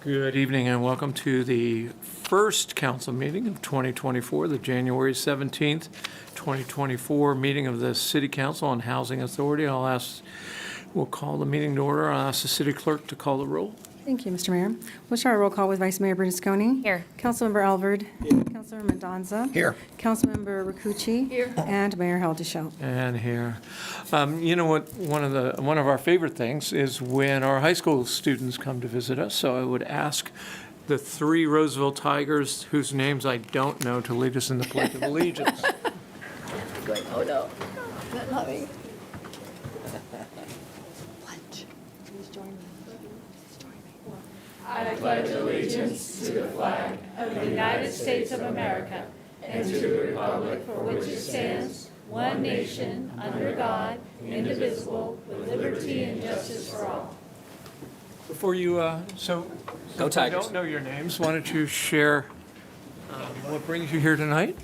Good evening and welcome to the first council meeting of 2024, the January 17th, 2024 meeting of the City Council on Housing Authority. We'll call the meeting to order. I'll ask the city clerk to call the roll. Thank you, Mr. Mayor. We'll start our roll call with Vice Mayor Bernasconi. Here. Councilmember Alvord. Here. Councilmember Mendoza. Here. Councilmember Rakucci. Here. And Mayor Haldeshelt. And here. You know what, one of our favorite things is when our high school students come to visit us. So I would ask the three Roseville Tigers, whose names I don't know, to lead us in the Pledge of Allegiance. Oh, no. Not me. I pledge allegiance to the flag of the United States of America and to the republic for which it stands, one nation, under God, indivisible, with liberty and justice for all. Before you, so I don't know your names, why don't you share what brings you here tonight?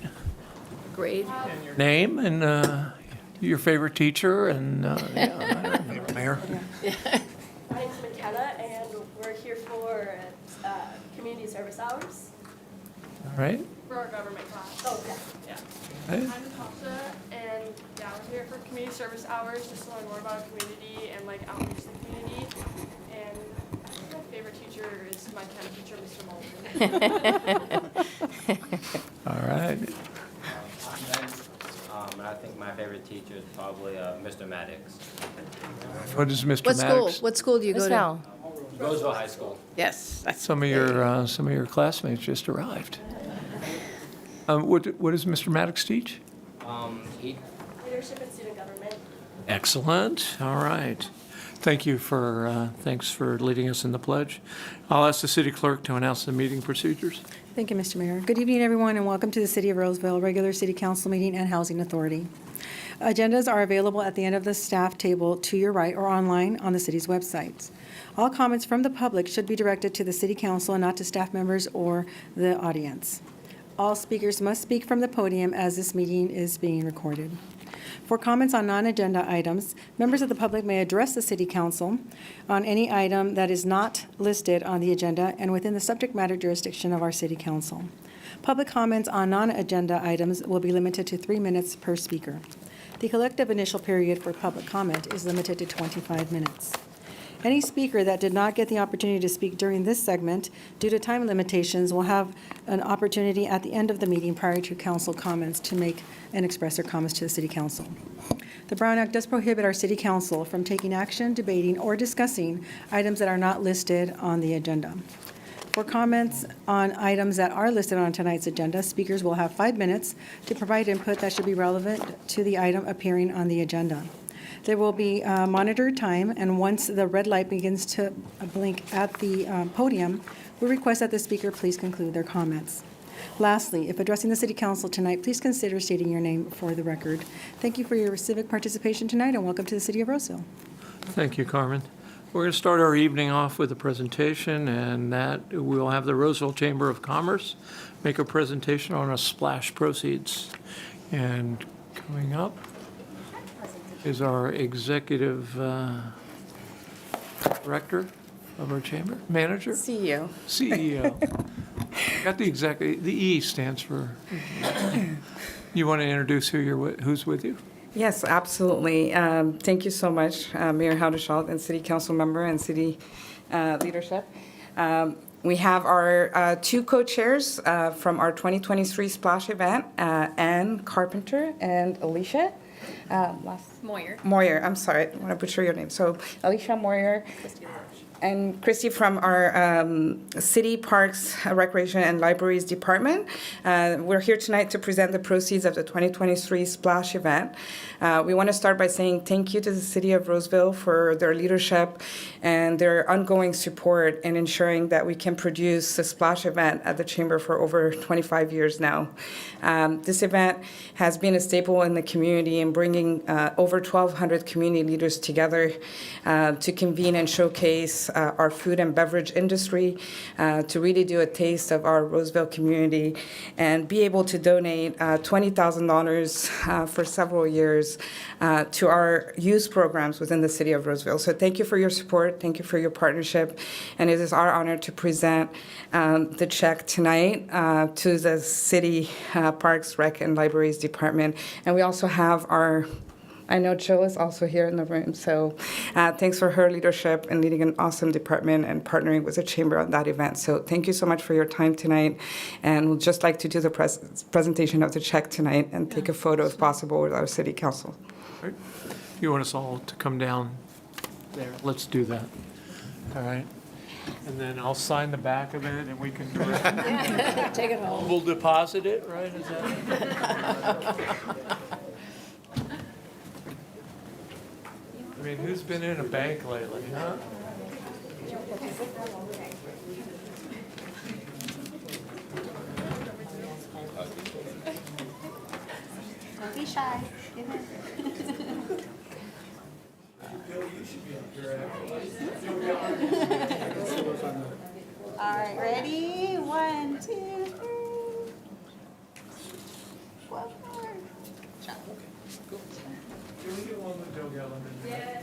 Grade. And your name and your favorite teacher and, Mayor. My name's McKenna, and we're here for community service hours. All right. For our government class. Oh, yeah. Okay. I'm Natasha, and yeah, we're here for community service hours, just to learn more about our community and like outreach to the community. And I think my favorite teacher is my chem teacher, Mr. Moulton. All right. And I think my favorite teacher is probably Mr. Maddox. What is Mr. What school? Maddox? What school do you go to? Roseville High School. Yes. That's Some of your classmates just arrived. What does Mr. Maddox teach? He Leadership and student government. Excellent. All right. Thanks for leading us in the pledge. I'll ask the city clerk to announce the meeting procedures. Thank you, Mr. Mayor. Good evening, everyone, and welcome to the City of Roseville Regular City Council Meeting and Housing Authority. Agendas are available at the end of the staff table to your right or online on the city's website. All comments from the public should be directed to the City Council and not to staff members or the audience. All speakers must speak from the podium as this meeting is being recorded. For comments on non-agenda items, members of the public may address the City Council on any item that is not listed on the agenda and within the subject matter jurisdiction of our City Council. Public comments on non-agenda items will be limited to 3 minutes per speaker. The collective initial period for public comment is limited to 25 minutes. Any speaker that did not get the opportunity to speak during this segment due to time limitations will have an opportunity at the end of the meeting prior to council comments to make and express their comments to the City Council. The Brown Act does prohibit our City Council from taking action, debating, or discussing items that are not listed on the agenda. For comments on items that are listed on tonight's agenda, speakers will have 5 minutes to provide input that should be relevant to the item appearing on the agenda. There will be monitored time, and once the red light begins to blink at the podium, we request that the speaker please conclude their comments. Lastly, if addressing the City Council tonight, please consider stating your name for the record. Thank you for your civic participation tonight, and welcome to the City of Roseville. Thank you, Carmen. We're going to start our evening off with a presentation, and that we'll have the Roseville Chamber of Commerce make a presentation on a splash proceeds. And coming up is our executive director of our chamber, manager? CEO. CEO. Got the E stands for. You want to introduce who's with you? Yes, absolutely. Thank you so much, Mayor Haldeshelt and City Council member and city leadership. We have our two co-chairs from our 2023 Splash event, Ann Carpenter and Alicia. Moyer, I'm sorry, I want to butcher your name. So Alicia Moyer and Christy from our City Parks, Recreation, and Libraries Department. We're here tonight to present the proceeds of the 2023 Splash event. We want to start by saying thank you to the City of Roseville for their leadership and their ongoing support in ensuring that we can produce the Splash event at the Chamber for over 25 years now. This event has been a staple in the community in bringing over 1,200 community leaders together to convene and showcase our food and beverage industry, to really do a taste of our Roseville community and be able to donate $20,000 for several years to our youth programs within the city of Roseville. So thank you for your support. Thank you for your partnership. And it is our honor to present the check tonight to the City Parks, Rec, and Libraries Department. And we also have I know Jill is also here in the room, so thanks for her leadership and leading an awesome department and partnering with the Chamber on that event. So thank you so much for your time tonight, and we'd just like to do the presentation of the check tonight and take a photo if possible with our City Council. Right. You want us all to come down there? Let's do that. All right. And then I'll sign the back of it, and we can Take it home. we'll deposit it, right? Is that? I mean, who's been in a bank lately, huh? Don't be shy. All right, ready? 1, 2, 3. One more. Can we get one with Joe Gellerman? Yes.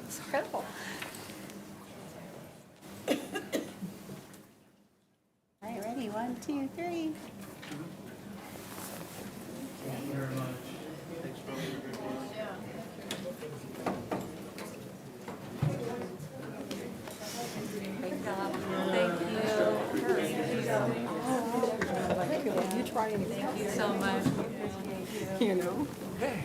It's incredible. All right, ready? 1, 2, 3. Thank you very much. Thanks for all your good work. Great job. Thank you. You try anything, Thank you so much. you know? Okay.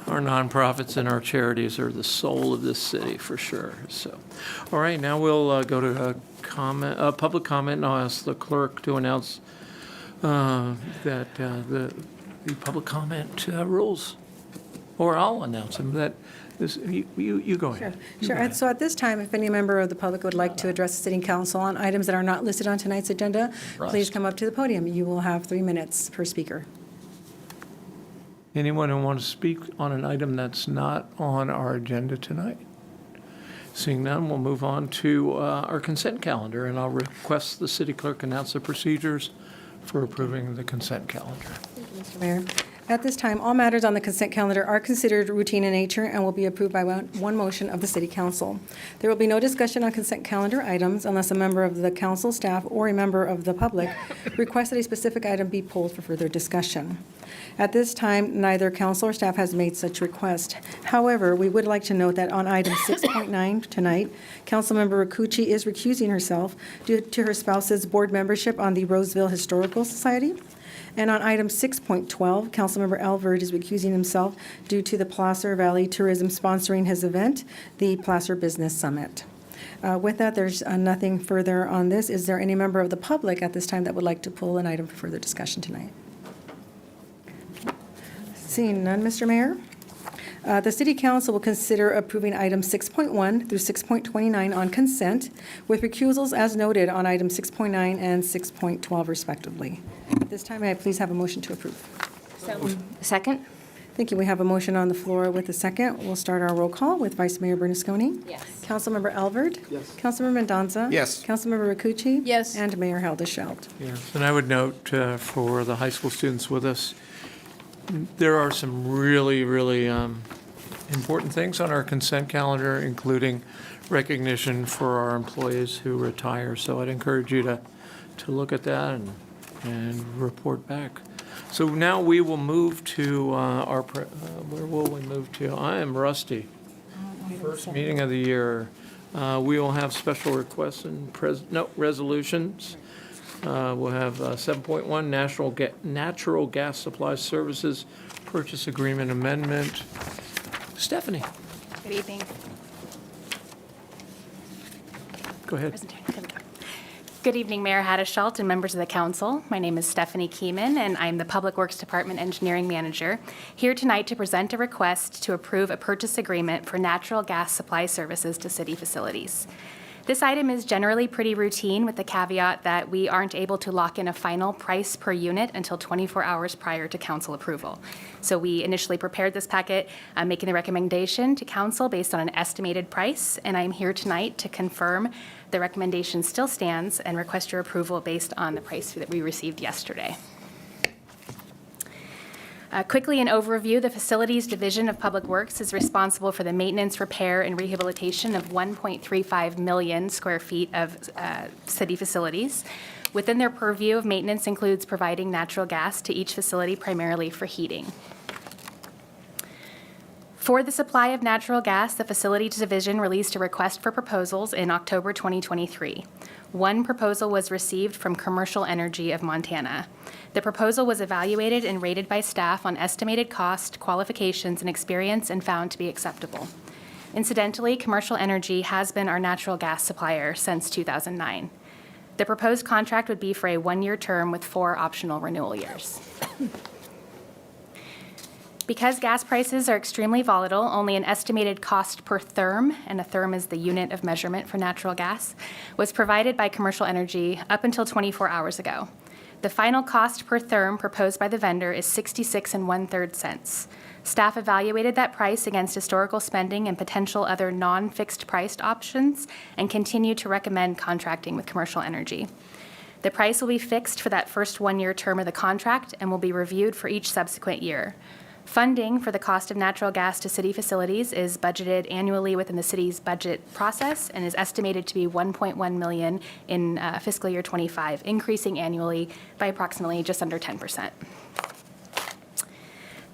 Our nonprofits and our charities are the soul of this city, for sure. So, all right, now we'll go to public comment, and I'll ask the clerk to announce that the public comment rules, or I'll announce them. That this, you go ahead. You Sure. go And so at this time, if any member of the public would like to address the City Council on items that are not listed on tonight's agenda, please come up to the podium. You will have 3 minutes per speaker. Anyone who wants to speak on an item that's not on our agenda tonight? Seeing none, we'll move on to our consent calendar, and I'll request the city clerk announce the procedures for approving the consent calendar. Mr. Mayor. At this time, all matters on the consent calendar are considered routine in nature and will be approved by one motion of the City Council. There will be no discussion on consent calendar items unless a member of the council, staff, or a member of the public requests that a specific item be pulled for further discussion. At this time, neither council or staff has made such request. However, we would like to note that on item 6.9 tonight, Councilmember Rakucci is recusing herself due to her spouse's board membership on the Roseville Historical Society. And on item 6.12, Councilmember Alvord is recusing himself due to the Placer Valley Tourism sponsoring his event, the Placer Business Summit. With that, there's nothing further on this. Is there any member of the public at this time that would like to pull an item for further discussion tonight? Seeing none, Mr. Mayor. The City Council will consider approving items 6.1 through 6.29 on consent, with recusals as noted on items 6.9 and 6.12 respectively. At this time, may I please have a motion to approve? Second? Thank you. We have a motion on the floor with a second. We'll start our roll call with Vice Mayor Bernasconi. Yes. Councilmember Alvord. Yes. Councilmember Mendoza. Yes. Councilmember Rakucci. Yes. And Mayor Haldeshelt. Yes, and I would note for the high school students with us, there are some really, really important things on our consent calendar, including recognition for our employees who retire. So I'd encourage you to look at that and report back. So now we will move to where will we move to? I am rusty. First meeting of the year. We will have special requests and resolutions. We'll have 7.1 natural gas supply services purchase agreement amendment. Stephanie, Good evening. go ahead. Good evening, Mayor Haldeshelt and members of the council. My name is Stephanie Keeman, and I'm the Public Works Department Engineering Manager, here tonight to present a request to approve a purchase agreement for natural gas supply services to city facilities. This item is generally pretty routine, with the caveat that we aren't able to lock in a final price per unit until 24 hours prior to council approval. So we initially prepared this packet, making the recommendation to council based on an estimated price, and I'm here tonight to confirm the recommendation still stands and request your approval based on the price that we received yesterday. Quickly, an overview, the Facilities Division of Public Works is responsible for the maintenance, repair, and rehabilitation of 1.35 million square feet of city facilities. Within their purview of maintenance includes providing natural gas to each facility, primarily for heating. For the supply of natural gas, the Facilities Division released a request for proposals in October 2023. One proposal was received from Commercial Energy of Montana. The proposal was evaluated and rated by staff on estimated cost, qualifications, and experience and found to be acceptable. Incidentally, Commercial Energy has been our natural gas supplier since 2009. The proposed contract would be for a one-year term with 4 optional renewal years. Because gas prices are extremely volatile, only an estimated cost per therm, and a therm is the unit of measurement for natural gas, was provided by Commercial Energy up until 24 hours ago. The final cost per therm proposed by the vendor is 66 1/3 cents. Staff evaluated that price against historical spending and potential other non-fixed priced options and continue to recommend contracting with Commercial Energy. The price will be fixed for that first one-year term of the contract and will be reviewed for each subsequent year. Funding for the cost of natural gas to city facilities is budgeted annually within the city's budget process and is estimated to be $1.1 million in fiscal year 25, increasing annually by approximately just under 10%.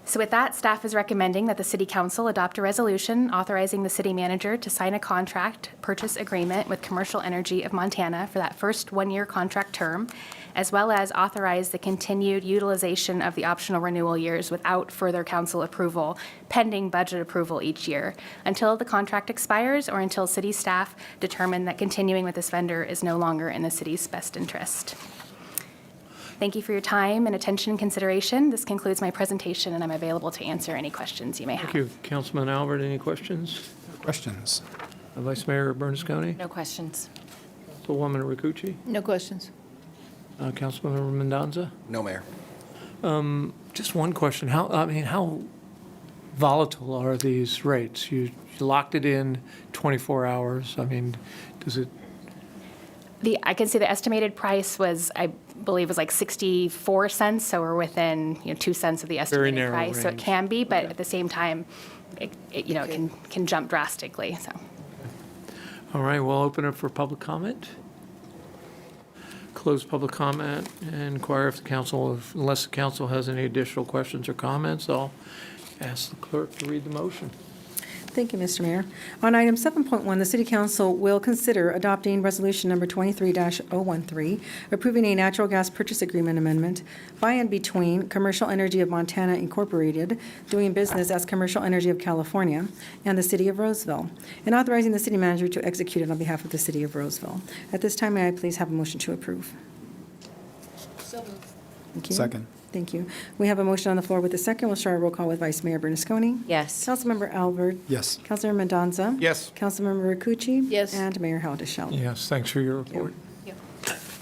So with that, staff is recommending that the City Council adopt a resolution authorizing the city manager to sign a contract purchase agreement with Commercial Energy of Montana for that first one-year contract term, as well as authorize the continued utilization of the optional renewal years without further council approval, pending budget approval each year, until the contract expires or until city staff determine that continuing with this vendor is no longer in the city's best interest. Thank you for your time and attention and consideration. This concludes my presentation, and I'm available to answer any questions you may have. Thank you. Councilman Albert, any questions? Questions? Vice Mayor Bernasconi? No questions. Councilwoman Rakucci? No questions. Councilmember Mendoza? No, Mayor. Just one question. How volatile are these rates? You locked it in 24 hours. Does it? I can say the estimated price was, I believe, was like 64 cents, so we're within 2 cents of the estimated narrow price. So it range. can be, but at the same time, it can jump drastically. So. All right, we'll open it for public comment. Close public comment and inquire if the council, unless the council has any additional questions or comments, I'll ask the clerk to read the motion. Thank you, Mr. Mayor. On item 7.1, the City Council will consider adopting Resolution Number 23-013, approving a natural gas purchase agreement amendment by and between Commercial Energy of Montana Incorporated, doing business as Commercial Energy of California, and the City of Roseville, and authorizing the city manager to execute it on behalf of the City of Roseville. At this time, may I please have a motion to approve? So moved. Thank you. Second. Thank you. We have a motion on the floor with a second. We'll start a roll call with Vice Mayor Bernasconi. Yes. Councilmember Albert. Yes. Councilmember Mendoza. Yes. Councilmember Rakucci. Yes. And Mayor Haldeshell. Yes, thanks for your report.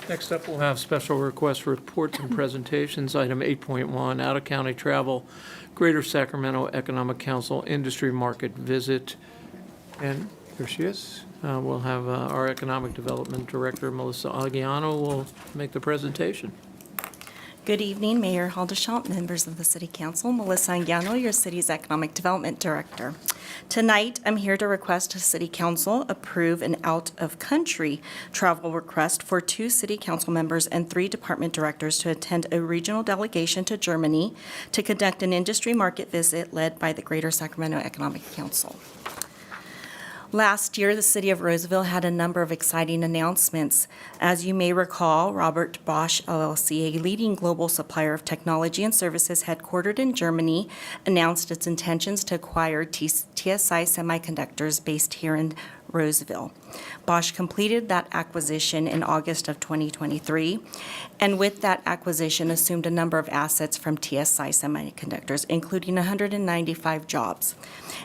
Next up, we'll have special requests for reports and presentations. Item 8.1, out-of-county travel, Greater Sacramento Economic Council Industry Market Visit. And here she is. We'll have our Economic Development Director, Melissa Aguiano, will make the presentation. Good evening, Mayor Haldeshelt, members of the City Council. Melissa Anguiano, your city's Economic Development Director. Tonight, I'm here to request the City Council approve an out-of-country travel request for 2 City Council members and 3 department directors to attend a regional delegation to Germany to conduct an industry market visit led by the Greater Sacramento Economic Council. Last year, the City of Roseville had a number of exciting announcements. As you may recall, Robert Bosch LLC, a leading global supplier of technology and services headquartered in Germany, announced its intentions to acquire TSI Semiconductors based here in Roseville. Bosch completed that acquisition in August of 2023, and with that acquisition assumed a number of assets from TSI Semiconductors, including 195 jobs.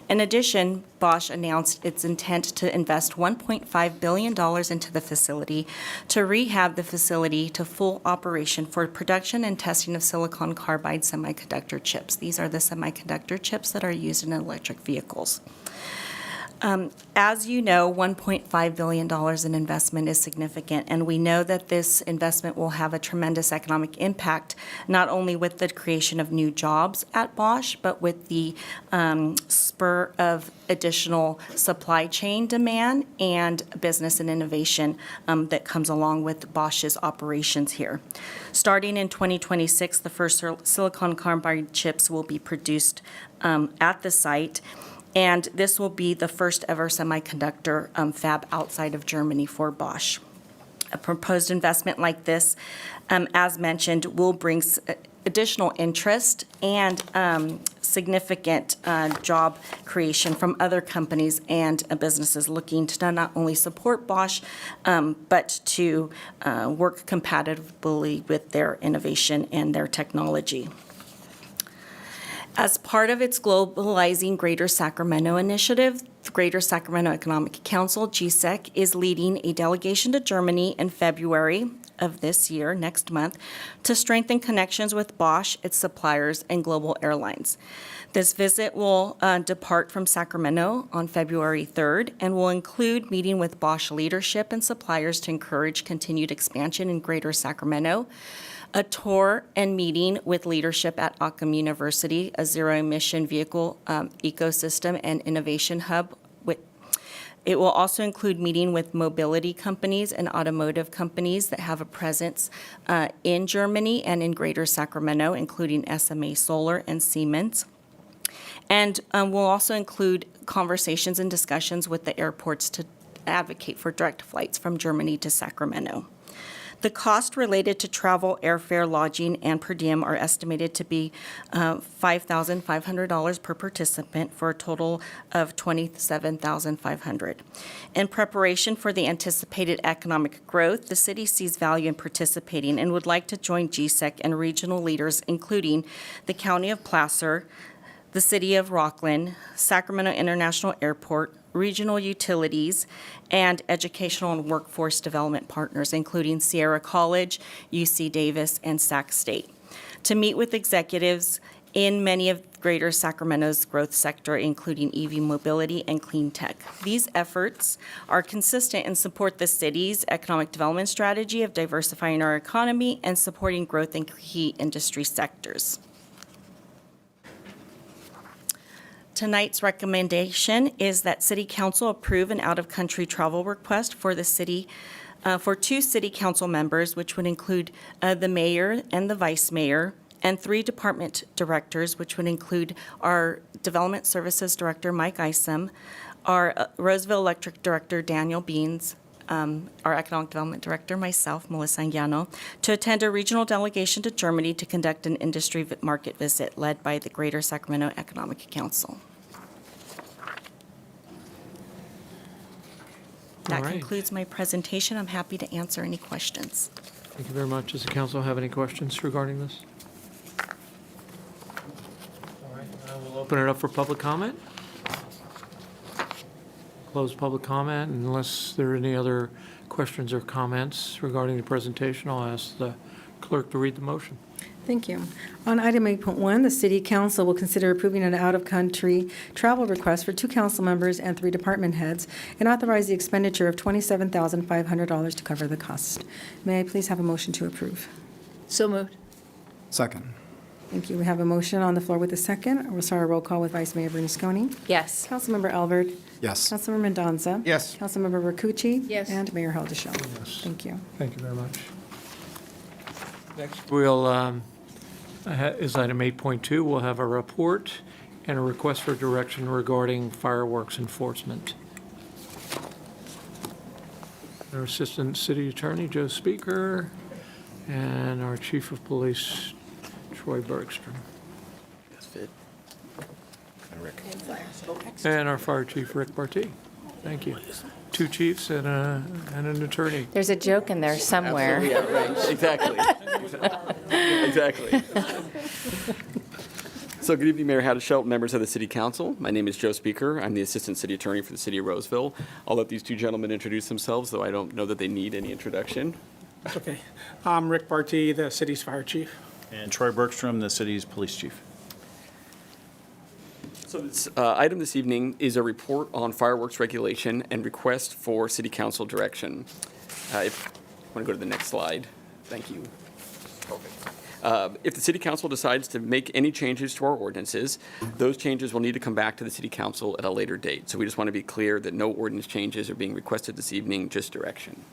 In addition, Bosch announced its intent to invest $1.5 billion into the facility to rehab the facility to full operation for production and testing of silicon carbide semiconductor chips. These are the semiconductor chips that are used in electric vehicles. As you know, $1.5 billion in investment is significant, and we know that this investment will have a tremendous economic impact, not only with the creation of new jobs at Bosch, but with the spur of additional supply chain demand and business and innovation that comes along with Bosch's operations here. Starting in 2026, the first silicon carbide chips will be produced at the site. And this will be the first ever semiconductor fab outside of Germany for Bosch. A proposed investment like this, as mentioned, will bring additional interest and significant job creation from other companies and businesses looking to not only support Bosch, but to work compatibly with their innovation and their technology. As part of its Globalizing Greater Sacramento initiative, the Greater Sacramento Economic Council, GSEC, is leading a delegation to Germany in February of this year, next month, to strengthen connections with Bosch, its suppliers, and global airlines. This visit will depart from Sacramento on February 3rd and will include meeting with Bosch leadership and suppliers to encourage continued expansion in Greater Sacramento, a tour and meeting with leadership at Occam University, a zero-emission vehicle ecosystem and innovation hub. It will also include meeting with mobility companies and automotive companies that have a presence in Germany and in Greater Sacramento, including SMA Solar and Siemens. And we'll also include conversations and discussions with the airports to advocate for direct flights from Germany to Sacramento. The cost related to travel, airfare, lodging, and per diem are estimated to be $5,500 per participant for a total of $27,500. In preparation for the anticipated economic growth, the city sees value in participating and would like to join GSEC and regional leaders, including the County of Placer, the City of Rockland, Sacramento International Airport, regional utilities, and educational and workforce development partners, including Sierra College, UC Davis, and Sac State, to meet with executives in many of Greater Sacramento's growth sector, including EV mobility and clean tech. These efforts are consistent and support the city's economic development strategy of diversifying our economy and supporting growth in key industry sectors. Tonight's recommendation is that City Council approve an out-of-country travel request for the city, for 2 City Council members, which would include the mayor and the vice mayor, and 3 department directors, which would include our Development Services Director, Mike Isom, our Roseville Electric Director, Daniel Beans, our Economic Development Director, myself, Melissa Anguiano, to attend a regional delegation to Germany to conduct an industry market visit led by the Greater Sacramento Economic Council. That All right. concludes my presentation. I'm happy to answer any questions. Thank you very much. Does the council have any questions regarding this? All right, I will open it up for public comment. Close public comment unless there are any other questions or comments regarding the presentation. I'll ask the clerk to read the motion. Thank you. On item 8.1, the City Council will consider approving an out-of-country travel request for 2 council members and 3 department heads and authorize the expenditure of $27,500 to cover the cost. May I please have a motion to approve? So moved. Second. Thank you. We have a motion on the floor with a second. We'll start a roll call with Vice Mayor Bernasconi. Yes. Councilmember Albert. Yes. Councilmember Mendoza. Yes. Councilmember Rakucci. Yes. And Mayor Haldeshell. Yes. Thank you. Thank you very much. Next, we'll, is item 8.2. We'll have a report and a request for direction regarding fireworks enforcement. Our Assistant City Attorney, Joe Speaker, and our Chief of Police, Troy Bergstrom. And our Fire Chief, Rick Barty. Thank you. two chiefs and an attorney. There's a joke in there somewhere. Yeah, right, exactly. Exactly. So good evening, Mayor Haddishelt, members of the City Council. My name is Joe Speaker. I'm the Assistant City Attorney for the City of Roseville. I'll let these two gentlemen introduce themselves, though I don't know that they need any introduction. That's okay. I'm Rick Barty, the city's fire chief. And Troy Bergstrom, the city's police chief. So this item this evening is a report on fireworks regulation and request for City Council direction. If I want to go to the next slide. Thank you. Perfect. If the City Council decides to make any changes to our ordinances, those changes will need to come back to the City Council at a later date. So we just want to be clear that no ordinance changes are being requested this evening, just direction.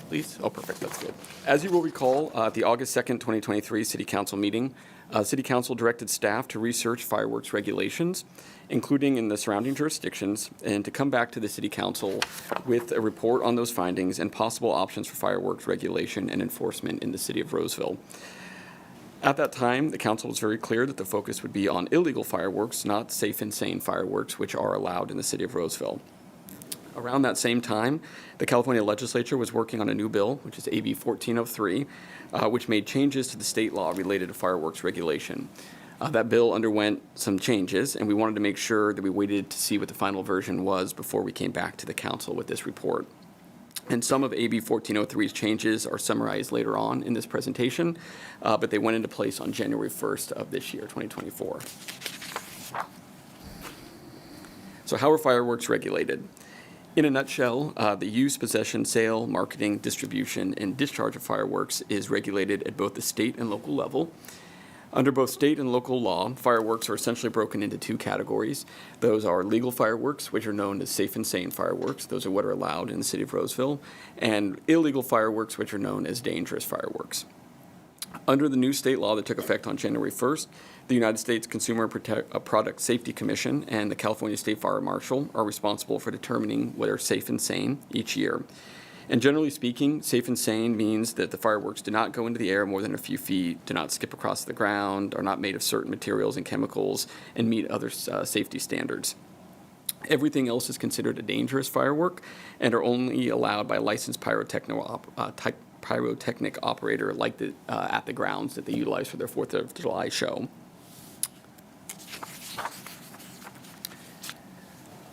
Please? Oh, perfect. That's good. As you will recall, at the August 2nd, 2023 City Council meeting, City Council directed staff to research fireworks regulations, including in the surrounding jurisdictions, and to come back to the City Council with a report on those findings and possible options for fireworks regulation and enforcement in the City of Roseville. At that time, the council was very clear that the focus would be on illegal fireworks, not safe and sane fireworks, which are allowed in the City of Roseville. Around that same time, the California legislature was working on a new bill, which is AB 1403, which made changes to the state law related to fireworks regulation. That bill underwent some changes, and we wanted to make sure that we waited to see what the final version was before we came back to the council with this report. And some of AB 1403's changes are summarized later on in this presentation, but they went into place on January 1st of this year, 2024. So how are fireworks regulated? In a nutshell, the use, possession, sale, marketing, distribution, and discharge of fireworks is regulated at both the state and local level. Under both state and local law, fireworks are essentially broken into two categories. Those are legal fireworks, which are known as safe and sane fireworks. Those are what are allowed in the City of Roseville. And illegal fireworks, which are known as dangerous fireworks. Under the new state law that took effect on January 1st, the United States Consumer Product Safety Commission and the California State Fire Marshal are responsible for determining what are safe and sane each year. And generally speaking, safe and sane means that the fireworks do not go into the air more than a few feet, do not skip across the ground, are not made of certain materials and chemicals, and meet other safety standards. Everything else is considered a dangerous firework and are only allowed by a licensed pyrotechnic operator like at the grounds that they utilize for their 4th of July show.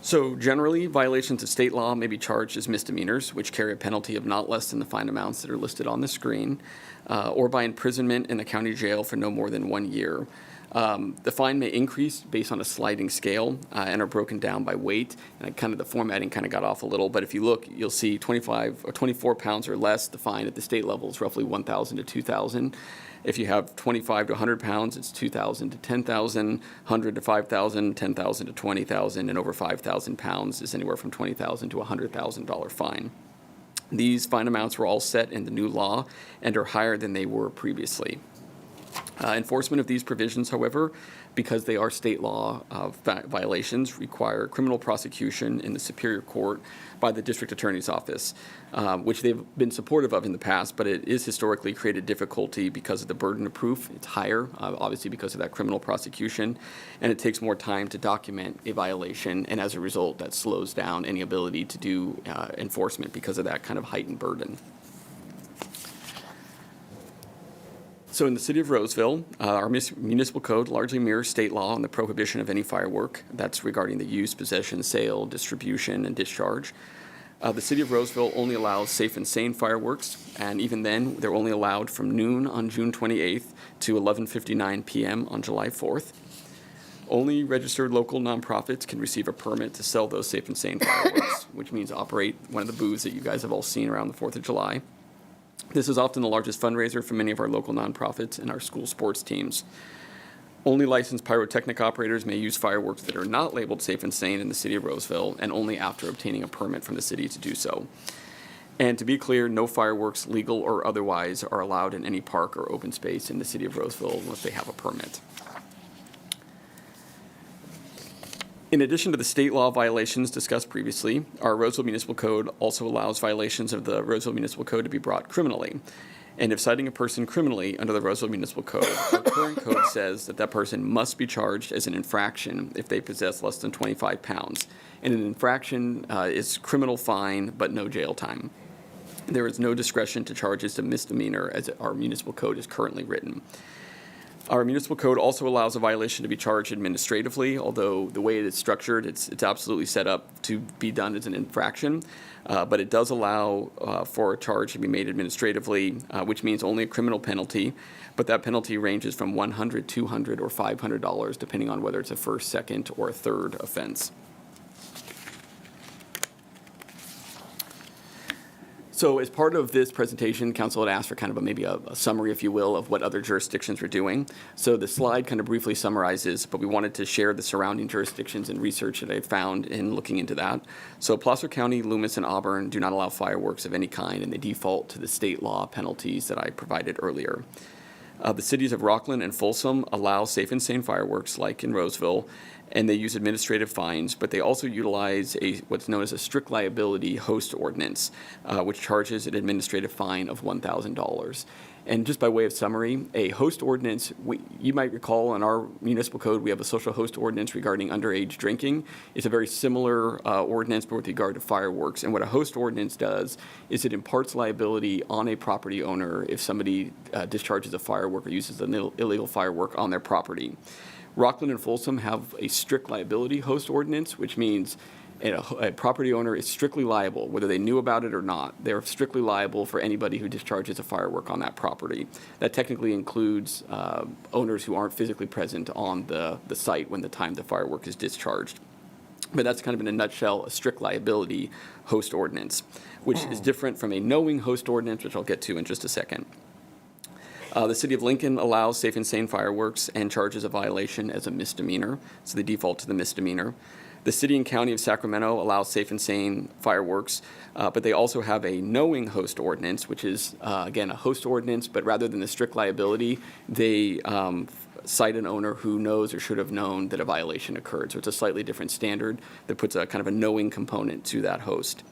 So generally, violations of state law may be charged as misdemeanors, which carry a penalty of not less than the fine amounts that are listed on the screen, or by imprisonment in the county jail for no more than 1 year. The fine may increase based on a sliding scale and are broken down by weight. And the formatting kind of got off a little, but if you look, you'll see 25 or 24 pounds or less, the fine at the state level is roughly $1,000 to $2,000. If you have 25 to 100 pounds, it's $2,000 to $10,000, 100 to $5,000, 10,000 to $20,000, and over 5,000 pounds is anywhere from $20,000 to $100,000 fine. These fine amounts were all set in the new law and are higher than they were previously. Enforcement of these provisions, however, because they are state law violations, require criminal prosecution in the Superior Court by the District Attorney's Office, which they've been supportive of in the past, but it is historically created difficulty because of the burden of proof. It's higher, obviously because of that criminal prosecution, and it takes more time to document a violation, and as a result, that slows down any ability to do enforcement because of that kind of heightened burden. So in the City of Roseville, our municipal code largely mirrors state law on the prohibition of any firework. That's regarding the use, possession, sale, distribution, and discharge. The City of Roseville only allows safe and sane fireworks, and even then, they're only allowed from noon on June 28th to 11:59 p.m. on July 4th. Only registered local nonprofits can receive a permit to sell those safe and sane fireworks, which means operate one of the booths that you guys have all seen around the 4th of July. This is often the largest fundraiser for many of our local nonprofits and our school sports teams. Only licensed pyrotechnic operators may use fireworks that are not labeled safe and sane in the City of Roseville, and only after obtaining a permit from the city to do so. And to be clear, no fireworks, legal or otherwise, are allowed in any park or open space in the City of Roseville unless they have a permit. In addition to the state law violations discussed previously, our Roseville Municipal Code also allows violations of the Roseville Municipal Code to be brought criminally. And if citing a person criminally under the Roseville Municipal Code, our current code says that that person must be charged as an infraction if they possess less than 25 pounds. And an infraction is criminal fine, but no jail time. There is no discretion to charge as a misdemeanor as our municipal code is currently written. Our municipal code also allows a violation to be charged administratively, although the way it is structured, it's absolutely set up to be done as an infraction. But it does allow for a charge to be made administratively, which means only a criminal penalty. But that penalty ranges from $100, $200, or $500, depending on whether it's a first, second, or a third offense. So as part of this presentation, council had asked for kind of maybe a summary, if you will, of what other jurisdictions were doing. So the slide kind of briefly summarizes, but we wanted to share the surrounding jurisdictions and research that I found in looking into that. So Placer County, Loomis, and Auburn do not allow fireworks of any kind, and they default to the state law penalties that I provided earlier. The cities of Rockland and Folsom allow safe and sane fireworks, like in Roseville, and they use administrative fines, but they also utilize what's known as a strict liability host ordinance, which charges an administrative fine of $1,000. And just by way of summary, a host ordinance, you might recall in our municipal code, we have a social host ordinance regarding underage drinking. It's a very similar ordinance, but with regard to fireworks. And what a host ordinance does is it imparts liability on a property owner if somebody discharges a firework or uses an illegal firework on their property. Rockland and Folsom have a strict liability host ordinance, which means a property owner is strictly liable, whether they knew about it or not. They're strictly liable for anybody who discharges a firework on that property. That technically includes owners who aren't physically present on the site when the time the firework is discharged. But that's kind of in a nutshell a strict liability host ordinance, which is different from a knowing host ordinance, which I'll get to in just a second. The city of Lincoln allows safe and sane fireworks and charges a violation as a misdemeanor, so they default to the misdemeanor. The city and county of Sacramento allows safe and sane fireworks, but they also have a knowing host ordinance, which is, again, a host ordinance, but rather than the strict liability, they cite an owner who knows or should have known that a violation occurred. So it's a slightly different standard that puts a kind of a knowing component to that host.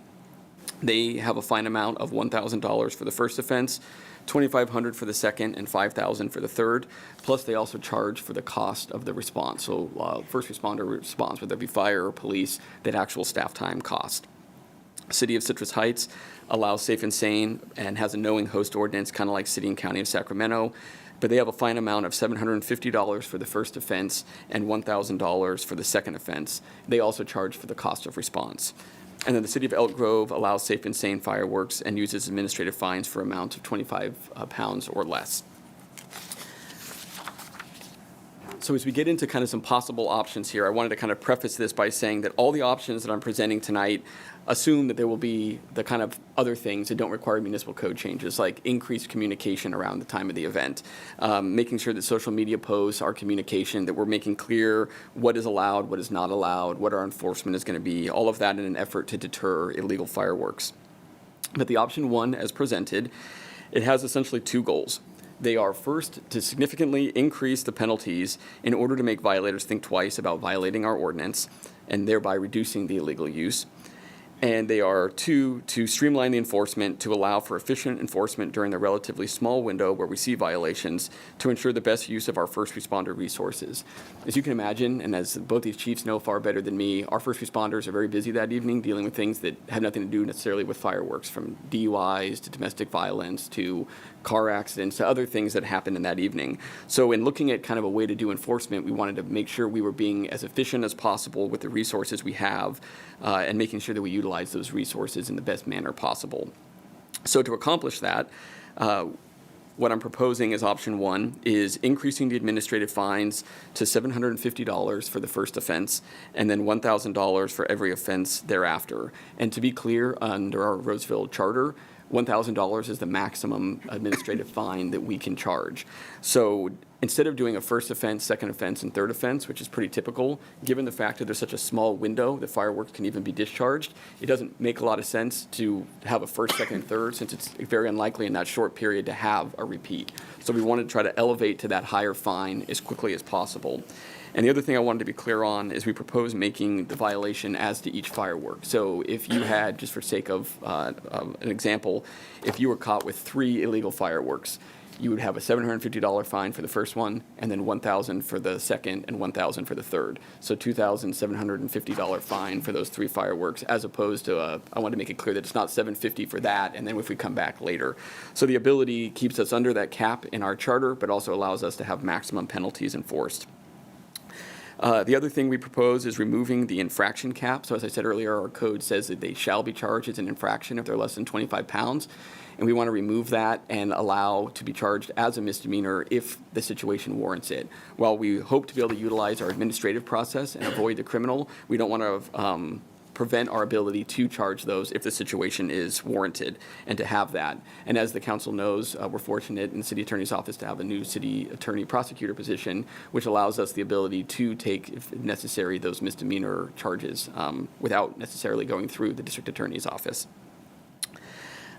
They have a fine amount of $1,000 for the first offense, $2,500 for the second, and $5,000 for the third. Plus, they also charge for the cost of the response. So, first responder response, whether it be fire or police, that actual staff time cost. City of Citrus Heights allows safe and sane and has a knowing host ordinance, kind of like City and County of Sacramento. But they have a fine amount of $750 for the first offense and $1,000 for the second offense. They also charge for the cost of response. And then the city of Elk Grove allows safe and sane fireworks and uses administrative fines for amounts of 25 pounds or less. So as we get into kind of some possible options here, I wanted to kind of preface this by saying that all the options that I'm presenting tonight assume that there will be the kind of other things that don't require municipal code changes, like increased communication around the time of the event, making sure that social media posts are communication, that we're making clear what is allowed, what is not allowed, what our enforcement is going to be, all of that in an effort to deter illegal fireworks. But the option one, as presented, it has essentially two goals. They are, first, to significantly increase the penalties in order to make violators think twice about violating our ordinance and thereby reducing the illegal use. And they are, two, to streamline the enforcement to allow for efficient enforcement during the relatively small window where we see violations to ensure the best use of our first responder resources. As you can imagine, and as both these chiefs know far better than me, our first responders are very busy that evening dealing with things that have nothing to do necessarily with fireworks, from DUIs to domestic violence to car accidents to other things that happened in that evening. So in looking at kind of a way to do enforcement, we wanted to make sure we were being as efficient as possible with the resources we have and making sure that we utilize those resources in the best manner possible. So to accomplish that, what I'm proposing as option one is increasing the administrative fines to $750 for the first offense and then $1,000 for every offense thereafter. And to be clear, under our Roseville charter, $1,000 is the maximum administrative fine that we can charge. So instead of doing a first offense, second offense, and third offense, which is pretty typical, given the fact that there's such a small window that fireworks can even be discharged, it doesn't make a lot of sense to have a first, second, and third, since it's very unlikely in that short period to have a repeat. So we wanted to try to elevate to that higher fine as quickly as possible. And the other thing I wanted to be clear on is we propose making the violation as to each firework. So if you had, just for sake of an example, if you were caught with 3 illegal fireworks, you would have a $750 fine for the first one, and then $1,000 for the second, and $1,000 for the third. So $2,750 fine for those 3 fireworks, as opposed to, I want to make it clear that it's not $750 for that, and then if we come back later. So the ability keeps us under that cap in our charter, but also allows us to have maximum penalties enforced. The other thing we propose is removing the infraction cap. So as I said earlier, our code says that they shall be charged as an infraction if they're less than 25 pounds. And we want to remove that and allow to be charged as a misdemeanor if the situation warrants it. While we hope to be able to utilize our administrative process and avoid the criminal, we don't want to prevent our ability to charge those if the situation is warranted and to have that. And as the council knows, we're fortunate in the city attorney's office to have a new city attorney prosecutor position, which allows us the ability to take, if necessary, those misdemeanor charges without necessarily going through the district attorney's office.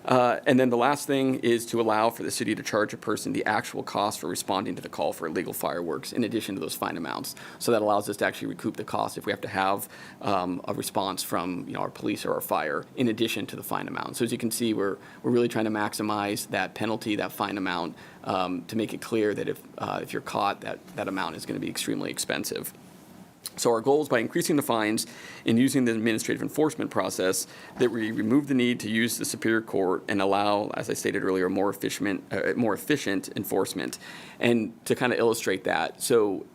And then the last thing is to allow for the city to charge a person the actual cost for responding to the call for illegal fireworks in addition to those fine amounts. So that allows us to actually recoup the cost if we have to have a response from our police or our fire in addition to the fine amount. So as you can see, we're really trying to maximize that penalty, that fine amount, to make it clear that if you're caught, that amount is going to be extremely expensive. So our goal is by increasing the fines and using the administrative enforcement process that we remove the need to use the Superior Court and allow, as I stated earlier, more efficient enforcement. And to kind of illustrate that, so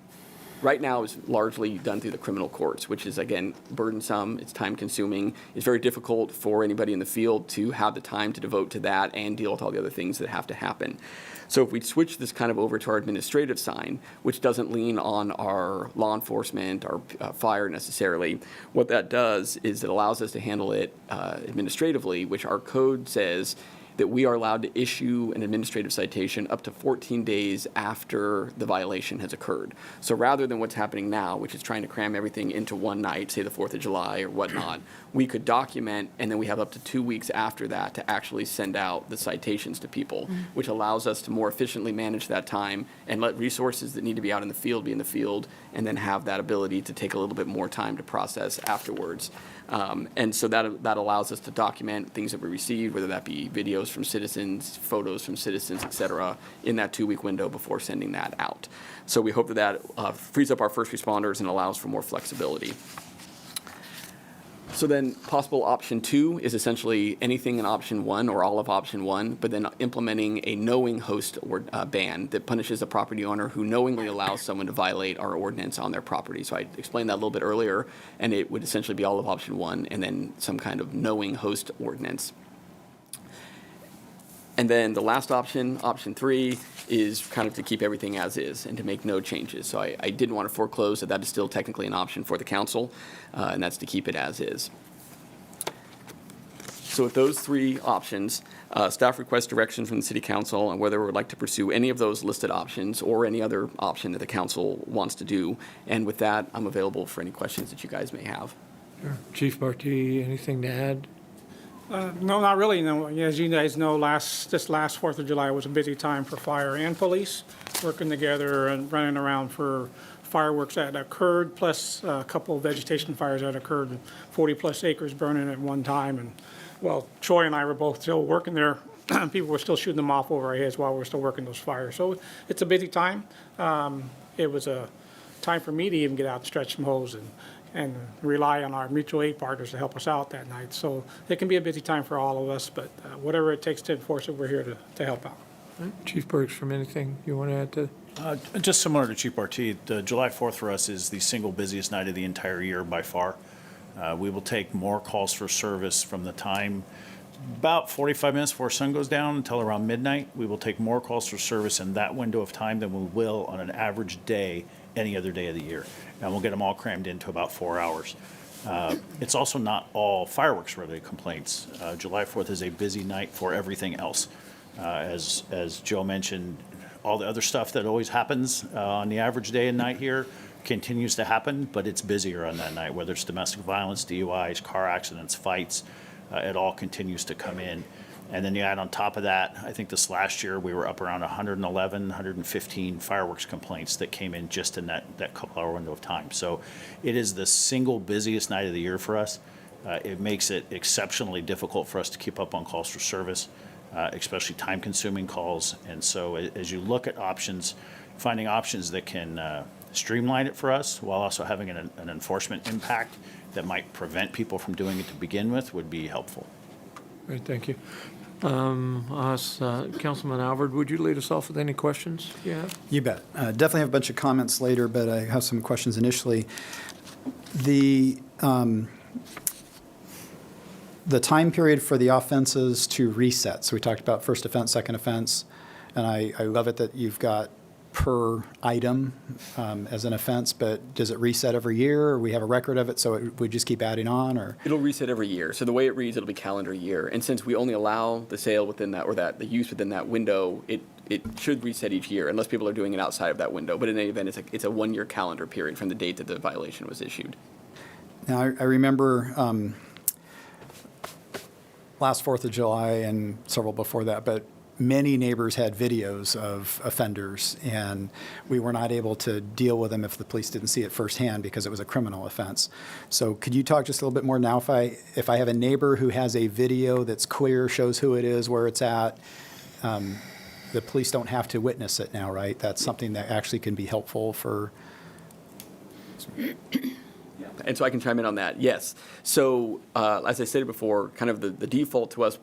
right now it's largely done through the criminal courts, which is, again, burdensome, it's time-consuming. It's very difficult for anybody in the field to have the time to devote to that and deal with all the other things that have to happen. So if we switch this kind of over to our administrative side, which doesn't lean on our law enforcement or fire necessarily, what that does is it allows us to handle it administratively, which our code says that we are allowed to issue an administrative citation up to 14 days after the violation has occurred. So rather than what's happening now, which is trying to cram everything into one night, say the 4th of July or whatnot, we could document, and then we have up to 2 weeks after that to actually send out the citations to people, which allows us to more efficiently manage that time and let resources that need to be out in the field be in the field, and then have that ability to take a little bit more time to process afterwards. And so that allows us to document things that we received, whether that be videos from citizens, photos from citizens, et cetera, in that 2-week window before sending that out. So we hope that frees up our first responders and allows for more flexibility. So then possible option 2 is essentially anything in option 1 or all of option 1, but then implementing a knowing host or ban that punishes a property owner who knowingly allows someone to violate our ordinance on their property. So I explained that a little bit earlier, and it would essentially be all of option 1 and then some kind of knowing host ordinance. And then the last option, option 3, is kind of to keep everything as is and to make no changes. So I didn't want to foreclose that is still technically an option for the council, and that's to keep it as is. So with those 3 options, staff requests direction from the city council on whether we would like to pursue any of those listed options or any other option that the council wants to do. And with that, I'm available for any questions that you guys may have. Sure. Chief Barty, anything to add? No, not really. No. As you guys know, this last 4th of July was a busy time for fire and police, working together and running around for fireworks that occurred, plus a couple of vegetation fires that occurred, 40-plus acres burning at one time. And, well, Troy and I were both still working there. People were still shooting them off over our heads while we were still working those fires. So it's a busy time. It was a time for me to even get out and stretch some hose and rely on our mutual aid partners to help us out that night. So it can be a busy time for all of us, but whatever it takes to enforce it, we're here to help out. Chief Bergstrom, anything you want to add to? Just similar to Chief Barty, July 4th for us is the single busiest night of the entire year by far. We will take more calls for service from the time about 45 minutes before sun goes down until around midnight. We will take more calls for service in that window of time than we will on an average day any other day of the year. And we'll get them all crammed into about 4 hours. It's also not all fireworks-related complaints. July 4th is a busy night for everything else. As Joe mentioned, all the other stuff that always happens on the average day and night here continues to happen, but it's busier on that night, whether it's domestic violence, DUIs, car accidents, fights, it all continues to come in. And then you add on top of that, I think this last year we were up around 111, 115 fireworks complaints that came in just in that couple hour window of time. So it is the single busiest night of the year for us. It makes it exceptionally difficult for us to keep up on calls for service, especially time-consuming calls. And so as you look at options, finding options that can streamline it for us while also having an enforcement impact that might prevent people from doing it to begin with would be helpful. Great, thank you. Councilman Albert, would you lead us off with any questions you have? You bet. Definitely have a bunch of comments later, but I have some questions initially. The time period for the offenses to reset. So we talked about first offense, second offense, and I love it that you've got per item as an offense, but does it reset every year, or we have a record of it, so it would just keep adding on, or? It'll reset every year. So the way it reads, it'll be calendar year. And since we only allow the sale within that, or that the use within that window, it should reset each year, unless people are doing it outside of that window. But in any event, it's a one-year calendar period from the date that the violation was issued. Now, I remember last 4th of July and several before that, but many neighbors had videos of offenders, and we were not able to deal with them if the police didn't see it firsthand because it was a criminal offense. So could you talk just a little bit more now? If I have a neighbor who has a video that's clear, shows who it is, where it's at, the police don't have to witness it now, right? That's something that actually can be helpful for... And so I can chime in on that. Yes. So as I stated before, kind of the default to us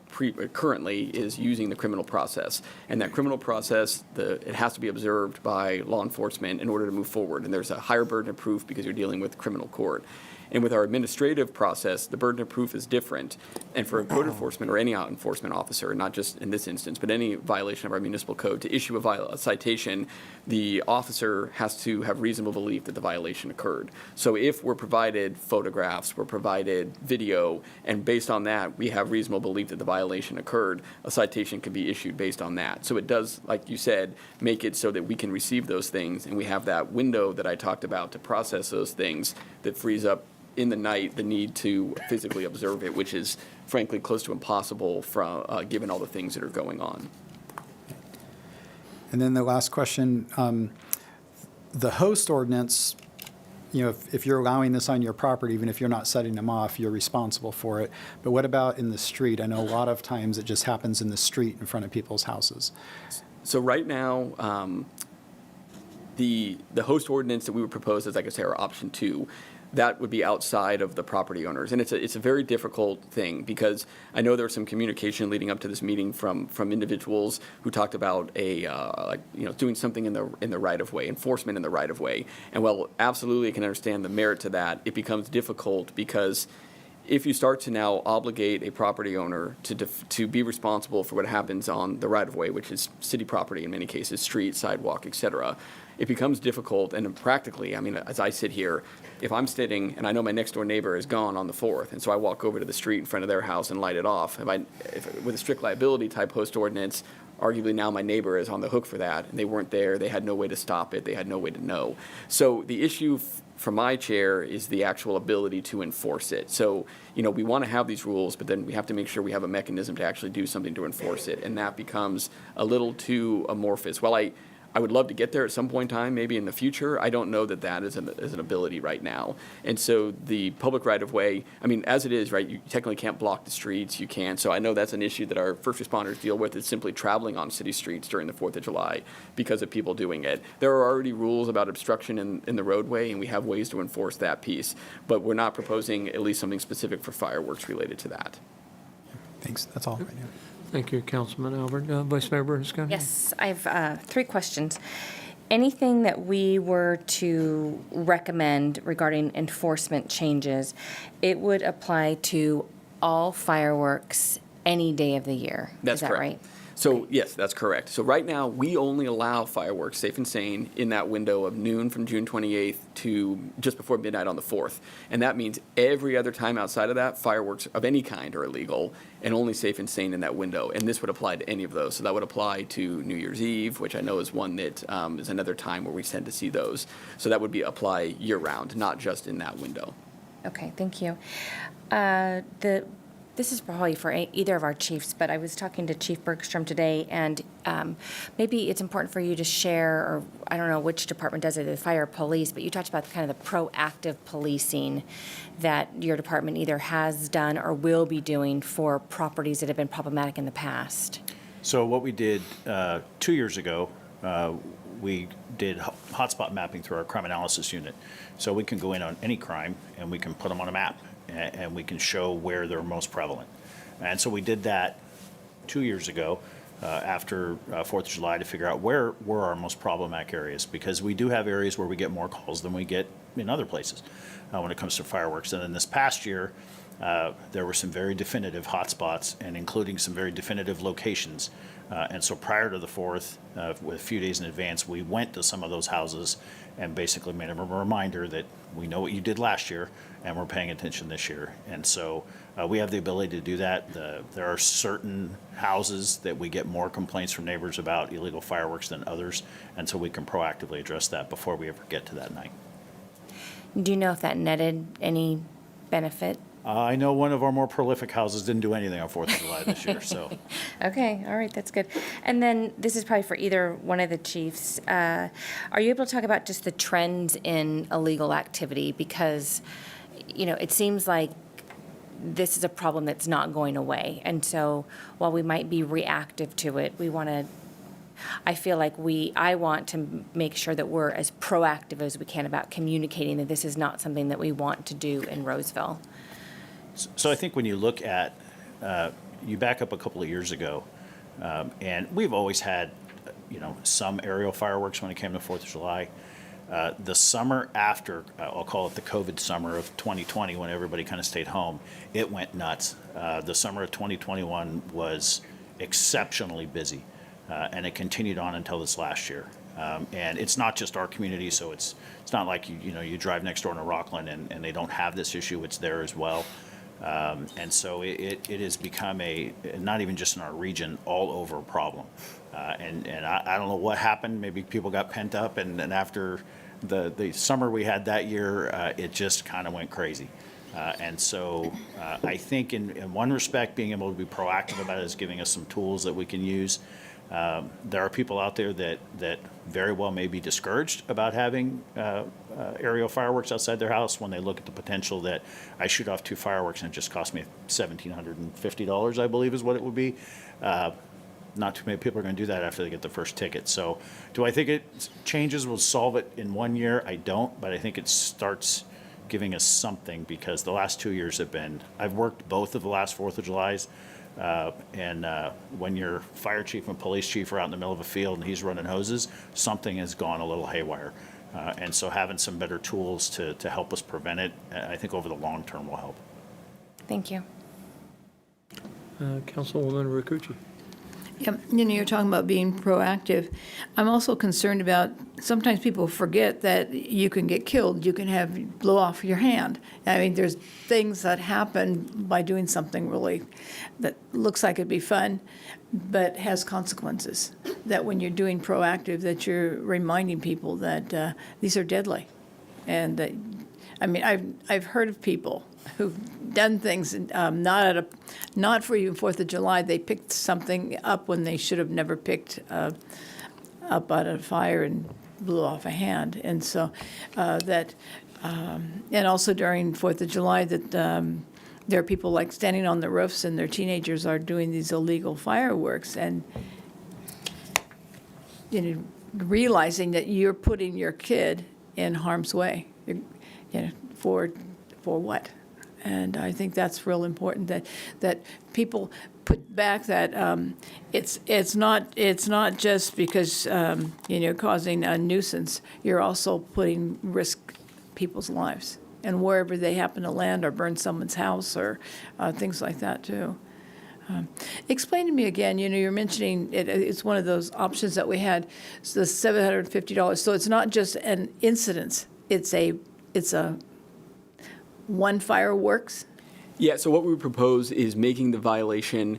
currently is using the criminal process. And that criminal process, it has to be observed by law enforcement in order to move forward. And there's a higher burden of proof because you're dealing with criminal court. And with our administrative process, the burden of proof is different. And for a code enforcement or any enforcement officer, not just in this instance, but any violation of our municipal code, to issue a citation, the officer has to have reasonable belief that the violation occurred. So if we're provided photographs, we're provided video, and based on that, we have reasonable belief that the violation occurred, a citation can be issued based on that. So it does, like you said, make it so that we can receive those things, and we have that window that I talked about to process those things that frees up in the night the need to physically observe it, which is frankly close to impossible from given all the things that are going on. And then the last question, the host ordinance, you know, if you're allowing this on your property, even if you're not setting them off, you're responsible for it. But what about in the street? I know a lot of times it just happens in the street in front of people's houses. So right now, the host ordinance that we would propose as, like I say, our option 2, that would be outside of the property owners. And it's a very difficult thing because I know there was some communication leading up to this meeting from individuals who talked about doing something in the right of way, enforcement in the right of way. And while absolutely I can understand the merit to that, it becomes difficult because if you start to now obligate a property owner to be responsible for what happens on the right of way, which is city property in many cases, street, sidewalk, et cetera, it becomes difficult. And practically, I mean, as I sit here, if I'm sitting and I know my next door neighbor is gone on the 4th, and so I walk over to the street in front of their house and light it off, if with a strict liability type host ordinance, arguably now my neighbor is on the hook for that, and they weren't there, they had no way to stop it, they had no way to know. So the issue from my chair is the actual ability to enforce it. So, you know, we want to have these rules, but then we have to make sure we have a mechanism to actually do something to enforce it, and that becomes a little too amorphous. Well, I would love to get there at some point in time, maybe in the future. I don't know that is an ability right now. And so the public right-of-way, I mean, as it is, right, you technically can't block the streets, you can't. So I know that's an issue that our first responders deal with, is simply traveling on city streets during the 4th of July because of people doing it. There are already rules about obstruction in the roadway, and we have ways to enforce that piece. But we're not proposing at least something specific for fireworks related to that. Thanks, that's all right now. Thank you, Councilman Albert. Vice Mayor Bernstein? Yes, I have 3 questions. Anything that we were to recommend regarding enforcement changes, it would apply to all fireworks any day of the year. That's Is that correct. right? So, yes, that's correct. So right now, we only allow fireworks, safe and sane, in that window of noon from June 28th to just before midnight on the 4th. And that means every other time outside of that, fireworks of any kind are illegal and only safe and sane in that window. And this would apply to any of those. So that would apply to New Year's Eve, which I know is one that is another time where we tend to see those. So that would be apply year-round, not just in that window. Okay, thank you. This is probably for either of our chiefs, but I was talking to Chief Bergstrom today, and maybe it's important for you to share, or I don't know which department does it, the fire or police, but you talked about kind of the proactive policing that your department either has done or will be doing for properties that have been problematic in the past. So what we did 2 years ago, we did hotspot mapping through our crime analysis unit. So we can go in on any crime and we can put them on a map and we can show where they're most prevalent. And so we did that 2 years ago after 4th of July to figure out where were our most problematic areas, because we do have areas where we get more calls than we get in other places when it comes to fireworks. And in this past year, there were some very definitive hotspots and including some very definitive locations. And so prior to the 4th, with a few days in advance, we went to some of those houses and basically made them a reminder that we know what you did last year and we're paying attention this year. And so we have the ability to do that. There are certain houses that we get more complaints from neighbors about illegal fireworks than others, and so we can proactively address that before we ever get to that night. Do you know if that netted any benefit? I know one of our more prolific houses didn't do anything on 4th of July this year, so. Okay, all right, that's good. And then this is probably for either one of the chiefs. Are you able to talk about just the trends in illegal activity? Because, you know, it seems like this is a problem that's not going away. And so while we might be reactive to it, I feel like I want to make sure that we're as proactive as we can about communicating that this is not something that we want to do in Roseville. So I think when you look at, you back up a couple of years ago, and we've always had, some aerial fireworks when it came to 4th of July. The summer after, I'll call it the COVID summer of 2020, when everybody kind of stayed home, it went nuts. The summer of 2021 was exceptionally busy, and it continued on until this last year. And it's not just our community, so it's not like you drive next door to Rockland and they don't have this issue. It's there as well. And so it has become not even just in our region, all over a problem. And I don't know what happened. Maybe people got pent up, and after the summer we had that year, it just kind of went crazy. And so I think in one respect, being able to be proactive about it is giving us some tools that we can use. There are people out there that very well may be discouraged about having aerial fireworks outside their house when they look at the potential that I shoot off 2 fireworks and it just cost me $1,750, I believe is what it would be. Not too many people are going to do that after they get the first ticket. So do I think it changes will solve it in 1 year? I don't, but I think it starts giving us something, because the last 2 years I've worked both of the last 4th of Julys. And when your fire chief and police chief are out in the middle of a field and he's running hoses, something has gone a little haywire. And so having some better tools to help us prevent it, I think over the long term will help. Thank you. Councilwoman Rakucci. Yeah, you're talking about being proactive. I'm also concerned about, sometimes people forget that you can get killed. You can blow off your hand. I mean, there's things that happen by doing something really that looks like it'd be fun, but has consequences. That when you're doing proactive, that you're reminding people that these are deadly. And that, I mean, I've heard of people who've done things not for even 4th of July. They picked something up when they should have never picked up out of fire and blew off a hand. And so and also during 4th of July that there are people like standing on the roofs and their teenagers are doing these illegal fireworks, and realizing that you're putting your kid in harm's way, for what? And I think that's real important that people put back that it's not just because causing a nuisance. You're also putting risk people's lives, and wherever they happen to land or burn someone's house or things like that too. Explain to me again, you're mentioning it's one of those options that we had, it's the $750. So it's not just an incidence, it's a one fireworks? Yeah, so what we would propose is making the violation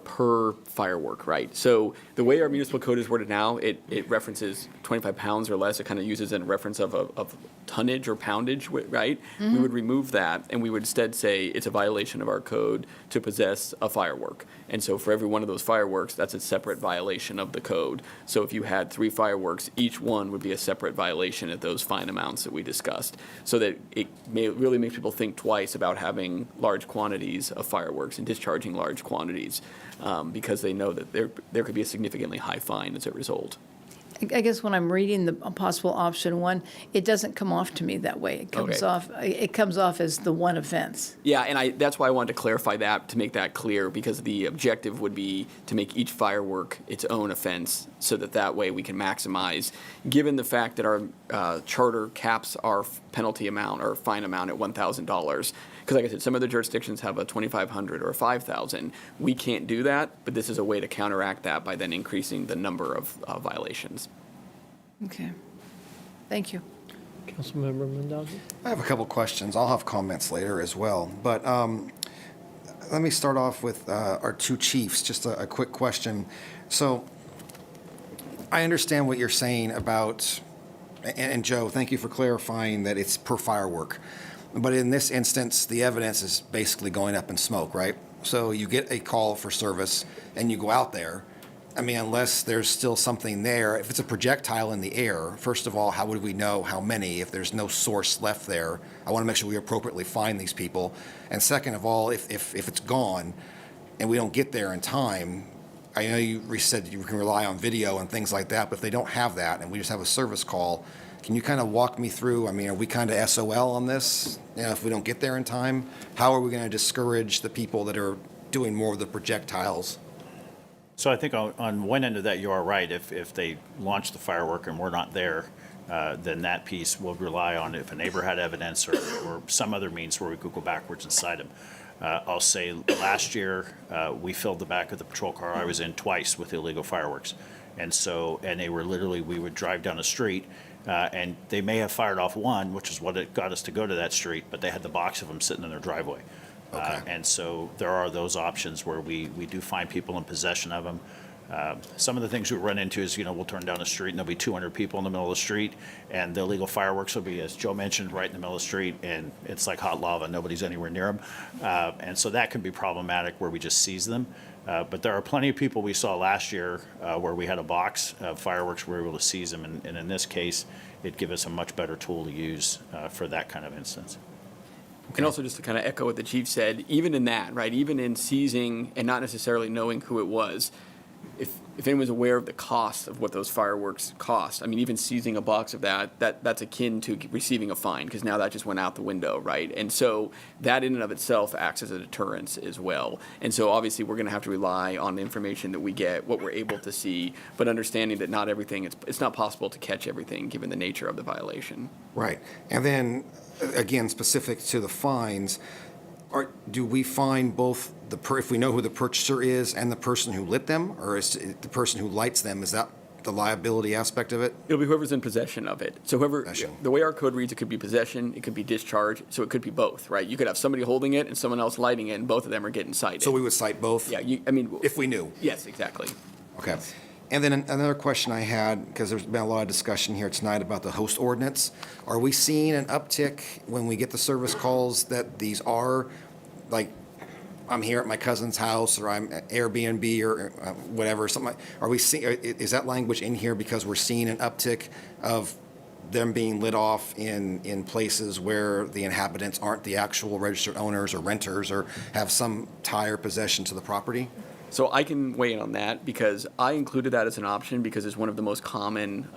per firework, right? So the way our municipal code is worded now, it references 25 pounds or less. It kind of uses a reference of tonnage or poundage, right? We would remove that, and we would instead say it's a violation of our code to possess a firework. And so for every one of those fireworks, that's a separate violation of the code. So if you had 3 fireworks, each one would be a separate violation at those fine amounts that we discussed. So that it really makes people think twice about having large quantities of fireworks and discharging large quantities, because they know that there could be a significantly high fine as a result. I guess when I'm reading the possible option one, it doesn't come off to me that way. It comes off as the one offense. Yeah, and that's why I wanted to clarify that, to make that clear, because the objective would be to make each firework its own offense, so that way we can maximize, given the fact that our charter caps our penalty amount or fine amount at $1,000. Because like I said, some other jurisdictions have a $2,500 or a $5,000. We can't do that, but this is a way to counteract that by then increasing the number of violations. Okay. Thank you. Councilmember Mendoza? I have a couple questions. I'll have comments later as well. But let me start off with our 2 chiefs. Just a quick question. So I understand what you're saying about, and Joe, thank you for clarifying that it's per firework. But in this instance, the evidence is basically going up in smoke, right? So you get a call for service and you go out there. I mean, unless there's still something there, if it's a projectile in the air, first of all, how would we know how many if there's no source left there? I want to make sure we appropriately find these people. And second of all, if it's gone and we don't get there in time, I know you said you can rely on video and things like that, but if they don't have that and we just have a service call, can you kind of walk me through? I mean, are we kind of SOL on this? If we don't get there in time, how are we going to discourage the people that are doing more of the projectiles? So I think on one end of that, you are right. If they launch the firework and we're not there, then that piece will rely on if a neighbor had evidence or some other means where we could go backwards and cite them. I'll say last year, we filled the back of the patrol car I was in twice with illegal fireworks. And they were literally, we would drive down the street, and they may have fired off one, which is what it got us to go to that street, but they had the box of them sitting in their driveway. Okay. And so there are those options where we do find people in possession of them. Some of the things we run into is, we'll turn down the street and there'll be 200 people in the middle of the street, and the illegal fireworks will be, as Joe mentioned, right in the middle of the street, and it's like hot lava. Nobody's anywhere near them. And so that can be problematic where we just seize them. But there are plenty of people we saw last year where we had a box of fireworks, we were able to seize them. And in this case, it'd give us a much better tool to use for that kind of instance. And also just to kind of echo what the chief said, even in that, right, even in seizing and not necessarily knowing who it was, if anyone's aware of the cost of what those fireworks cost, I mean, even seizing a box of that's akin to receiving a fine, because now that just went out the window, right? And so that in and of itself acts as a deterrence as well. And so obviously we're going to have to rely on the information that we get, what we're able to see, but understanding that not everything, it's not possible to catch everything given the nature of the violation. Right. And then, again, specific to the fines, do we fine both if we know who the purchaser is and the person who lit them, or is the person who lights them, is that the liability aspect of it? It'll be whoever's in possession of it. So the way our code reads, it could be possession, it could be discharge, so it could be both, right? You could have somebody holding it and someone else lighting it, and both of them are getting cited. So we would cite both? Yeah, if we knew? Yes, exactly. Okay. And then another question I had, because there's been a lot of discussion here tonight about the host ordinance. Are we seeing an uptick when we get the service calls that these are, like, I'm here at my cousin's house, or I'm at Airbnb, or whatever, something like, are we seeing, is that language in here because we're seeing an uptick of them being lit off in places where the inhabitants aren't the actual registered owners or renters or have some tie or possession to the property? So I can weigh in on that because I included that as an option because it's one of the most common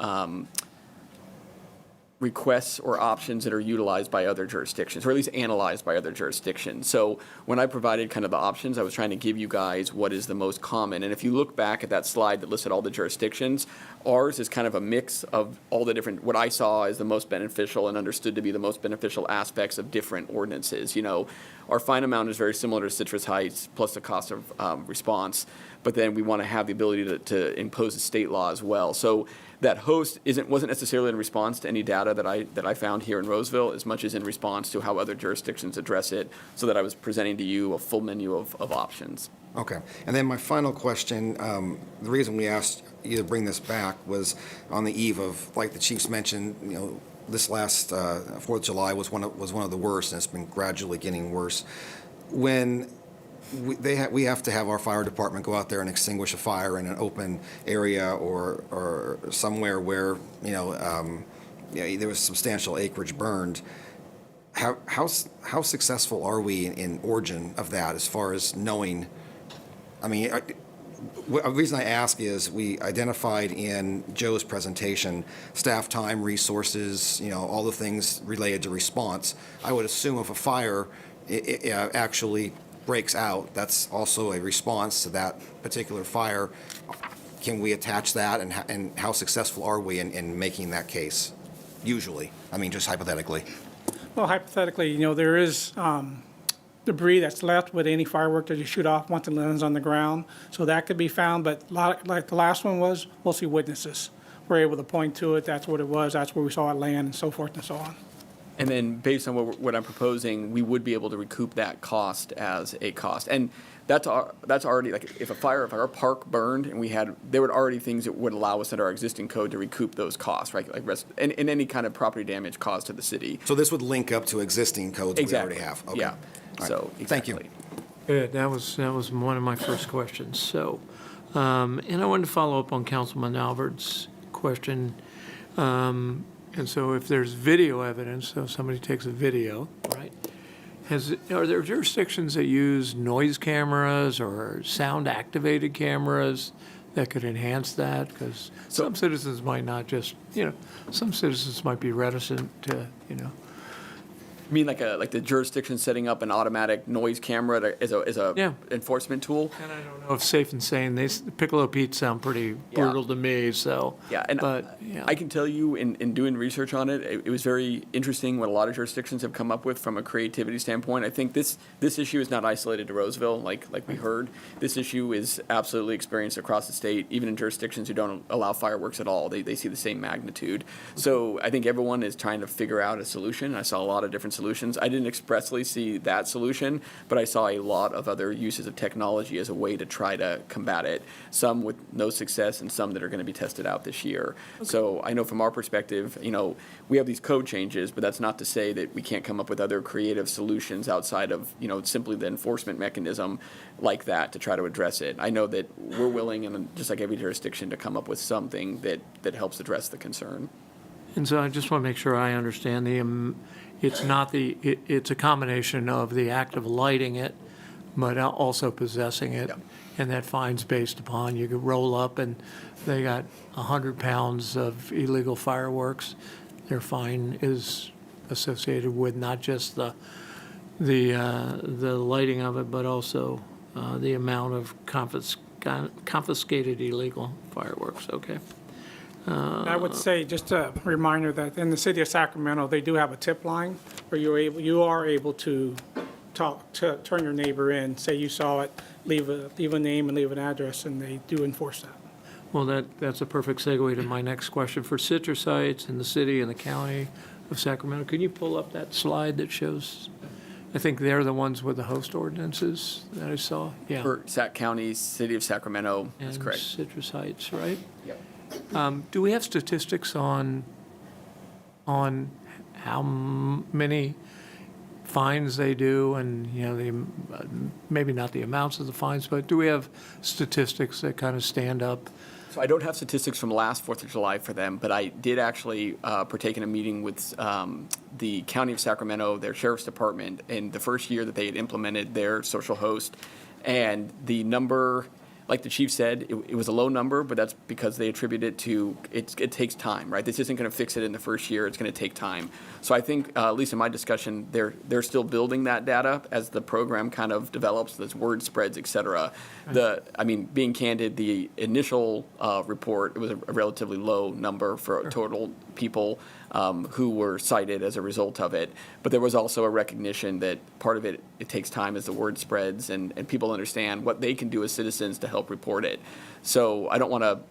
requests or options that are utilized by other jurisdictions, or at least analyzed by other jurisdictions. So when I provided kind of the options, I was trying to give you guys what is the most common. And if you look back at that slide that listed all the jurisdictions, ours is kind of a mix of all the different, what I saw as the most beneficial and understood to be the most beneficial aspects of different ordinances. You know, our fine amount is very similar to Citrus Heights, plus the cost of response, but then we want to have the ability to impose a state law as well. So that host wasn't necessarily in response to any data that I found here in Roseville, as much as in response to how other jurisdictions address it, so that I was presenting to you a full menu of options. Okay. And then my final question, the reason we asked you to bring this back was on the eve of, like the chiefs mentioned, you know, this last 4th of July was one of the worst, and it's been gradually getting worse. When we have to have our fire department go out there and extinguish a fire in an open area or somewhere where, there was substantial acreage burned. How successful are we in origin of that as far as knowing? I mean, the reason I ask is we identified in Joe's presentation staff time, resources, all the things related to response. I would assume if a fire actually breaks out, that's also a response to that particular fire. Can we attach that, and how successful are we in making that case? Usually, I mean, just hypothetically. Well, hypothetically, there is debris that's left with any firework that you shoot off once it lands on the ground. So that could be found, but like the last one was, we'll see witnesses. We're able to point to it, that's what it was, that's where we saw it land, and so forth and so on. And then based on what I'm proposing, we would be able to recoup that cost as a cost. And that's already, like, if our park burned and there would already things that would allow us under our existing code to recoup those costs, right? Like and any kind of property damage caused to the city. So this would link up to existing codes Exactly. we already have? Okay. Yeah. All right. So, Thank you. exactly. Good, that was one of my first questions. So, and I wanted to follow up on Councilman Albert's question. And so if there's video evidence, so somebody takes a video, right? Are there jurisdictions that use noise cameras or sound-activated cameras that could enhance that? Because some citizens might not just, some citizens might be reticent to, You mean like the jurisdiction setting up an automatic noise camera as a Yeah. enforcement tool? And I don't know if safe and sane, Piccolo Pete sound pretty brutal to me, so. Yeah, and But, yeah. I can tell you in doing research on it, it was very interesting what a lot of jurisdictions have come up with from a creativity standpoint. I think this issue is not isolated to Roseville, like we heard. This issue is absolutely experienced across the state, even in jurisdictions who don't allow fireworks at all. They see the same magnitude. So I think everyone is trying to figure out a solution. I saw a lot of different solutions. I didn't expressly see that solution, but I saw a lot of other uses of technology as a way to try to combat it, some with no success and some that are going to be tested out this year. So I know from our perspective, we have these code changes, but that's not to say that we can't come up with other creative solutions outside of, simply the enforcement mechanism like that to try to address it. I know that we're willing, and just like every jurisdiction, to come up with something that helps address the concern. And so I just want to make sure I understand it's a combination of the act of lighting it, but also possessing it. Yep. And that fine's based upon, you could roll up and they got 100 pounds of illegal fireworks. Their fine is associated with not just the lighting of it, but also the amount of confiscated illegal fireworks, okay? I would say, just a reminder that in the city of Sacramento, they do have a tip line where you are able to turn your neighbor in, say you saw it, leave a name and leave an address, and they do enforce that. Well, that's a perfect segue to my next question. For Citrus Heights in the city and the county of Sacramento, can you pull up that slide that shows, I think they're the ones with the host ordinances that I saw? Yeah. For Sac County, City of Sacramento, that's And correct. Citrus Heights, right? Yep. Do we have statistics on how many fines they do and, maybe not the amounts of the fines, but do we have statistics that kind of stand up? So I don't have statistics from last 4th of July for them, but I did actually partake in a meeting with the County of Sacramento, their Sheriff's Department, in the first year that they had implemented their social host. And the number like the chief said, it was a low number, but that's because they attribute it to, it takes time, right? This isn't going to fix it in the first year. It's going to take time. So I think, at least in my discussion, they're still building that data as the program kind of develops, as word spreads, et cetera. Being candid, the initial report, it was a relatively low number for total people who were cited as a result of it. But there was also a recognition that part of it takes time as the word spreads and people understand what they can do as citizens to help report it. So I don't want to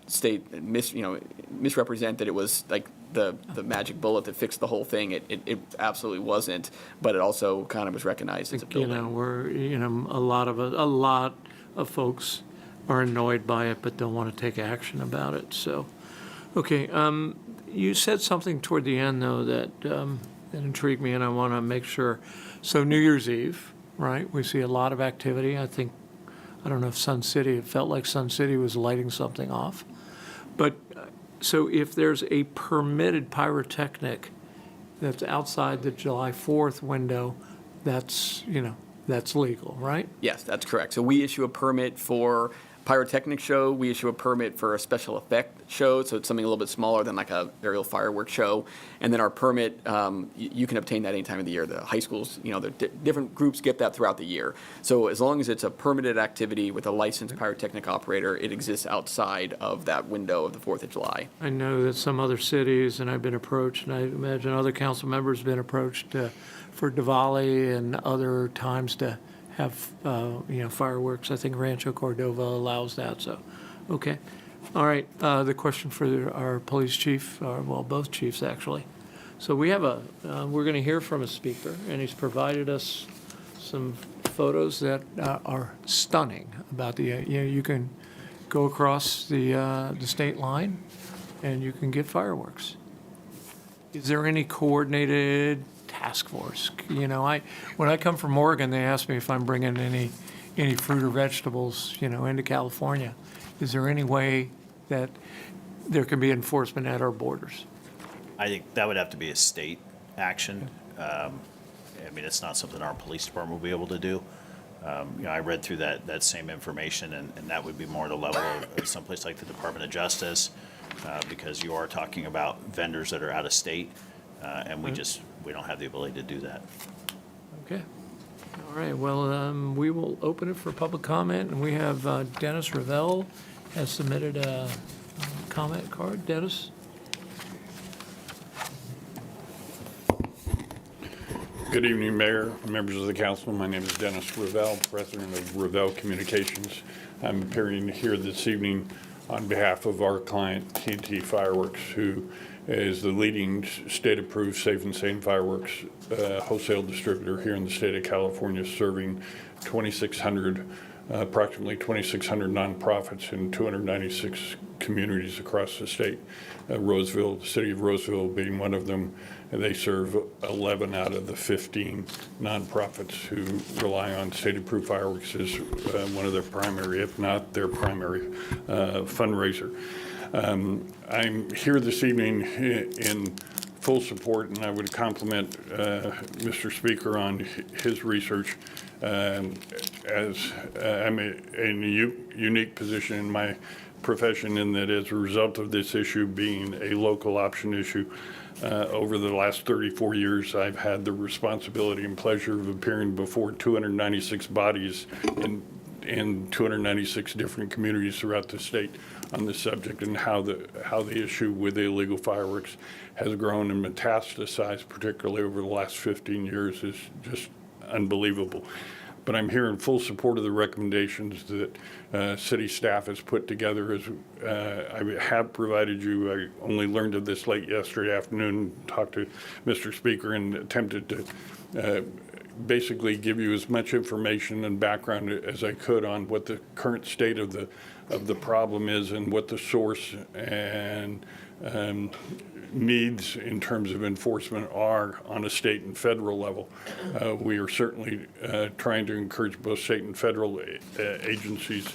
misrepresent that it was like the magic bullet that fixed the whole thing. It absolutely wasn't, but it also kind of was recognized as a building. A lot of folks are annoyed by it, but don't want to take action about it. So, okay. You said something toward the end, though, that intrigued me, and I want to make sure. So New Year's Eve, right? We see a lot of activity. I don't know if it felt like Sun City was lighting something off. But so if there's a permitted pyrotechnic that's outside the July 4th window, that's legal, right? Yes, that's correct. So we issue a permit for pyrotechnic show. We issue a permit for a special effect show, so it's something a little bit smaller than like a aerial fireworks show. And then our permit, you can obtain that any time of the year. The high schools, the different groups get that throughout the year. So as long as it's a permitted activity with a licensed pyrotechnic operator, it exists outside of that window of the 4th of July. I know that some other cities, and I've been approached, and I imagine other council members have been approached for Diwali and other times to have, fireworks. I think Rancho Cordova allows that, so, okay. All right, the question for our police chief, both chiefs, actually. So we have we're going to hear from a speaker, and he's provided us some photos that are stunning about you can go across the state line, and you can get fireworks. Is there any coordinated task force? When I come from Oregon, they ask me if I'm bringing any fruit or vegetables, into California. Is there any way that there can be enforcement at our borders? I think that would have to be a state action. It's not something our police department will be able to do. I read through that same information, and that would be more the level of someplace like the Department of Justice, because you are talking about vendors that are out of state, and we don't have the ability to do that. Okay. All right, well, we will open it for public comment, and we have Dennis Roseville has submitted a comment card. Dennis? Good evening, Mayor, members of the council. My name is Dennis Roseville, President of Roseville Communications. I'm appearing here this evening on behalf of our client, T&T Fireworks, who is the leading state-approved safe and sane fireworks wholesale distributor here in the state of California, serving approximately 2,600 nonprofits in 296 communities across the state. Roseville, the city of Roseville being one of them. They serve 11 out of the 15 nonprofits who rely on state-approved fireworks as one of their primary, if not their primary, fundraiser. I'm here this evening in full support, and I would compliment Mr. Speaker on his research, as I'm in a unique position in my profession in that as a result of this issue being a local option issue, over the last 34 years, I've had the responsibility and pleasure of appearing before 296 bodies in 296 different communities throughout the state on this subject, and how the issue with illegal fireworks has grown and metastasized, particularly over the last 15 years, is just unbelievable. But I'm here in full support of the recommendations that city staff has put together. As I have provided you, I only learned of this late yesterday afternoon, talked to Mr. Speaker, and attempted to basically give you as much information and background as I could on what the current state of the problem is and what the source and needs in terms of enforcement are on a state and federal level. We are certainly trying to encourage both state and federal agencies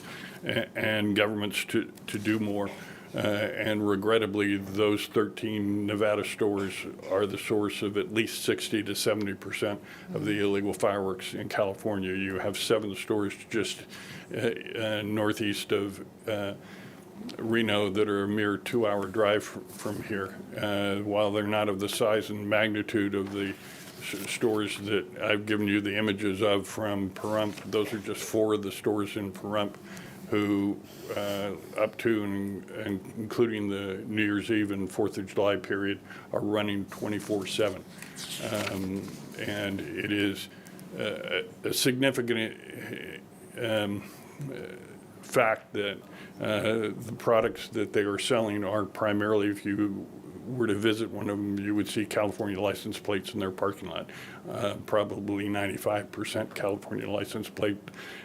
and governments to do more. And regrettably, those 13 Nevada stores are the source of at least 60 to 70% of the illegal fireworks in California. You have 7 stores just northeast of Reno that are a mere 2-hour drive from here. While they're not of the size and magnitude of the stores that I've given you the images of from Pahrump, those are just 4 of the stores in Pahrump who up to and including the New Year's Eve and 4th of July period are running 24/7. And it is a significant fact that the products that they are selling are primarily, if you were to visit one of them, you would see California license plates in their parking lot. Probably 95% California license plate,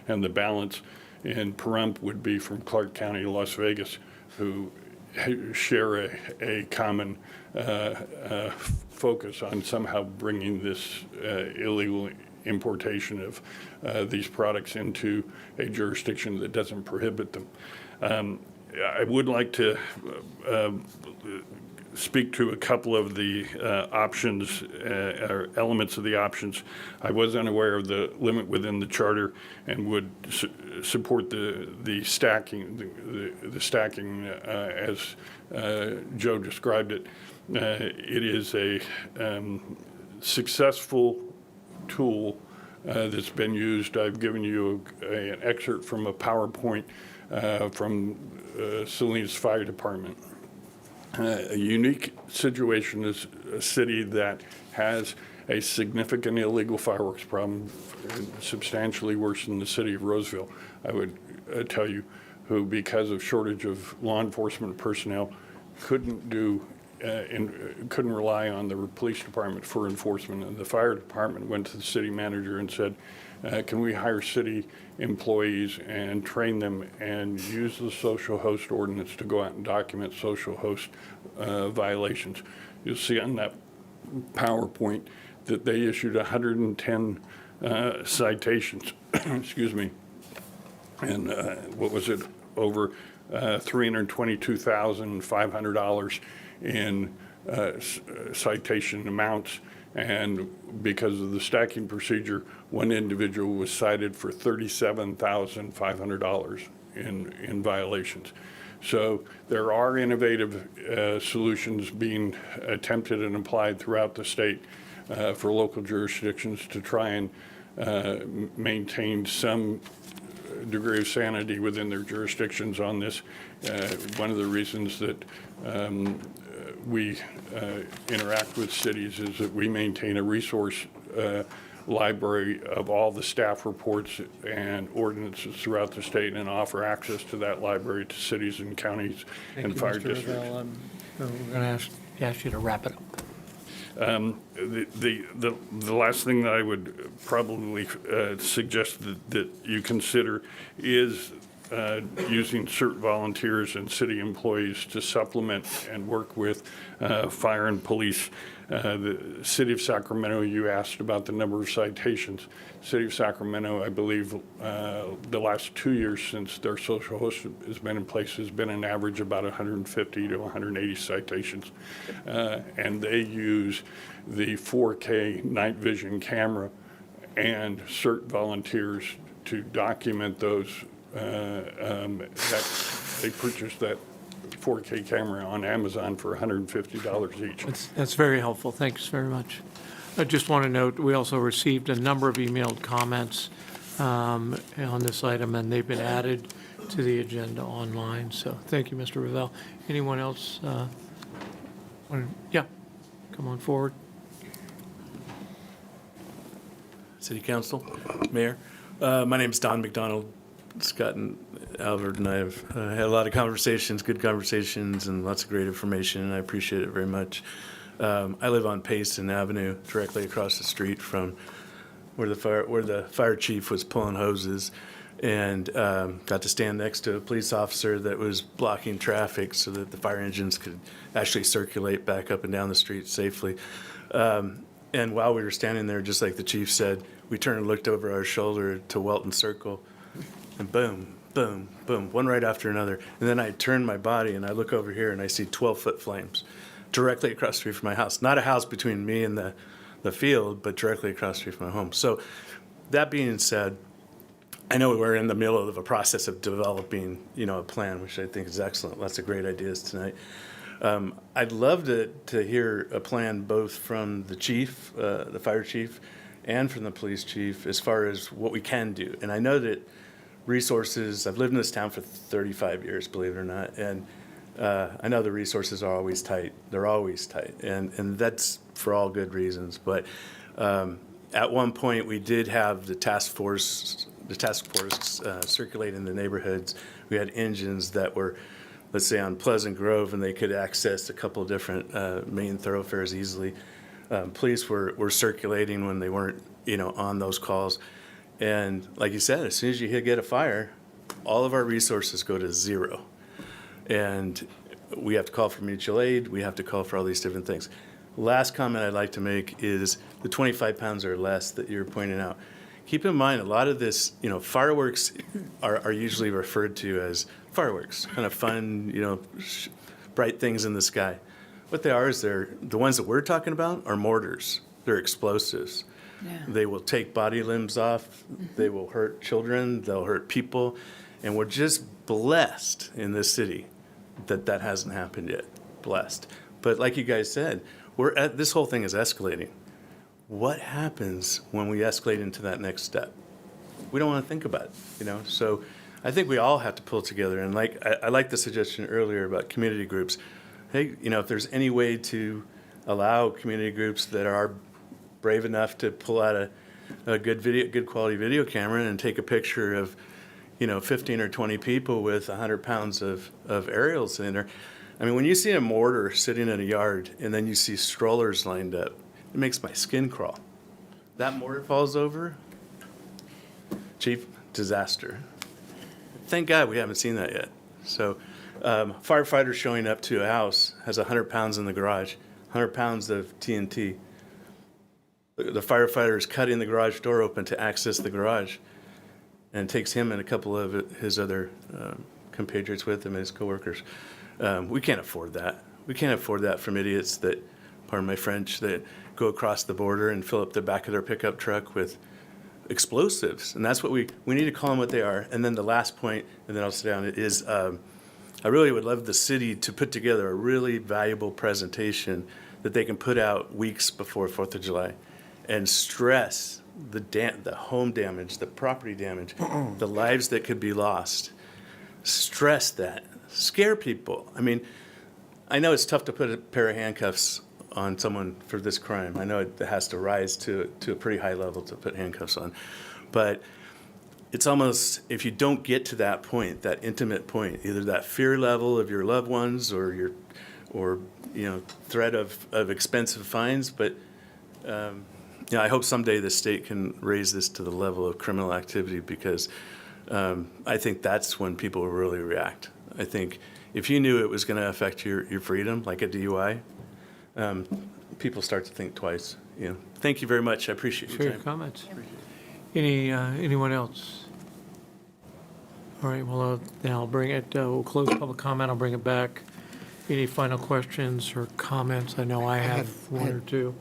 and the balance in Pahrump would be from Clark County, Las Vegas, who share a common focus on somehow bringing this illegal importation of these products into a jurisdiction that doesn't prohibit them. I would like to speak to a couple of the options or elements of the options. I was unaware of the limit within the charter and would support the stacking, the stacking as Joe described it. It is a successful tool that's been used. I've given you an excerpt from a PowerPoint from Salinas Fire Department. A unique situation is a city that has a significant illegal fireworks problem, substantially worse than the city of Roseville, I would tell you, who, because of shortage of law enforcement personnel, couldn't rely on the police department for enforcement. And the fire department went to the city manager and said, can we hire city employees and train them and use the social host ordinance to go out and document social host violations? You'll see on that PowerPoint that they issued 110 citations, excuse me, and what was it, over $322,500 in citation amounts. And because of the stacking procedure, one individual was cited for $37,500 in violations. So there are innovative solutions being attempted and applied throughout the state for local jurisdictions to try and maintain some degree of sanity within their jurisdictions on this. One of the reasons that we interact with cities is that we maintain a resource library of all the staff reports and ordinances throughout the state and offer access to that library to cities and counties and fire districts. Roseville. We're going to ask you to wrap it up. The last thing that I would probably suggest that you consider is using CERT volunteers and city employees to supplement and work with fire and police. The city of Sacramento, you asked about the number of citations. City of Sacramento, I believe, the last 2 years since their social host has been in place has been an average about 150 to 180 citations. And they use the 4K night vision camera and CERT volunteers to document those. They purchased that 4K camera on Amazon for $150 each. That's very helpful. Thanks very much. I just want to note, we also received a number of emailed comments on this item, and they've been added to the agenda online. So thank you, Mr. Roseville. Anyone else? Yeah, come on forward. City Council, Mayor. My name is Don McDonald. Scott and Albert and I have had a lot of conversations, good conversations, and lots of great information, and I appreciate it very much. I live on Payson Avenue, directly across the street from where the fire chief was pulling hoses, and got to stand next to a police officer that was blocking traffic so that the fire engines could actually circulate back up and down the street safely. And while we were standing there, just like the chief said, we turned and looked over our shoulder to Welton Circle, and boom, boom, boom, one right after another. And then I turn my body and I look over here and I see 12-foot flames directly across the street from my house. Not a house between me and the field, but directly across the street from my home. So that being said, I know we're in the middle of a process of developing, a plan, which I think is excellent. Lots of great ideas tonight. I'd love to hear a plan both from the chief, the fire chief, and from the police chief as far as what we can do. And I know that resources, I've lived in this town for 35 years, believe it or not, and I know the resources are always tight. They're always tight, and that's for all good reasons. But at one point, we did have the task force circulate in the neighborhoods. We had engines that were, let's say, on Pleasant Grove, and they could access a couple of different main thoroughfares easily. Police were circulating when they weren't, on those calls. And like you said, as soon as you get a fire, all of our resources go to zero. And we have to call for mutual aid. We have to call for all these different things. Last comment I'd like to make is the 25 pounds or less that you're pointing out. Keep in mind, a lot of this, fireworks are usually referred to as fireworks, kind of fun, bright things in the sky. What they are is the ones that we're talking about are mortars. They're explosives. Yeah. They will take body limbs off. They will hurt children. They'll hurt people. And we're just blessed in this city that hasn't happened yet. Blessed. But like you guys said, this whole thing is escalating. What happens when we escalate into that next step? We don't want to think about it, So I think we all have to pull together. And I like the suggestion earlier about community groups. Hey, if there's any way to allow community groups that are brave enough to pull out a good quality video camera and take a picture of, 15 or 20 people with 100 pounds of aerials in there. I mean, when you see a mortar sitting in a yard and then you see strollers lined up, it makes my skin crawl. That mortar falls over, chief, disaster. Thank God we haven't seen that yet. So firefighter showing up to a house has 100 pounds in the garage, 100 pounds of TNT. The firefighter is cutting the garage door open to access the garage, and it takes him and a couple of his other compatriots with him and his coworkers. We can't afford that. We can't afford that from idiots that, pardon my French, that go across the border and fill up the back of their pickup truck with explosives. And that's what we need to call them what they are. And then the last point, and then I'll sit down, is I really would love the city to put together a really valuable presentation that they can put out weeks before 4th of July and stress the home damage, the property damage, the lives that could be lost. Stress that. Scare people. I mean, I know it's tough to put a pair of handcuffs on someone for this crime. I know it has to rise to a pretty high level to put handcuffs on. But it's almost, if you don't get to that point, that intimate point, either that fear level of your loved ones or threat of expensive fines, but I hope someday the state can raise this to the level of criminal activity, because I think that's when people will really react. I think if you knew it was going to affect your freedom, like a DUI, people start to think twice. Thank you very much. I appreciate your For time. your comments. Anyone else? All right, well, then I'll bring it, we'll close public comment, I'll bring it back. Any final questions or comments? I know I have one or two.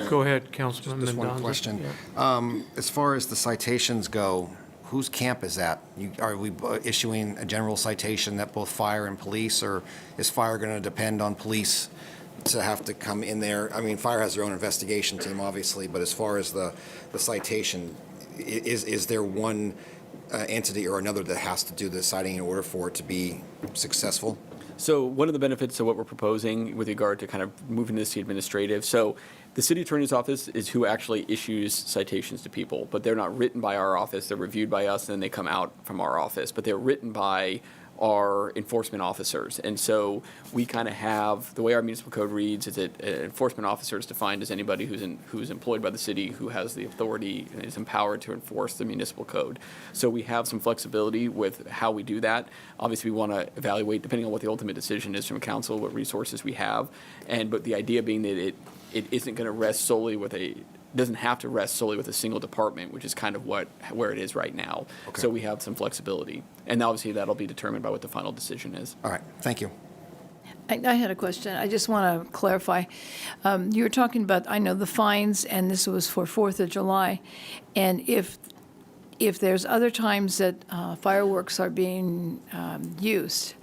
Go ahead, Councilman Just Mendoza. one question. Yeah. As far as the citations go, whose camp is that? Are we issuing a general citation that both fire and police, or is fire going to depend on police to have to come in there? I mean, fire has their own investigation team, obviously, but as far as the citation, is there one entity or another that has to do the citing in order for it to be successful? So one of the benefits of what we're proposing with regard to kind of moving this to administrative, so the city attorney's office is who actually issues citations to people, but they're not written by our office. They're reviewed by us, and then they come out from our office. But they're written by our enforcement officers. And so we kind of have, the way our municipal code reads is that enforcement officer is defined as anybody who's employed by the city, who has the authority and is empowered to enforce the municipal code. So we have some flexibility with how we do that. Obviously, we want to evaluate, depending on what the ultimate decision is from council, what resources we have. But the idea being that it isn't going to rest solely with doesn't have to rest solely with a single department, which is kind of where it is right now. Okay. So we have some flexibility. And obviously that'll be determined by what the final decision is. All right, thank you. I had a question. I just want to clarify. You were talking about, I know, the fines, and this was for 4th of July. And if there's other times that fireworks are being used,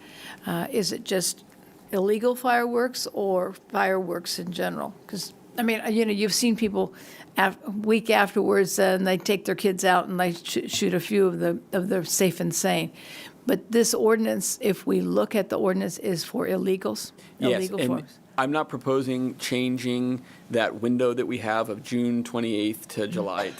is it just illegal fireworks or fireworks in general? Because, I mean, you've seen people week afterwards, and they take their kids out and they shoot a few of the safe and sane. But this ordinance, if we look at the ordinance, is for illegals? Yes, Illegal and fireworks. I'm not proposing changing that window that we have of June 28th to July,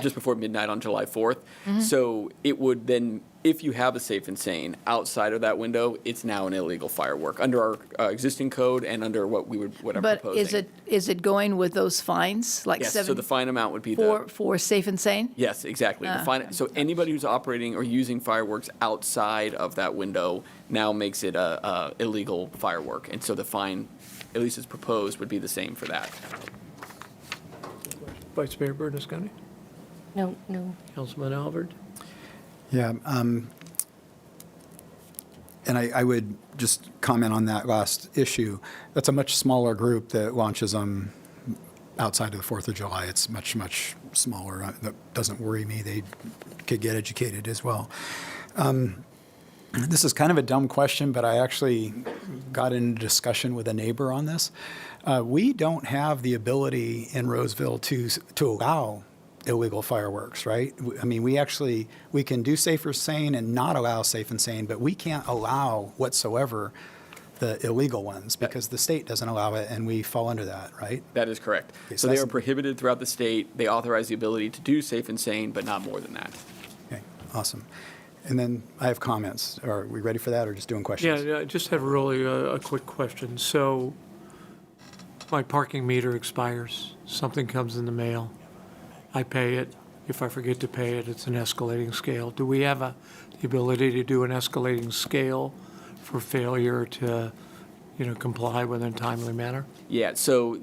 just before midnight on July 4th. So it would then, if you have a safe and sane outside of that window, it's now an illegal firework under our existing code and under what I'm But proposing. is it going with those fines, like Yes, so the fine amount would be for safe and sane? Yes, exactly. The fine, so anybody who's operating or using fireworks outside of that window now makes it a illegal firework. And so the fine, at least as proposed, would be the same for that. Vice Mayor Bernasconi? No. Councilman Albert? Yeah, and I would just comment on that last issue. That's a much smaller group that launches them outside of the 4th of July. It's much, much smaller. That doesn't worry me. They could get educated as well. This is kind of a dumb question, but I actually got into discussion with a neighbor on this. We don't have the ability in Roseville to allow illegal fireworks, right? I mean, we can do safe or sane and not allow safe and sane, but we can't allow whatsoever the illegal ones because the state doesn't allow it and we fall under that, right? That is correct. Okay, So they that's- are prohibited throughout the state. They authorize the ability to do safe and sane, but not more than that. Okay, awesome. And then I have comments. Are we ready for that or just doing questions? Yeah, I just have really a quick question. So my parking meter expires, something comes in the mail, I pay it. If I forget to pay it, it's an escalating scale. Do we have the ability to do an escalating scale for failure to, comply within a timely manner? Yeah, so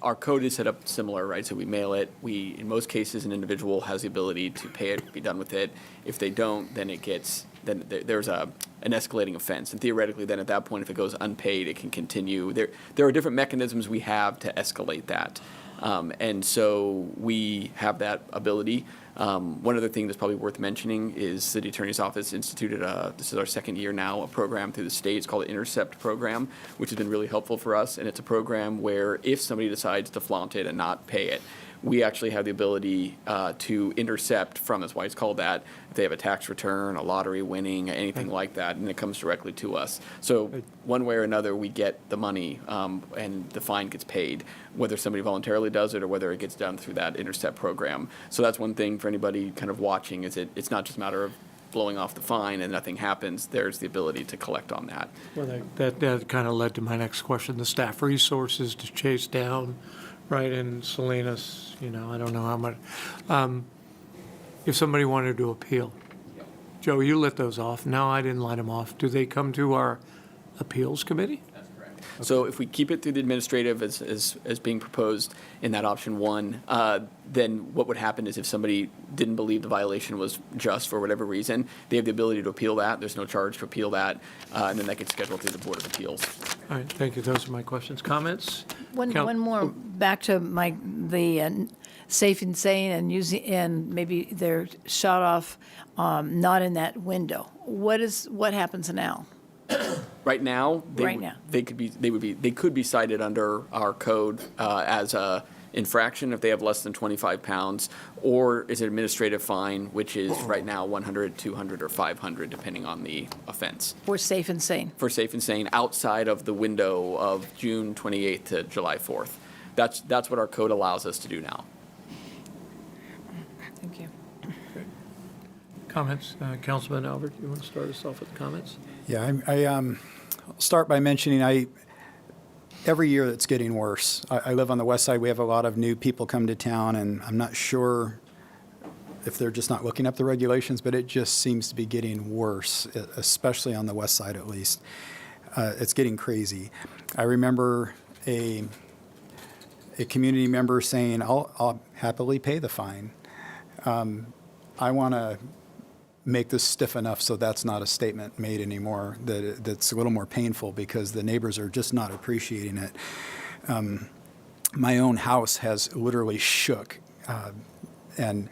our code is set up similar, right? So we mail it. In most cases, an individual has the ability to pay it, be done with it. If they don't, then there's an escalating offense. And theoretically, then at that point, if it goes unpaid, it can continue. There are different mechanisms we have to escalate that. And so we have that ability. One other thing that's probably worth mentioning is the Attorney's Office instituted, this is our second year now, a program through the state. It's called the Intercept Program, which has been really helpful for us. And it's a program where if somebody decides to flaunt it and not pay it, we actually have the ability to intercept from, that's why it's called that, if they have a tax return, a lottery winning, anything like that, and it comes directly to us. So one way or another, we get the money and the fine gets paid, whether somebody voluntarily does it or whether it gets done through that Intercept program. So that's one thing for anybody kind of watching, is it's not just a matter of blowing off the fine and nothing happens. There's the ability to collect on that. Well, that kind of led to my next question, the staff resources to chase down, right, in Salinas, I don't know how much. If somebody wanted to appeal, Joe, you lit those off. No, I didn't light them off. Do they come to our appeals committee? So if we keep it through the administrative as being proposed in that option one, then what would happen is if somebody didn't believe the violation was just for whatever reason, they have the ability to appeal that. There's no charge to appeal that, and then that gets scheduled through the Board of Appeals. All right, thank you. Those are my questions. Comments? One more, back to the safe and sane and maybe they're shot off not in that window. What happens now? Right now, Right now. they could be cited under our code as a infraction if they have less than 25 pounds, or is an administrative fine, which is right now 100, 200, or 500, depending on the offense. For safe and sane? For safe and sane, outside of the window of June 28th to July 4th. That's what our code allows us to do now. Thank you. Comments? Councilman Albert, you want to start us off with comments? Yeah, I'll start by mentioning every year it's getting worse. I live on the west side. We have a lot of new people come to town, and I'm not sure if they're just not looking up the regulations, but it just seems to be getting worse, especially on the west side at least. It's getting crazy. I remember a community member saying, I'll happily pay the fine. I want to make this stiff enough so that's not a statement made anymore, that's a little more painful because the neighbors are just not appreciating it. My own house has literally shook. And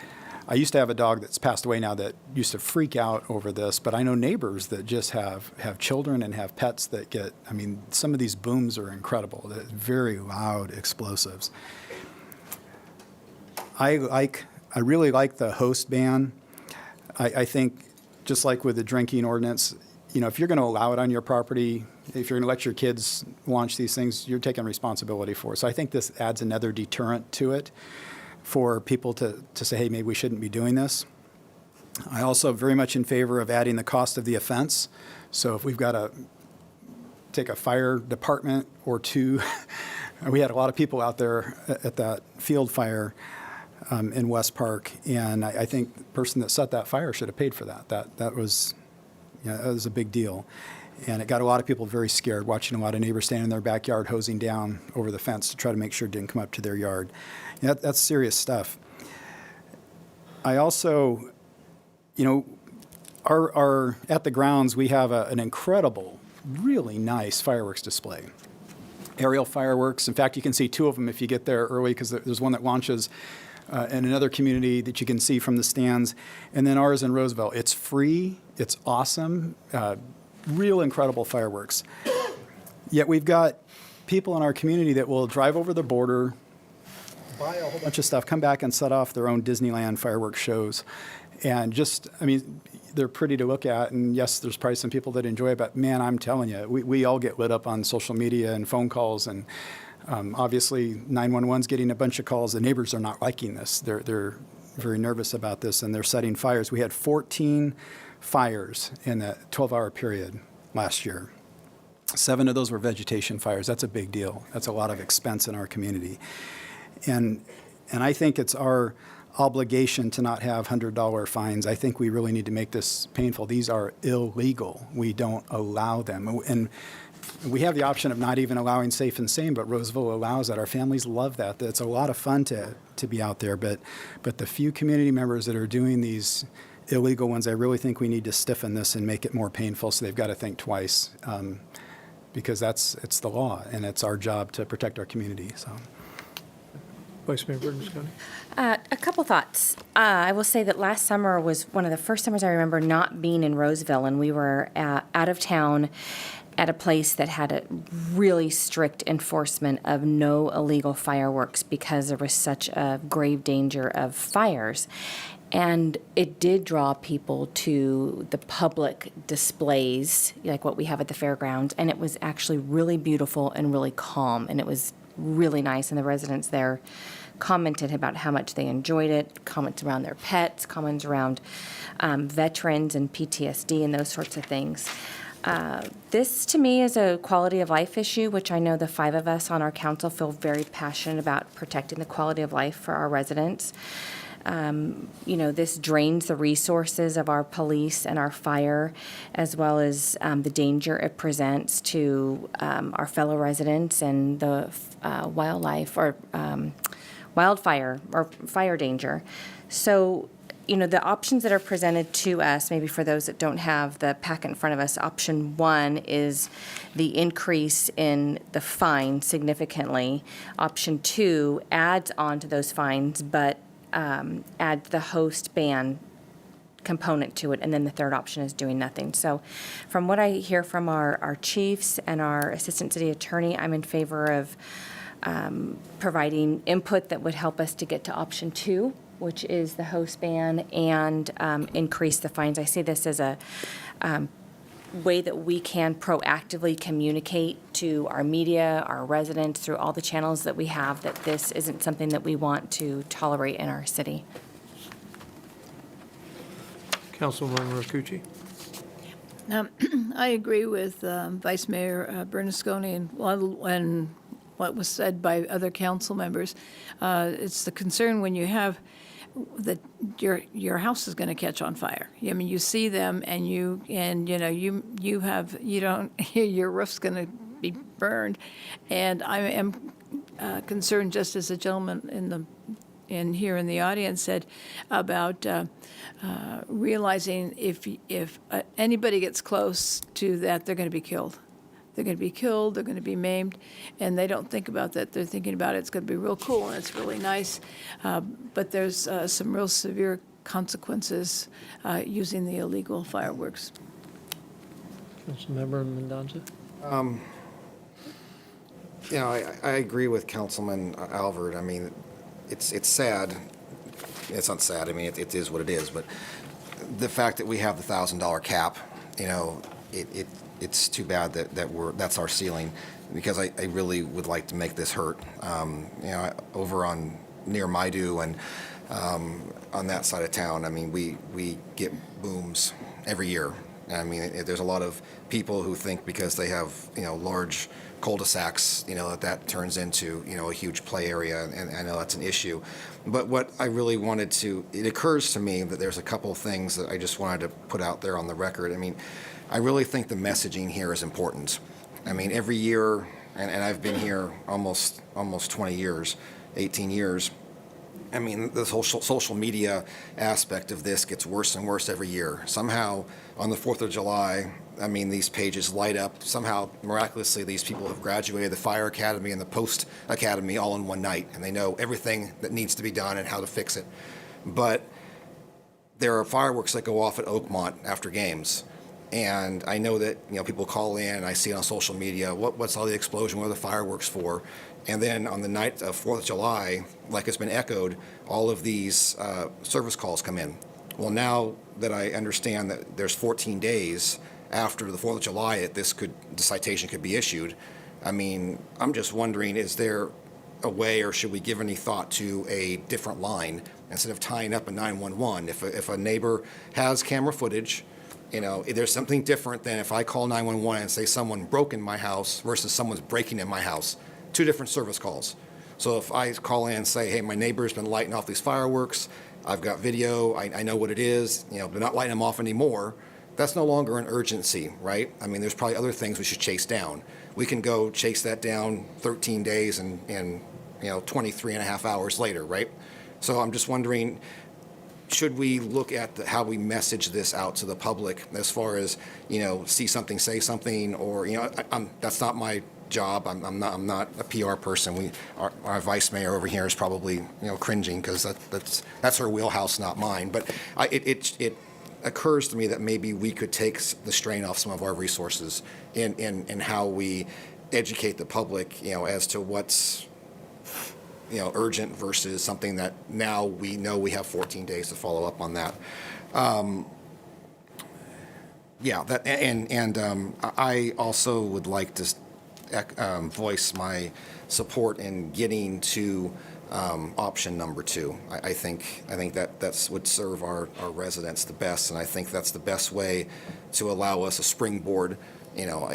I used to have a dog that's passed away now that used to freak out over this, but I know neighbors that just have children and have pets that get, I mean, some of these booms are incredible. They're very loud explosives. I really like the host ban. I think, just like with the drinking ordinance, you know, if you're going to allow it on your property, if you're going to let your kids launch these things, you're taking responsibility for it. So I think this adds another deterrent to it for people to say, hey, maybe we shouldn't be doing this. I also very much in favor of adding the cost of the offense. So if we've got to take a fire department or two, we had a lot of people out there at that field fire in West Park, and I think the person that set that fire should have paid for that. That was, you know, that was a big deal. And it got a lot of people very scared, watching a lot of neighbors standing in their backyard hosing down over the fence to try to make sure it didn't come up to their yard. You know, that's serious stuff. I also, you know, our at the grounds, we have an incredible, really nice fireworks display. Aerial fireworks. In fact, you can see two of them if you get there early, because there's one that launches in another community that you can see from the stands. And then ours in Roseville. It's free. It's awesome. Real incredible fireworks. Yet we've got people in our community that will drive over the border, buy a whole bunch of stuff, come back and set off their own Disneyland fireworks shows. And just, I mean, they're pretty to look at. And yes, there's probably some people that enjoy it, but man, I'm telling you, we all get lit up on social media and phone calls. And obviously 911's getting a bunch of calls. The neighbors are not liking this. They're very nervous about this, and they're setting fires. We had 14 fires in that 12-hour period last year. 7 of those were vegetation fires. That's a big deal. That's a lot of expense in our community. And I think it's our obligation to not have $100 fines. I think we really need to make this painful. These are illegal. We don't allow them. And we have the option of not even allowing safe and sane, but Roseville allows that. Our families love that. It's a lot of fun to be out there. But the few community members that are doing these illegal ones, I really think we need to stiffen this and make it more painful, so they've got to think twice, because it's the law, and it's our job to protect our community. So, Vice Mayor Bernasconi. A couple thoughts. I will say that last summer was one of the first summers I remember not being in Roseville, and we were out of town at a place that had a really strict enforcement of no illegal fireworks because there was such a grave danger of fires. And it did draw people to the public displays, like what we have at the fairgrounds, and it was actually really beautiful and really calm, and it was really nice, and the residents there commented about how much they enjoyed it, comments around their pets, comments around veterans and PTSD and those sorts of things. This, to me, is a quality of life issue, which I know the 5 of us on our council feel very passionate about protecting the quality of life for our residents. You know, this drains the resources of our police and our fire, as well as the danger it presents to our fellow residents and the wildlife or wildfire or fire danger. So, you know, the options that are presented to us, maybe for those that don't have the packet in front of us, option 1 is the increase in the fine significantly. Option 2 adds on to those fines, but add the host ban component to it, and then the third option is doing nothing. So from what I hear from our chiefs and our assistant city attorney, I'm in favor of providing input that would help us to get to option 2, which is the host ban, and increase the fines. I see this as a way that we can proactively communicate to our media, our residents, through all the channels that we have, that this isn't something that we want to tolerate in our city. Councilwoman Rakucci. I agree with Vice Mayor Bernasconi and what was said by other council members. It's the concern when you have that your house is going to catch on fire. I mean, you see them, and your roof's going to be burned, and I am concern, just as a gentleman here in the audience said, about realizing if anybody gets close to that, they're going to be killed. They're going to be killed, they're going to be maimed, and they don't think about that. They're thinking about it's going to be real cool and it's really nice, but there's some real severe consequences using the illegal fireworks. Councilmember Mendoza? You know, I agree with Councilman Alvord. I mean, it's sad. It's not sad. I mean, it is what it is. But the fact that we have the $1,000 cap, you know, it's too bad that that's our ceiling, because I really would like to make this hurt. You know, over on near Maidu and on that side of town, I mean, we get booms every year. I mean, there's a lot of people who think because they have, you know, large cul-de-sacs, you know, that turns into, you know, a huge play area, and I know that's an issue. But what I really wanted to, it occurs to me that there's a couple of things that I just wanted to put out there on the record. I mean, I really think the messaging here is important. I mean, every year, and I've been here almost 20 years, 18 years, I mean, this whole social media aspect of this gets worse and worse every year. Somehow, on the 4th of July, I mean, these pages light up. Somehow, miraculously, these people have graduated the Fire Academy and the Post Academy all in one night, and they know everything that needs to be done and how to fix it. But there are fireworks that go off at Oakmont after games. And I know that, you know, people call in, and I see it on social media, what's all the explosion, what are the fireworks for? And then on the night of 4th of July, like it's been echoed, all of these service calls come in. Well, now that I understand that there's 14 days after the 4th of July that the citation could be issued, I mean, I'm just wondering, is there a way, or should we give any thought to a different line instead of tying up a 911? If a neighbor has camera footage, you know, there's something different than if I call 911 and say someone broke in my house versus someone's breaking in my house. Two different service calls. So if I call in and say, hey, my neighbor's been lighting off these fireworks, I've got video, I know what it is, you know, they're not lighting them off anymore, that's no longer an urgency, right? I mean, there's probably other things we should chase down. We can go chase that down 13 days and you know, 23 and a half hours later, right? So I'm just wondering, should we look at how we message this out to the public as far as, you know, see something, say something, or, you know, that's not my job. I'm not a PR person. Our vice mayor over here is probably, you know, cringing because that's her wheelhouse, not mine. But it occurs to me that maybe we could take the strain off some of our resources in how we educate the public, you know, as to what's, you know, urgent versus something that now we know we have 14 days to follow up on that. Yeah, that and I also would like to voice my support in getting to option number 2. I think that would serve our residents the best, and I think that's the best way to allow us a springboard. You know,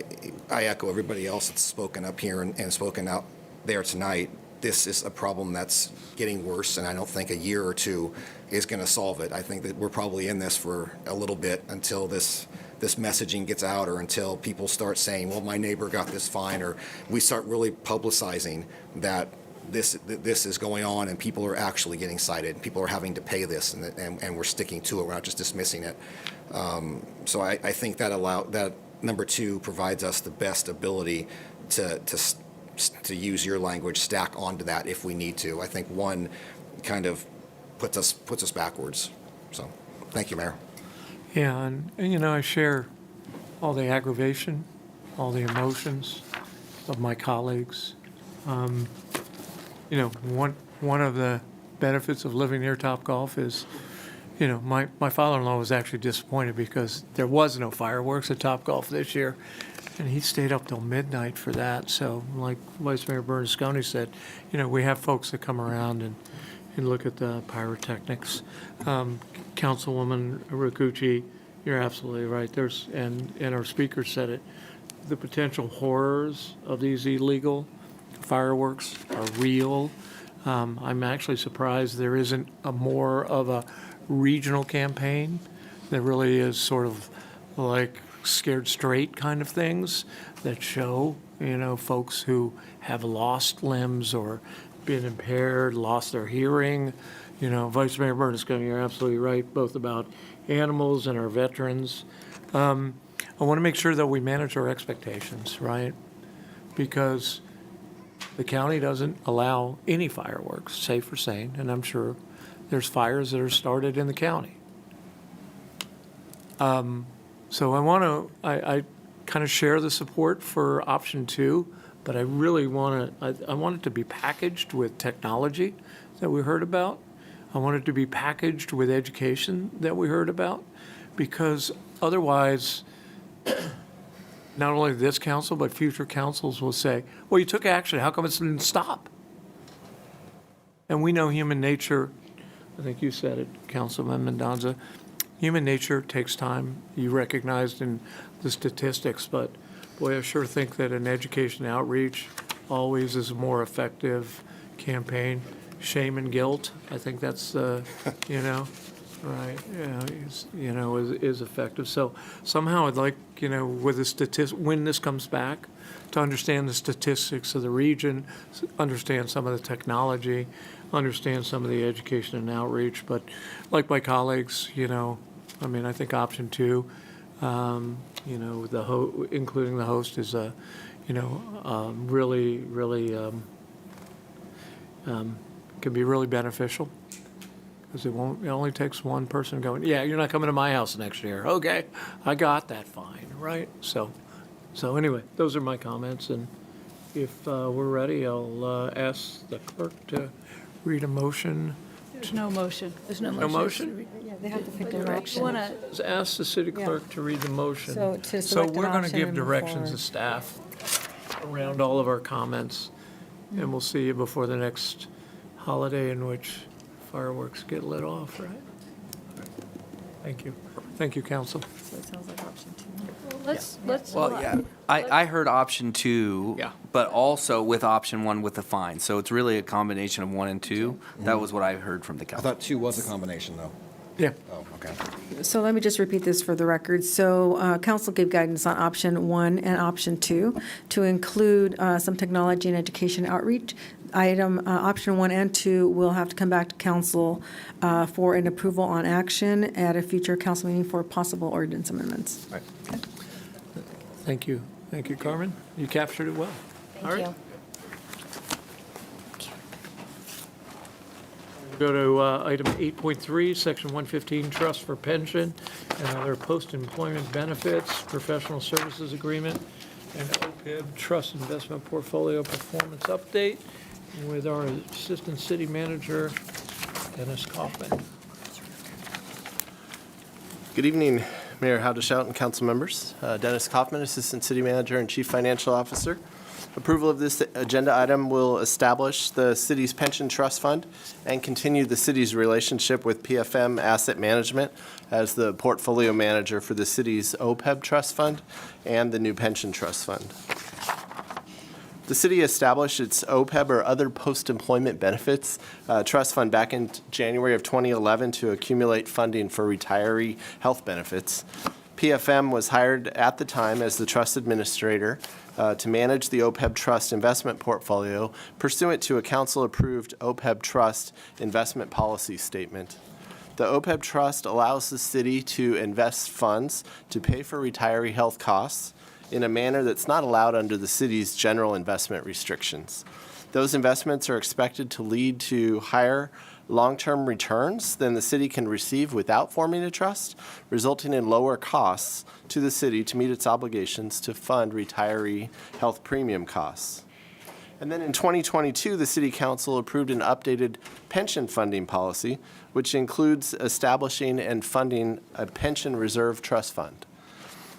I echo everybody else that's spoken up here and spoken out there tonight. This is a problem that's getting worse, and I don't think a year or two is going to solve it. I think that we're probably in this for a little bit until this messaging gets out, or until people start saying, well, my neighbor got this fine, or we start really publicizing that this is going on and people are actually getting cited. People are having to pay this, and we're sticking to it. We're not just dismissing it. So I think that number 2 provides us the best ability to use your language, stack onto that if we need to. I think 1 kind of puts us backwards. So, thank you, Mayor. Yeah, and you know, I share all the aggravation, all the emotions of my colleagues. You know, one of the benefits of living near Topgolf is, you know, my father-in-law was actually disappointed because there was no fireworks at Topgolf this year, and he stayed up till midnight for that. So, like Vice Mayor Bernasconi said, you know, we have folks that come around and look at the pyrotechnics. Councilwoman Rakucci, you're absolutely right. And our speaker said it, the potential horrors of these illegal fireworks are real. I'm actually surprised there isn't more of a regional campaign that really is sort of like scared straight kind of things that show, folks who have lost limbs or been impaired, lost their hearing. Vice Mayor Bernasconi, you're absolutely right, both about animals and our veterans. I want to make sure that we manage our expectations, right? Because the county doesn't allow any fireworks, safe or sane, and I'm sure there's fires that are started in the county. So I kind of share the support for option 2, but I really want it to be packaged with technology that we heard about. I want it to be packaged with education that we heard about, because otherwise, not only this council, but future councils will say, well, you took action, how come it didn't stop? And we know human nature, I think you said it, Councilman Mendoza, human nature takes time. You recognized in the statistics, but boy, I sure think that an education outreach always is a more effective campaign. Shame and guilt, I think that's, right, is effective. So somehow I'd like, with the when this comes back, to understand the statistics of the region, understand some of the technology, understand some of the education and outreach. But like my colleagues, I think option 2, including the host is really can be really beneficial, because it only takes one person going, yeah, you're not coming to my house next year. Okay, I got that, fine, right? So anyway, those are my comments, and if we're ready, I'll ask the clerk to read a motion. There's no motion. There's no motion. No motion? Yeah, they have to pick direction. Let's ask the city clerk to read the motion. So to So select an we're going to option give and move directions to forward. staff around all of our comments, and we'll see you before the next holiday in which fireworks get lit off, right? Thank you. Thank you, council. So it sounds like option 2. Let's. Well, yeah, I heard option 2, Yeah. but also with option 1 with the fine. So it's really a combination of 1 and 2. That was what I heard from the I council. thought 2 was a combination, though. Yeah. Oh, okay. So let me just repeat this for the record. So council gave guidance on option 1 and option 2 to include some technology and education outreach. Option 1 and 2 will have to come back to council for an approval on action at a future council meeting for possible ordinance amendments. Right. Thank you. Thank you, Carmen. You captured it well. All right. Thank you. Go to item 8.3, Section 115, Trust for Pension and Other Post-Employment Benefits, Professional Services Agreement, and OPEB Trust Investment Portfolio Performance Update with our Assistant City Manager, Dennis Kaufman. Good evening, Mayor Howdeshout and council members. Dennis Kaufman, Assistant City Manager and Chief Financial Officer. Approval of this agenda item will establish the city's pension trust fund and continue the city's relationship with PFM Asset Management as the portfolio manager for the city's OPEB trust fund and the new pension trust fund. The city established its OPEB, or Other Post-Employment Benefits, trust fund back in January of 2011 to accumulate funding for retiree health benefits. PFM was hired at the time as the trust administrator to manage the OPEB trust investment portfolio pursuant to a council-approved OPEB trust investment policy statement. The OPEB trust allows the city to invest funds to pay for retiree health costs in a manner that's not allowed under the city's general investment restrictions. Those investments are expected to lead to higher long-term returns than the city can receive without forming a trust, resulting in lower costs to the city to meet its obligations to fund retiree health premium costs. And then in 2022, the City Council approved an updated pension funding policy, which includes establishing and funding a pension reserve trust fund.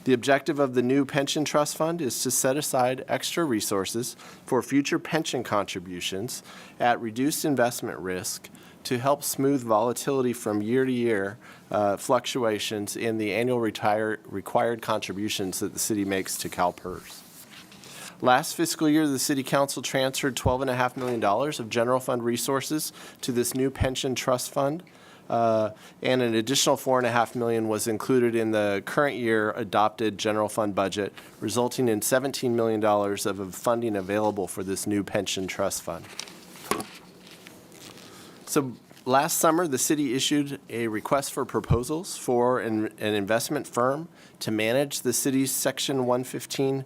The objective of the new pension trust fund is to set aside extra resources for future pension contributions at reduced investment risk to help smooth volatility from year-to-year fluctuations in the annual required contributions that the city makes to CalPERS. Last fiscal year, the City Council transferred $12.5 million of general fund resources to this new pension trust fund. and an additional $4.5 million was included in the current year adopted general fund budget, resulting in $17 million of funding available for this new pension trust fund. So last summer, the city issued a request for proposals for an investment firm to manage the city's Section 115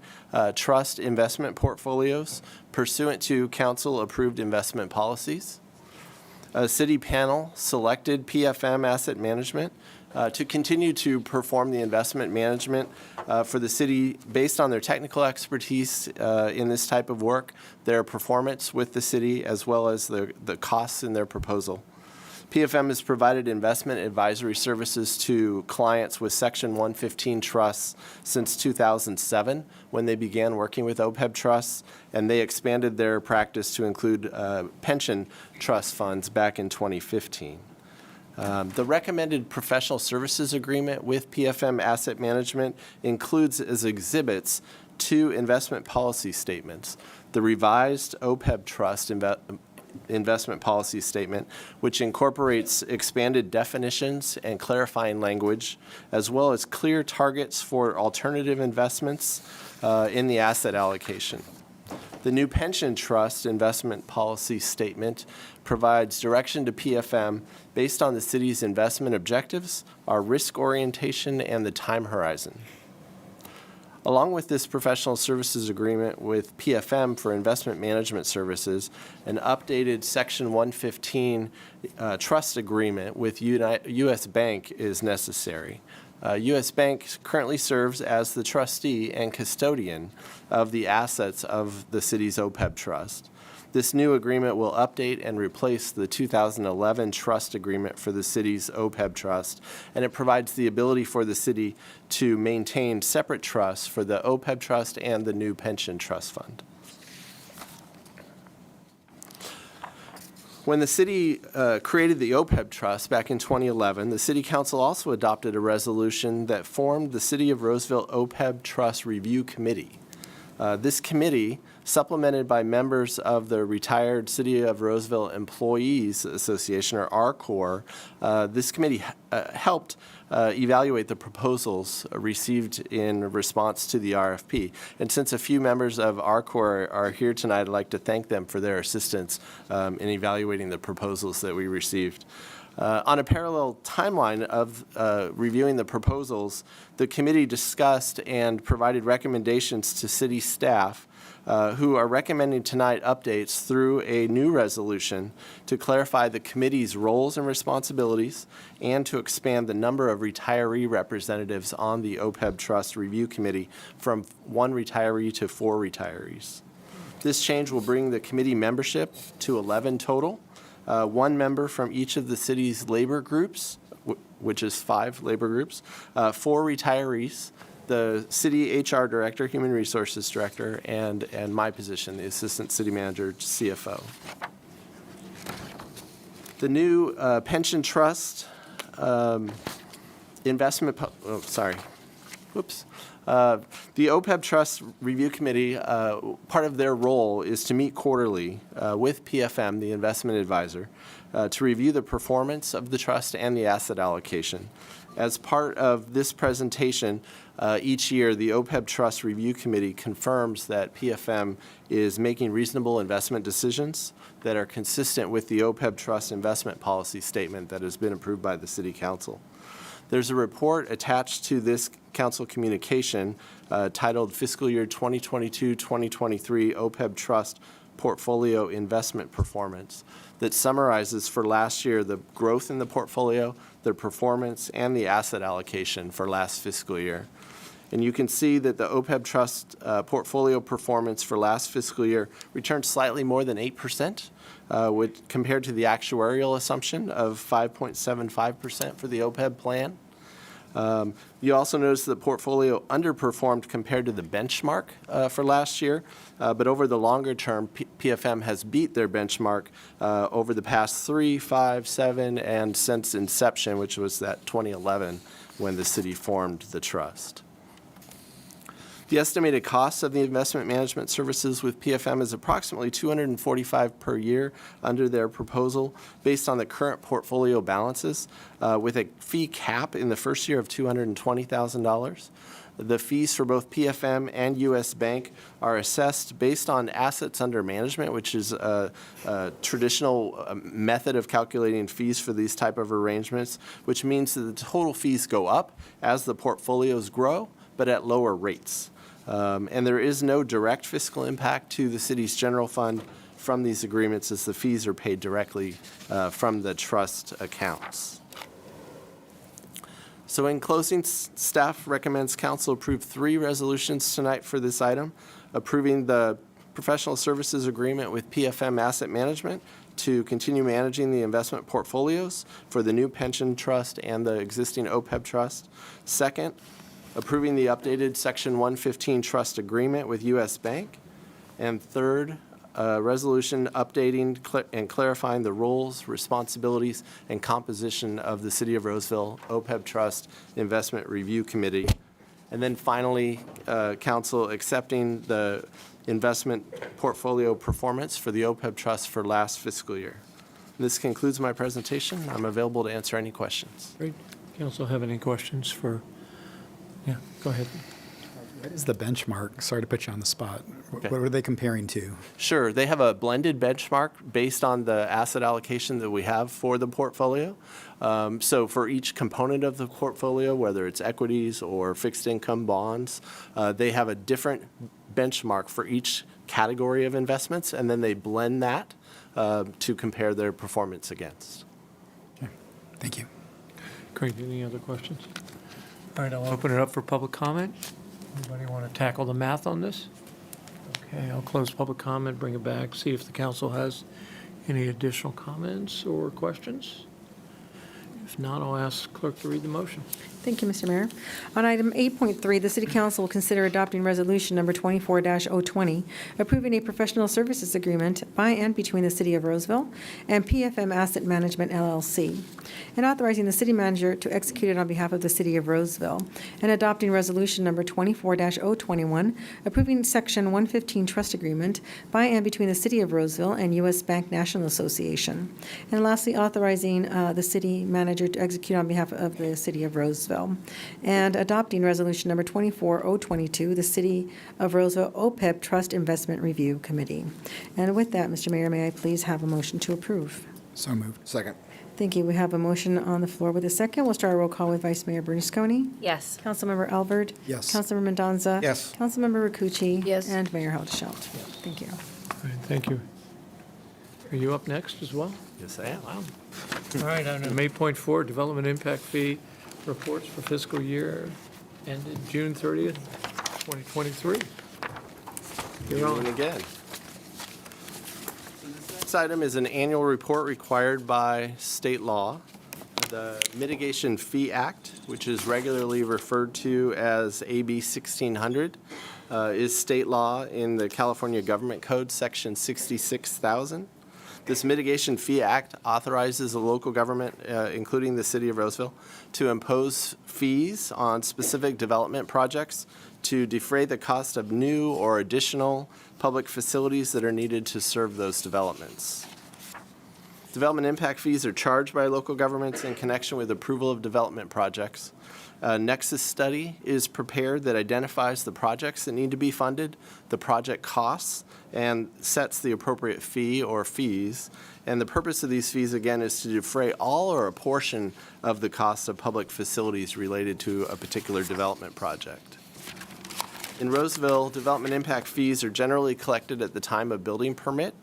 trust investment portfolios pursuant to council-approved investment policies. A city panel selected PFM Asset Management to continue to perform the investment management for the city based on their technical expertise in this type of work, their performance with the city, as well as the costs in their proposal. PFM has provided investment advisory services to clients with Section 115 trusts since 2007, when they began working with OPEB trusts, and they expanded their practice to include pension trust funds back in 2015. The recommended professional services agreement with PFM Asset Management includes as exhibits 2 investment policy statements: the revised OPEB trust investment policy statement, which incorporates expanded definitions and clarifying language, as well as clear targets for alternative investments in the asset allocation. The new pension trust investment policy statement provides direction to PFM based on the city's investment objectives, our risk orientation, and the time horizon. Along with this professional services agreement with PFM for investment management services, an updated Section 115 trust agreement with U.S. Bank is necessary. U.S. Bank currently serves as the trustee and custodian of the assets of the city's OPEB trust. This new agreement will update and replace the 2011 trust agreement for the city's OPEB trust, and it provides the ability for the city to maintain separate trusts for the OPEB trust and the new pension trust fund. When the city created the OPEB trust back in 2011, the city council also adopted a resolution that formed the City of Roseville OPEB Trust Review Committee. This committee, supplemented by members of the Retired City of Roseville Employees Association, or RCOR, this committee helped evaluate the proposals received in response to the RFP. And since a few members of RCOR are here tonight, I'd like to thank them for their assistance in evaluating the proposals that we received. On a parallel timeline of reviewing the proposals, the committee discussed and provided recommendations to city staff who are recommending tonight updates through a new resolution to clarify the committee's roles and responsibilities and to expand the number of retiree representatives on the OPEB Trust Review Committee from 1 retiree to 4 retirees. This change will bring the committee membership to 11 total. 1 member from each of the city's labor groups, which is 5 labor groups, 4 retirees, the city HR director, human resources director, and my position, the assistant city manager, CFO. The new pension trust investment, the OPEB Trust Review Committee, part of their role is to meet quarterly with PFM, the investment advisor, to review the performance of the trust and the asset allocation. As part of this presentation, each year, the OPEB Trust Review Committee confirms that PFM is making reasonable investment decisions that are consistent with the OPEB Trust investment policy statement that has been approved by the City Council. There's a report attached to this council communication titled Fiscal Year 2022-2023 OPEB Trust Portfolio Investment Performance that summarizes for last year the growth in the portfolio, the performance, and the asset allocation for last fiscal year. And you can see that the OPEB Trust portfolio performance for last fiscal year returned slightly more than 8%, compared to the actuarial assumption of 5.75% for the OPEB plan. You also notice the portfolio underperformed compared to the benchmark for last year, but over the longer term, PFM has beat their benchmark over the past 3, 5, 7, and since inception, which was that 2011 when the city formed the trust. The estimated cost of the investment management services with PFM is approximately $245 per year under their proposal based on the current portfolio balances, with a fee cap in the first year of $220,000. The fees for both PFM and U.S. Bank are assessed based on assets under management, which is a traditional method of calculating fees for these type of arrangements, which means that the total fees go up as the portfolios grow, but at lower rates. And there is no direct fiscal impact to the city's general fund from these agreements, as the fees are paid directly from the trust accounts. So in closing, staff recommends council approve 3 resolutions tonight for this item, approving the professional services agreement with PFM Asset Management to continue managing the investment portfolios for the new pension trust and the existing OPEB trust. Second, approving the updated Section 115 trust agreement with U.S. Bank. And third, a resolution updating and clarifying the roles, responsibilities, and composition of the City of Roseville OPEB Trust Investment Review Committee. And then finally, council accepting the investment portfolio performance for the OPEB Trust for last fiscal year. This concludes my presentation. I'm available to answer any questions. Great. Council have any questions for, yeah, go ahead. What is the benchmark? Sorry to put you on the spot. Okay. What are they comparing to? Sure. They have a blended benchmark based on the asset allocation that we have for the portfolio. So for each component of the portfolio, whether it's equities or fixed income bonds, they have a different benchmark for each category of investments, and then they blend that to compare their performance against. Okay. Thank you. Great. Any other questions? All right, I'll open it up for public comment. Anybody want to tackle the math on this? Okay, I'll close public comment, bring it back, see if the council has any additional comments or questions. If not, I'll ask clerk to read the motion. Thank you, Mr. Mayor. On item 8.3, the City Council will consider adopting Resolution Number 24-020, approving a professional services agreement by and between the City of Roseville and PFM Asset Management, LLC, and authorizing the city manager to execute it on behalf of the City of Roseville, and adopting Resolution Number 24-021, approving Section 115 Trust Agreement by and between the City of Roseville and U.S. Bank National Association, and lastly, authorizing the city manager to execute on behalf of the City of Roseville, and adopting Resolution Number 24-022, the City of Roseville OPEB Trust Investment Review Committee. And with that, Mr. Mayor, may I please have a motion to approve? So moved. Second. Thank you. We have a motion on the floor with a second. We'll start a roll call with Vice Mayor Bernasconi. Yes. Councilmember Alvord. Yes. Councilmember Mendoza. Yes. Councilmember Rakucci. Yes. And Mayor Haudashelt. Thank you. All right, thank you. Are you up next as well? Yes, I am. Wow. All right, item 8.4, development impact fee reports for fiscal year ended June 30th, 2023. You're on. Again. This item is an annual report required by state law. The Mitigation Fee Act, which is regularly referred to as AB 1600, is state law in the California Government Code, Section 66,000. This Mitigation Fee Act authorizes a local government, including the City of Roseville, to impose fees on specific development projects to defray the cost of new or additional public facilities that are needed to serve those developments. Development impact fees are charged by local governments in connection with approval of development projects. A nexus study is prepared that identifies the projects that need to be funded, the project costs, and sets the appropriate fee or fees. And the purpose of these fees, again, is to defray all or a portion of the cost of public facilities related to a particular development project. In Roseville, development impact fees are generally collected at the time of building permit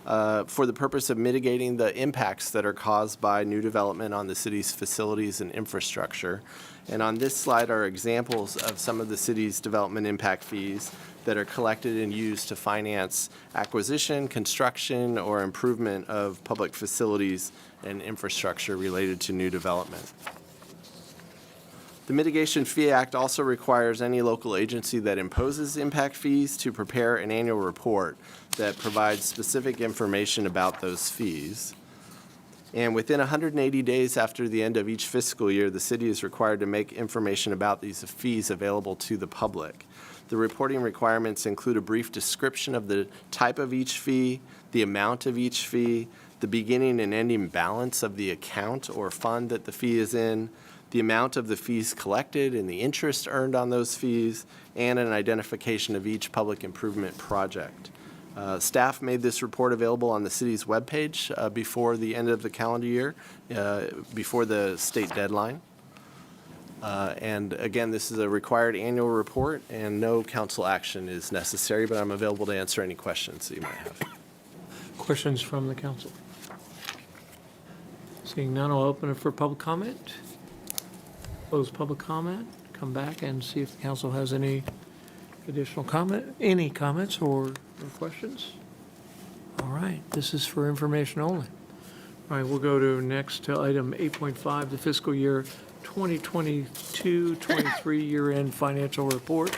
for the purpose of mitigating the impacts that are caused by new development on the city's facilities and infrastructure. And on this slide are examples of some of the city's development impact fees that are collected and used to finance acquisition, construction, or improvement of public facilities and infrastructure related to new development. The Mitigation Fee Act also requires any local agency that imposes impact fees to prepare an annual report that provides specific information about those fees. And within 180 days after the end of each fiscal year, the city is required to make information about these fees available to the public. The reporting requirements include a brief description of the type of each fee, the amount of each fee, the beginning and ending balance of the account or fund that the fee is in, the amount of the fees collected and the interest earned on those fees, and an identification of each public improvement project. Staff made this report available on the city's webpage before the end of the calendar year, before the state deadline. And again, this is a required annual report, and no council action is necessary, but I'm available to answer any questions that you might have. Questions from the council? Seeing none, I'll open it for public comment. Close public comment, come back and see if the council has any additional any comments or questions? All right, this is for information only. All right, we'll go to next to item 8.5, the fiscal year 2022-23 year-end financial report.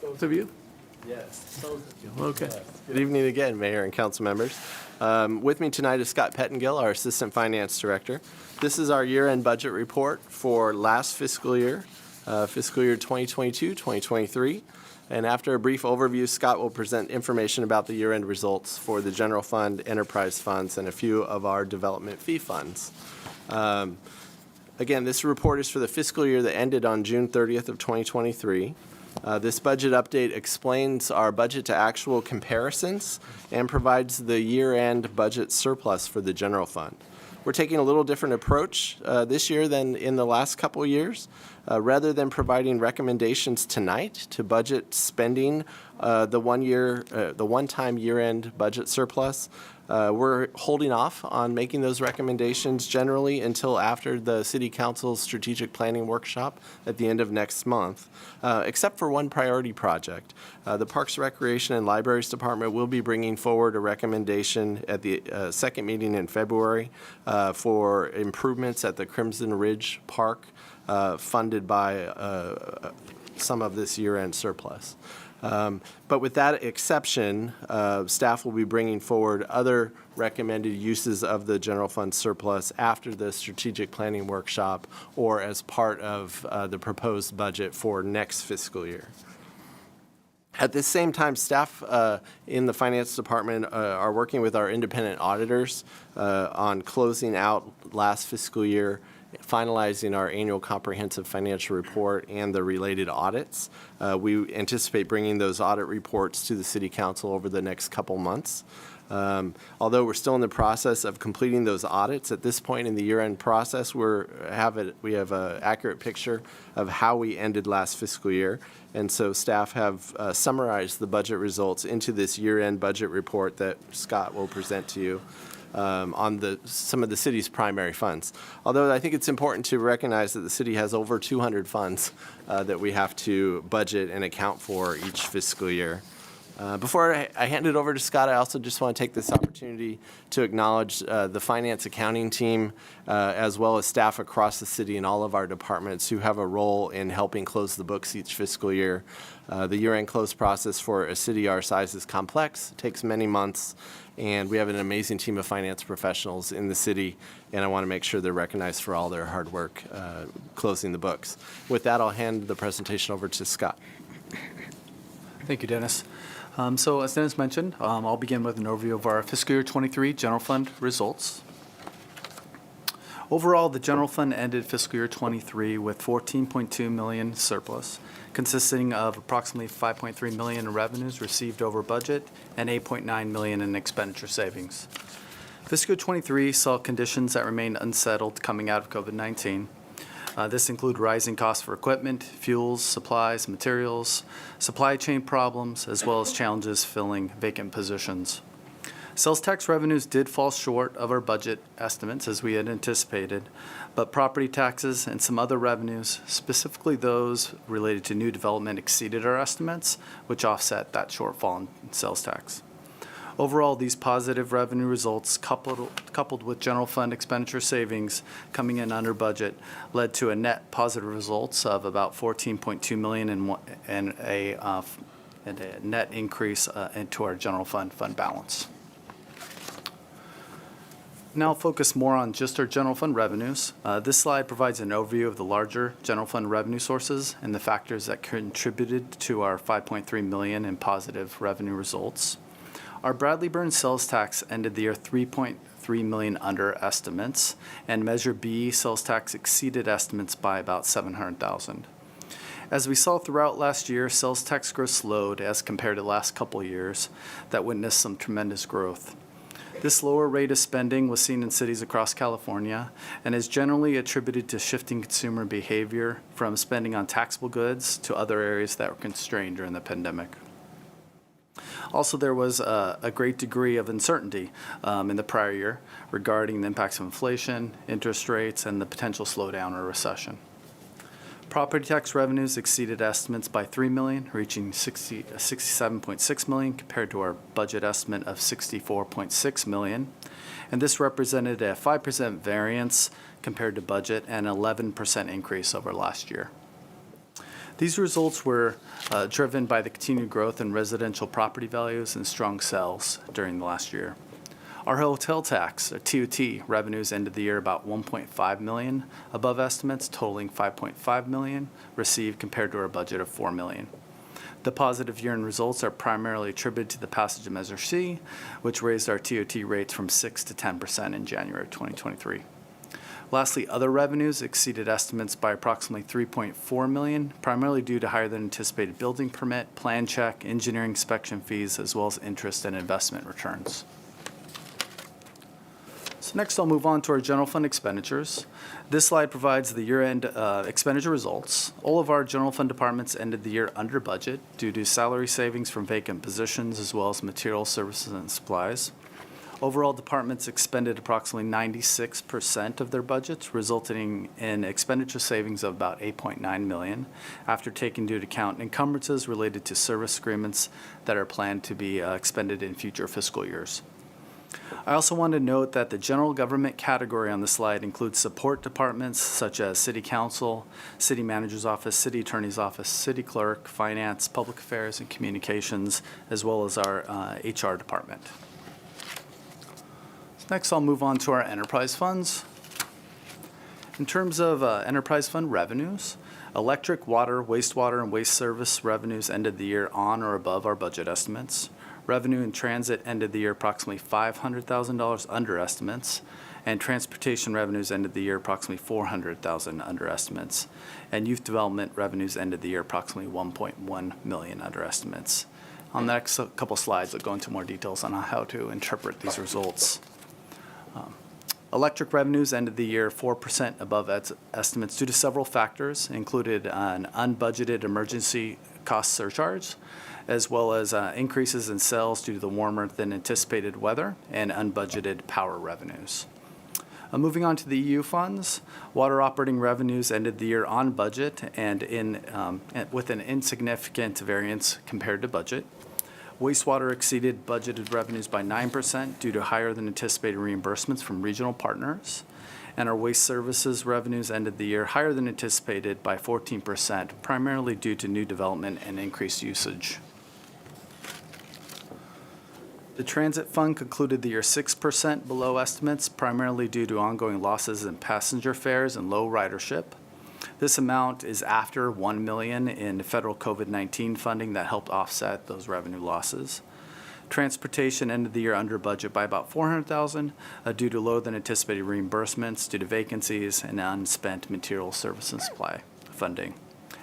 Both of you? Yes. Okay. Good evening again, Mayor and council members. With me tonight is Scott Pettengill, our Assistant Finance Director. This is our year-end budget report for last fiscal year 2022-2023. And after a brief overview, Scott will present information about the year-end results for the general fund, enterprise funds, and a few of our development fee funds. Again, this report is for the fiscal year that ended on June 30th of 2023. This budget update explains our budget to actual comparisons and provides the year-end budget surplus for the general fund. We're taking a little different approach this year than in the last couple of years. Rather than providing recommendations tonight to budget spending the one-time year-end budget surplus, we're holding off on making those recommendations generally until after the City Council's strategic planning workshop at the end of next month, except for one priority project. The Parks, Recreation, and Libraries Department will be bringing forward a recommendation at the second meeting in February for improvements at the Crimson Ridge Park funded by some of this year-end surplus. But with that exception, staff will be bringing forward other recommended uses of the general fund surplus after the strategic planning workshop or as part of the proposed budget for next fiscal year. At the same time, staff in the finance department are working with our independent auditors on closing out last fiscal year, finalizing our annual comprehensive financial report and the related audits. We anticipate bringing those audit reports to the City Council over the next couple months. Although we're still in the process of completing those audits, at this point in the year-end process, we have an accurate picture of how we ended last fiscal year. And so staff have summarized the budget results into this year-end budget report that Scott will present to you. On some of the city's primary funds. Although I think it's important to recognize that the city has over 200 funds that we have to budget and account for each fiscal year. Before I hand it over to Scott, I also just want to take this opportunity to acknowledge the finance accounting team, as well as staff across the city and all of our departments who have a role in helping close the books each fiscal year. The year-end close process for a city our size is complex, takes many months, and we have an amazing team of finance professionals in the city, and I want to make sure they're recognized for all their hard work closing the books. With that, I'll hand the presentation over to Scott. Thank you, Dennis. So as Dennis mentioned, I'll begin with an overview of our fiscal year 23 general fund results. Overall, the general fund ended fiscal year 23 with $14.2 million surplus, consisting of approximately $5.3 million in revenues received over budget and $8.9 million in expenditure savings. Fiscal year 23 saw conditions that remained unsettled coming out of COVID-19. This include rising costs for equipment, fuels, supplies, materials, supply chain problems, as well as challenges filling vacant positions. Sales tax revenues did fall short of our budget estimates as we had anticipated, but property taxes and some other revenues, specifically those related to new development, exceeded our estimates, which offset that shortfall in sales tax. Overall, these positive revenue results, coupled with general fund expenditure savings coming in under budget, led to a net positive results of about $14.2 million and a net increase into our general fund balance. Now I'll focus more on just our general fund revenues. This slide provides an overview of the larger general fund revenue sources and the factors that contributed to our $5.3 million in positive revenue results. Our Bradley Burns sales tax ended the year $3.3 million under estimates, and Measure B sales tax exceeded estimates by about $700,000. As we saw throughout last year, sales tax growth slowed as compared to the last couple of years that witnessed some tremendous growth. This lower rate of spending was seen in cities across California and is generally attributed to shifting consumer behavior from spending on taxable goods to other areas that were constrained during the pandemic. Also, there was a great degree of uncertainty in the prior year regarding the impacts of inflation, interest rates, and the potential slowdown or recession. Property tax revenues exceeded estimates by $3 million, reaching $67.6 million compared to our budget estimate of $64.6 million. And this represented a 5% variance compared to budget and an 11% increase over last year. These results were driven by the continued growth in residential property values and strong sales during the last year. Our hotel tax, or TOT, revenues ended the year about $1.5 million above estimates, totaling $5.5 million received compared to our budget of $4 million. The positive year-end results are primarily attributed to the passage of Measure C, which raised our TOT rates from 6 to 10% in January 2023. Lastly, other revenues exceeded estimates by approximately $3.4 million, primarily due to higher than anticipated building permit, plan check, engineering inspection fees, as well as interest and investment returns. So next I'll move on to our general fund expenditures. This slide provides the year-end expenditure results. All of our general fund departments ended the year under budget due to salary savings from vacant positions as well as material, services, and supplies. Overall, departments expended approximately 96% of their budgets, resulting in expenditure savings of about $8.9 million after taking into account encumbrances related to service agreements that are planned to be expended in future fiscal years. I also want to note that the general government category on the slide includes support departments such as City Council, City Manager's Office, City Attorney's Office, City Clerk, Finance, Public Affairs, and Communications, as well as our HR department. Next, I'll move on to our enterprise funds. In terms of enterprise fund revenues, electric, water, wastewater, and waste service revenues ended the year on or above our budget estimates. Revenue in transit ended the year approximately $500,000 under estimates, and transportation revenues ended the year approximately $400,000 under estimates, and youth development revenues ended the year approximately $1.1 million under estimates. On the next couple slides, I'll go into more details on how to interpret these results. Electric revenues ended the year 4% above estimates due to several factors, included an unbudgeted emergency cost surcharge, as well as increases in sales due to the warmer than anticipated weather and unbudgeted power revenues. Moving on to the EU funds, water operating revenues ended the year on budget and with an insignificant variance compared to budget. Wastewater exceeded budgeted revenues by 9% due to higher than anticipated reimbursements from regional partners. And our waste services revenues ended the year higher than anticipated by 14%, primarily due to new development and increased usage. The transit fund concluded the year 6% below estimates, primarily due to ongoing losses in passenger fares and low ridership. This amount is after $1 million in federal COVID-19 funding that helped offset those revenue losses. Transportation ended the year under budget by about $400,000 due to lower than anticipated reimbursements due to vacancies and unspent material, service, and supply funding.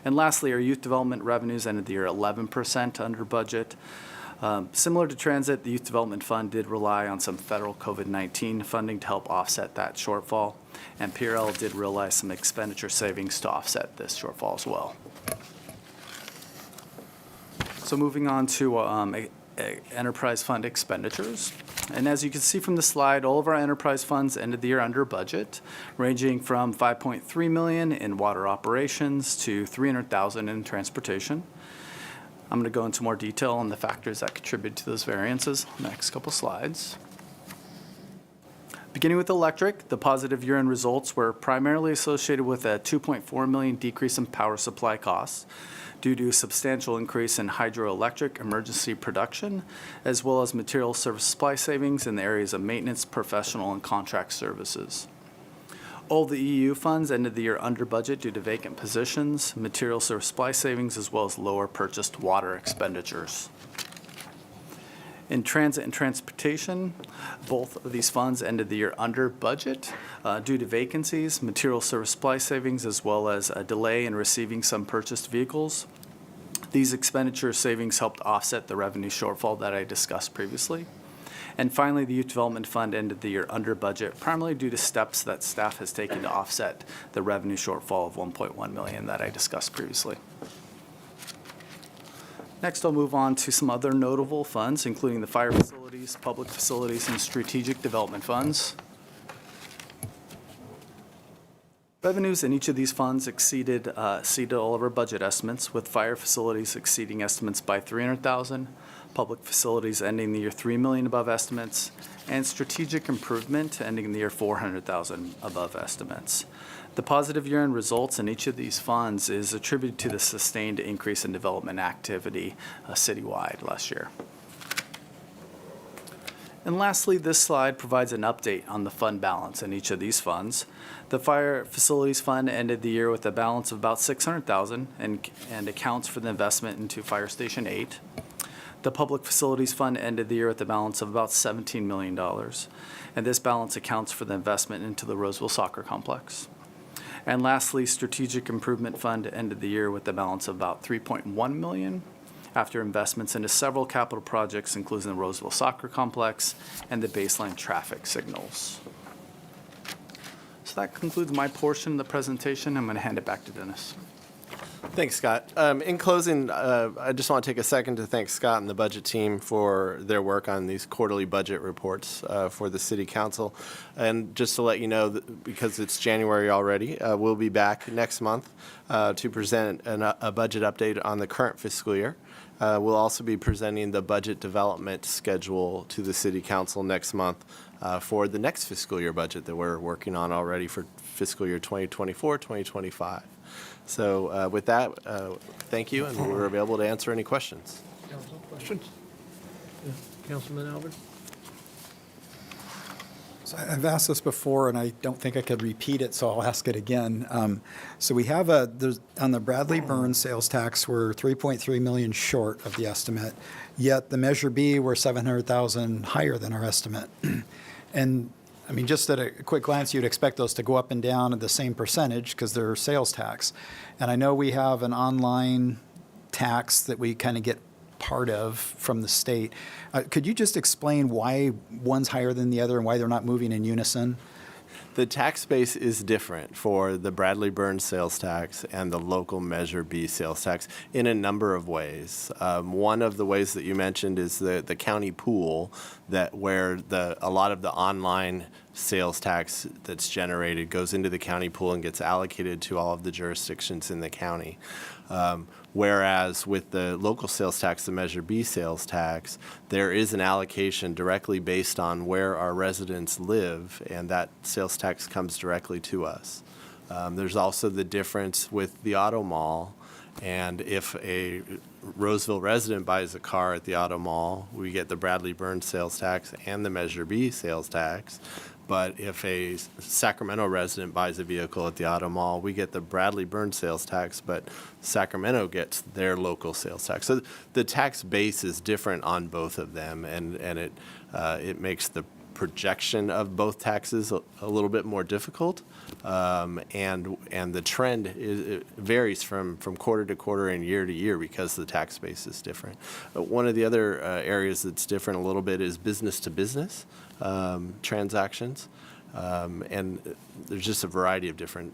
And lastly, our youth development revenues ended the year 11% under budget. Similar to transit, the Youth Development Fund did rely on some federal COVID-19 funding to help offset that shortfall, and PRL did realize some expenditure savings to offset this shortfall as well. So moving on to enterprise fund expenditures. And as you can see from the slide, all of our enterprise funds ended the year under budget, ranging from $5.3 million in water operations to $300,000 in transportation. I'm going to go into more detail on the factors that contribute to those variances on the next couple slides. Beginning with electric, the positive year-end results were primarily associated with a $2.4 million decrease in power supply costs due to a substantial increase in hydroelectric emergency production, as well as material service supply savings in the areas of maintenance, professional, and contract services. All the EU funds ended the year under budget due to vacant positions, material service supply savings, as well as lower purchased water expenditures. In transit and transportation, both of these funds ended the year under budget due to vacancies, material service supply savings, as well as a delay in receiving some purchased vehicles. These expenditure savings helped offset the revenue shortfall that I discussed previously. And finally, the Youth Development Fund ended the year under budget, primarily due to steps that staff has taken to offset the revenue shortfall of $1.1 million that I discussed previously. Next, I'll move on to some other notable funds, including the fire facilities, public facilities, and strategic development funds. Revenues in each of these funds exceeded all of our budget estimates, with fire facilities exceeding estimates by $300,000, public facilities ending the year $3 million above estimates, and strategic improvement ending the year $400,000 above estimates. The positive year-end results in each of these funds is attributed to the sustained increase in development activity citywide last year. And lastly, this slide provides an update on the fund balance in each of these funds. The Fire Facilities Fund ended the year with a balance of about $600,000 and accounts for the investment into Fire Station 8. The Public Facilities Fund ended the year with a balance of about $17 million, and this balance accounts for the investment into the Roseville Soccer Complex. And lastly, Strategic Improvement Fund ended the year with a balance of about $3.1 million after investments into several capital projects, including the Roseville Soccer Complex and the baseline traffic signals. So that concludes my portion of the presentation. I'm going to hand it back to Dennis. Thanks, Scott. In closing, I just want to take a second to thank Scott and the budget team for their work on these quarterly budget reports for the City Council. And just to let you know, that because it's January already, we'll be back next month to present a budget update on the current fiscal year. We'll also be presenting the budget development schedule to the City Council next month for the next fiscal year budget that we're working on already for fiscal year 2024-2025. So with that, thank you, and we're available to answer any questions. Council, questions? Yeah. Councilman Albert? So I've asked this before, and I don't think I could repeat it, so I'll ask it again. So we have on the Bradley Burns sales tax, we're 3.3 million short of the estimate, yet the Measure B, we're 700,000 higher than our estimate. And I mean, just at a quick glance, you'd expect those to go up and down at the same percentage because they're sales tax. And I know we have an online tax that we kind of get part of from the state. Could you just explain why one's higher than the other and why they're not moving in unison? The tax base is different for the Bradley Burns sales tax and the local Measure B sales tax in a number of ways. One of the ways that you mentioned is the county pool where a lot of the online sales tax that's generated goes into the county pool and gets allocated to all of the jurisdictions in the county. Whereas with the local sales tax, the Measure B sales tax, there is an allocation directly based on where our residents live, and that sales tax comes directly to us. There's also the difference with the auto mall, and if a Roseville resident buys a car at the auto mall, we get the Bradley Burns sales tax and the Measure B sales tax. But if a Sacramento resident buys a vehicle at the auto mall, we get the Bradley Burns sales tax, but Sacramento gets their local sales tax. So the tax base is different on both of them, and it makes the projection of both taxes a little bit more difficult. And the trend it varies from quarter to quarter and year to year because the tax base is different. One of the other areas that's different a little bit is business to business transactions, and there's just a variety of different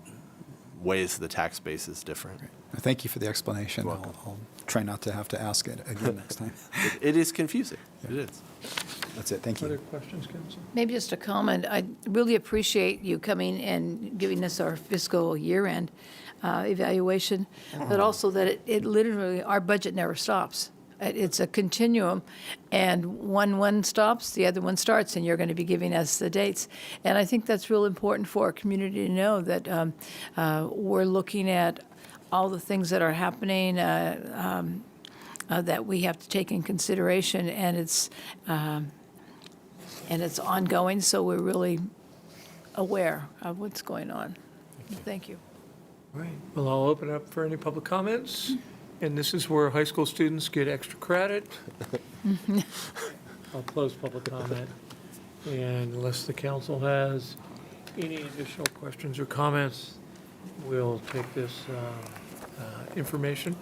ways the tax base is different. Thank you for the explanation. I'll try not to have to ask it again next time. It is confusing. Yeah. It is. That's it. Thank you. Other questions, Council? Maybe just a comment. I really appreciate you coming and giving us our fiscal year-end evaluation, but also that it literally, our budget never stops. It's a continuum, and one stops, the other one starts, and you're going to be giving us the dates. And I think that's real important for our community to know that we're looking at all the things that are happening that we have to take in consideration, and it's ongoing, so we're really aware of what's going on. Thank you. All right, well, I'll open it up for any public comments, and this is where high school students get extra credit. I'll close public comment, and unless the council has any additional questions or comments, we'll take this information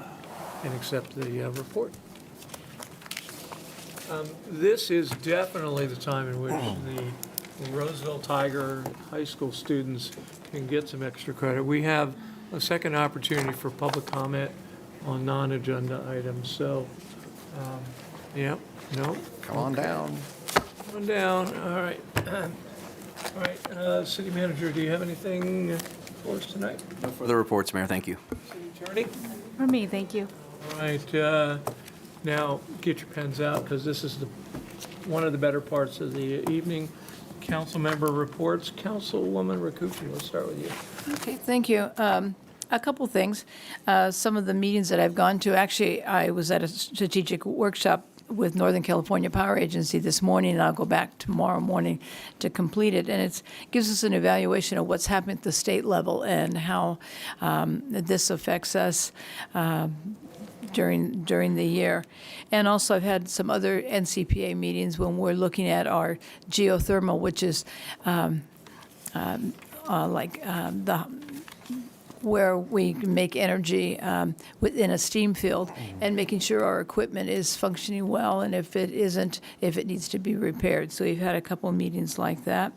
and accept the report. This is definitely the time in which the Roseville Tiger High School students can get some extra credit. We have a second opportunity for public comment on non-agenda items, so, yep, no? Come on down. Come on down, all right. All right, City Manager, do you have anything for us tonight? No further reports, Mayor, thank you. City Attorney? For me, thank you. All right, now get your pens out, because this is one of the better parts of the evening. Council member reports. Councilwoman Rakucci, let's start with you. Okay, thank you. A couple things. Some of the meetings that I've gone to, actually, I was at a strategic workshop with Northern California Power Agency this morning, and I'll go back tomorrow morning to complete it. And it gives us an evaluation of what's happening at the state level and how this affects us during the year. And also, I've had some other NCPA meetings when we're looking at our geothermal, which is where we can make energy within a steam field, and making sure our equipment is functioning well, and if it isn't, if it needs to be repaired. So we've had a couple of meetings like that.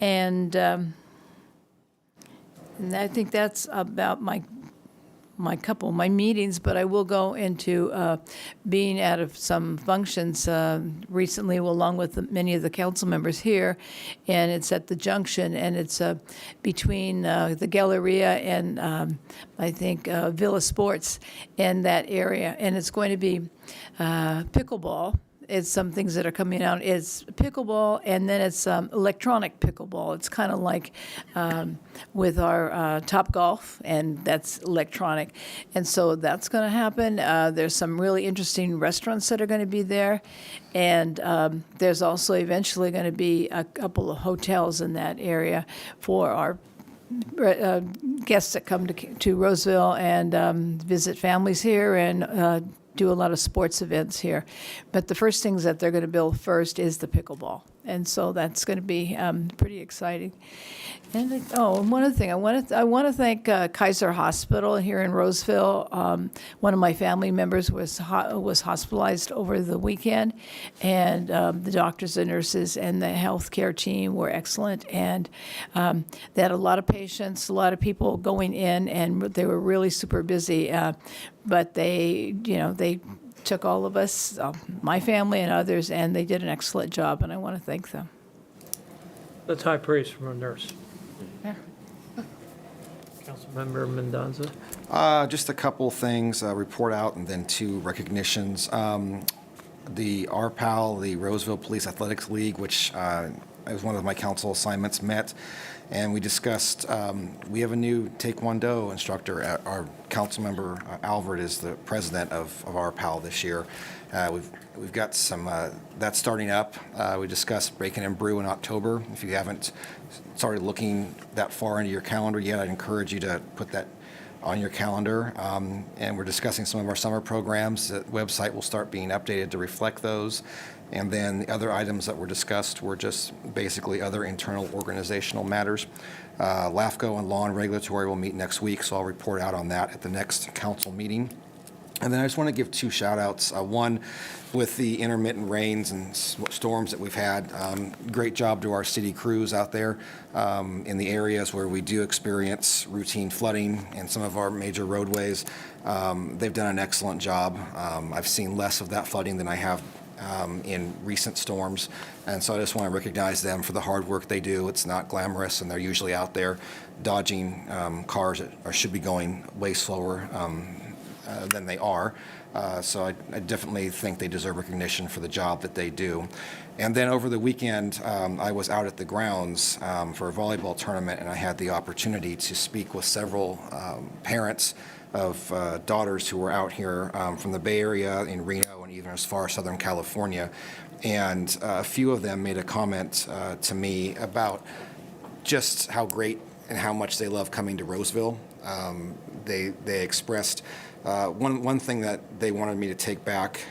And I think that's about my meetings, but I will go into being at some functions recently, along with many of the council members here, and it's at the Junction, and it's between the Galleria and I think Villa Sports in that area, and it's going to be pickleball. It's some things that are coming out. It's pickleball, and then it's electronic pickleball. It's kind of like with our Top Golf, and that's electronic. And so that's going to happen. There's some really interesting restaurants that are going to be there. And there's also eventually going to be a couple of hotels in that area for our guests that come to Roseville and visit families here and do a lot of sports events here. But the first things that they're going to build first is the pickleball. And so that's going to be pretty exciting. And and one other thing, I want to thank Kaiser Hospital here in Roseville. One of my family members was hospitalized over the weekend, and the doctors and nurses and the healthcare team were excellent. And they had a lot of patients, a lot of people going in, and they were really super busy. But they took all of us, my family and others, and they did an excellent job, and I want to thank them. That's high praise from a nurse. Yeah. Councilmember Mendoza. Just a couple things, report out, and then two recognitions. The RPAL, the Roseville Police Athletics League, which was one of my council assignments, met, and we discussed, we have a new Taekwondo instructor. Our council member, Albert, is the president of RPAL this year. We've got some, that's starting up. We discussed Bacon and Brew in October. If you haven't started looking that far into your calendar yet, I'd encourage you to put that on your calendar. And we're discussing some of our summer programs. The website will start being updated to reflect those. And then the other items that were discussed were just basically other internal organizational matters. LAFCO and Law and Regulatory will meet next week, so I'll report out on that at the next council meeting. And then I just want to give two shout outs. One, with the intermittent rains and storms that we've had, great job to our city crews out there in the areas where we do experience routine flooding in some of our major roadways. They've done an excellent job. I've seen less of that flooding than I have in recent storms, and so I just want to recognize them for the hard work they do. It's not glamorous, and they're usually out there dodging cars that should be going way slower than they are. So I definitely think they deserve recognition for the job that they do. And then over the weekend, I was out at the grounds for a volleyball tournament, and I had the opportunity to speak with several parents of daughters who were out here from the Bay Area in Reno and even as far as Southern California. And a few of them made a comment to me about just how great and how much they love coming to Roseville. They expressed one thing that they wanted me to take back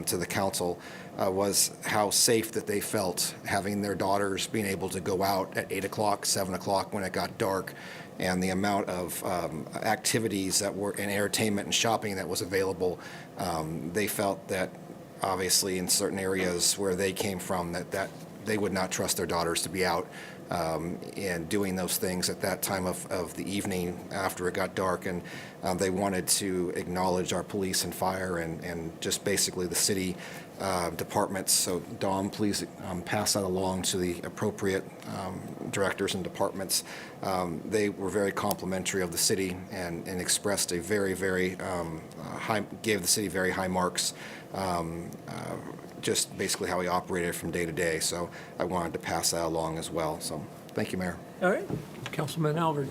to the council was how safe that they felt having their daughters being able to go out at 8 o'clock, 7 o'clock when it got dark, and the amount of activities that were in entertainment and shopping that was available. They felt that obviously in certain areas where they came from that they would not trust their daughters to be out and doing those things at that time of the evening after it got dark. And they wanted to acknowledge our police and fire and just basically the city departments. So Dawn, please pass that along to the appropriate directors and departments. They were very complimentary of the city and expressed a very, very high, gave the city very high marks. Just basically how he operated from day to day. So I wanted to pass that along as well. So thank you, Mayor. All right. Councilman Albert.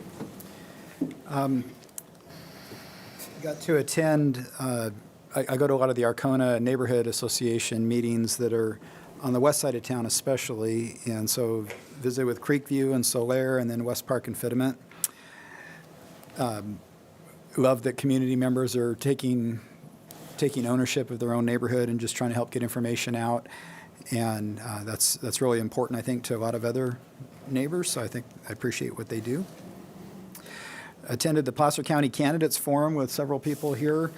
Got to attend, I go to a lot of the Arcona Neighborhood Association meetings that are on the west side of town especially, and so visit with Creekview and Solaire and then West Park and Fitiment. Love that community members are taking ownership of their own neighborhood and just trying to help get information out. And that's really important, I think, to a lot of other neighbors. So I appreciate what they do. Attended the Placer County Candidates Forum with several people here.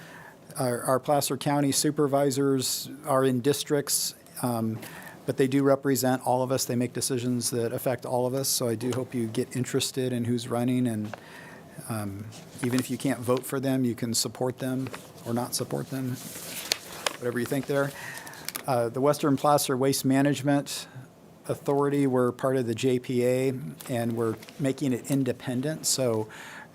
Our Placer County supervisors are in districts, but they do represent all of us. They make decisions that affect all of us. So I do hope you get interested in who's running, and even if you can't vote for them, you can support them or not support them, whatever you think there. The Western Placer Waste Management Authority, we're part of the JPA, and we're making it independent. So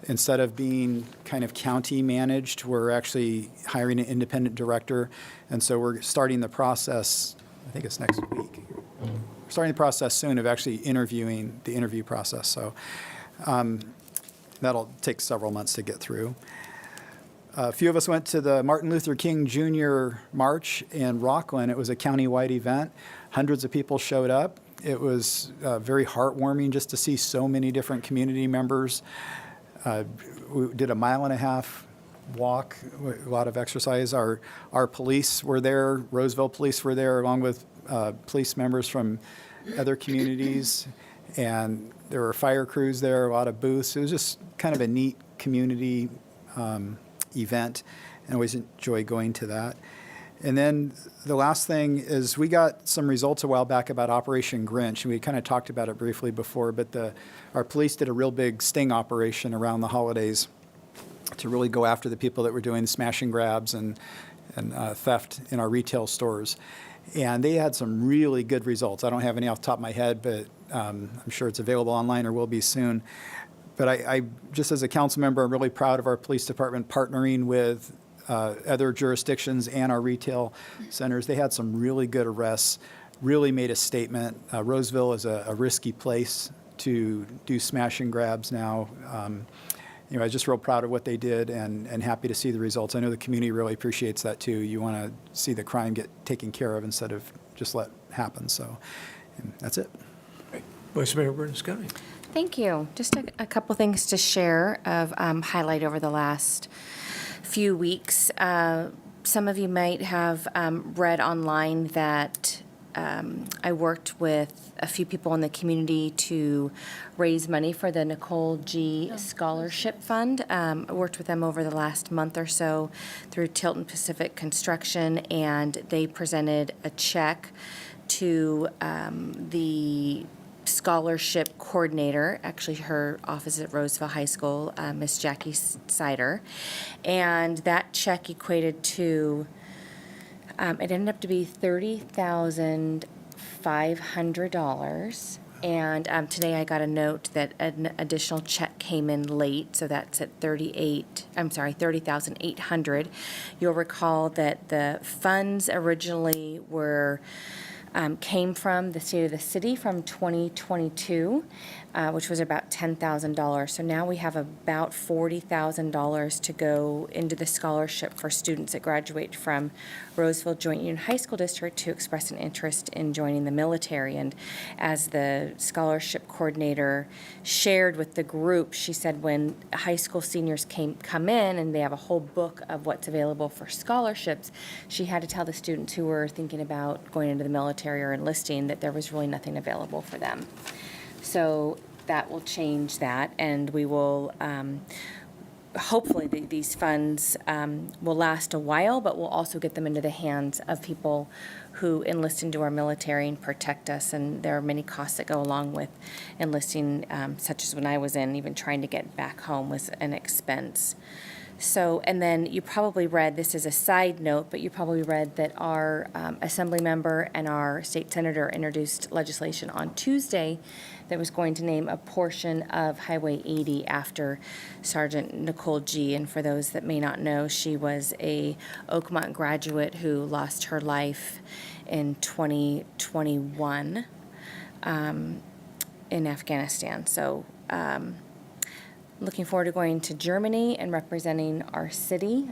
instead of being kind of county managed, we're actually hiring an independent director. And so we're starting the process, I think it's next week. We're starting the process soon of actually interviewing, the interview process. So that'll take several months to get through. A few of us went to the Martin Luther King Jr. March in Rockland. It was a countywide event. Hundreds of people showed up. It was very heartwarming just to see so many different community members. We did a 1.5-mile walk, a lot of exercise. Our police were there, Roseville police were there, along with police members from other communities. And there were fire crews there, a lot of booths. It was just kind of a neat community event, and always enjoy going to that. And then the last thing is we got some results a while back about Operation Grinch, and we kind of talked about it briefly before, but our police did a real big sting operation around the holidays to really go after the people that were doing smash and grabs and theft in our retail stores. And they had some really good results. I don't have any off the top of my head, but I'm sure it's available online or will be soon. But I just as a council member, I'm really proud of our police department partnering with other jurisdictions and our retail centers. They had some really good arrests, really made a statement. Roseville is a risky place to do smash and grabs now. I was just real proud of what they did and happy to see the results. I know the community really appreciates that too. You want to see the crime get taken care of instead of just let happen. So that's it. Vice Mayor Bernasconi. Thank you. Just a couple things to share of highlight over the last few weeks. Some of you might have read online that I worked with a few people in the community to raise money for the Nicole G. Scholarship Fund. I worked with them over the last month or so through Tilton Pacific Construction, and they presented a check to the scholarship coordinator, actually her office at Roseville High School, Miss Jackie Sider, and that check equated to, it ended up to be $30,500. And today I got a note that an additional check came in late, so that's at 30,800. You'll recall that the funds originally were came from the state of the city from 2022, which was about $10,000. So now we have about $40,000 to go into the scholarship for students that graduate from Roseville Joint Union High School District to express an interest in joining the military. And as the scholarship coordinator shared with the group, she said when high school seniors come in and they have a whole book of what's available for scholarships, she had to tell the students who were thinking about going into the military or enlisting that there was really nothing available for them. So that will change that, and we will hopefully these funds will last a while, but we'll also get them into the hands of people who enlist into our military and protect us. And there are many costs that go along with enlisting, such as when I was in, even trying to get back home was an expense. So, and then you probably read, this is a side note, but you probably read that our assembly member and our state senator introduced legislation on Tuesday that was going to name a portion of Highway 80 after Sergeant Nicole G. And for those that may not know, she was a Oakmont graduate who lost her life in 2021 in Afghanistan. So, looking forward to going to Germany and representing our city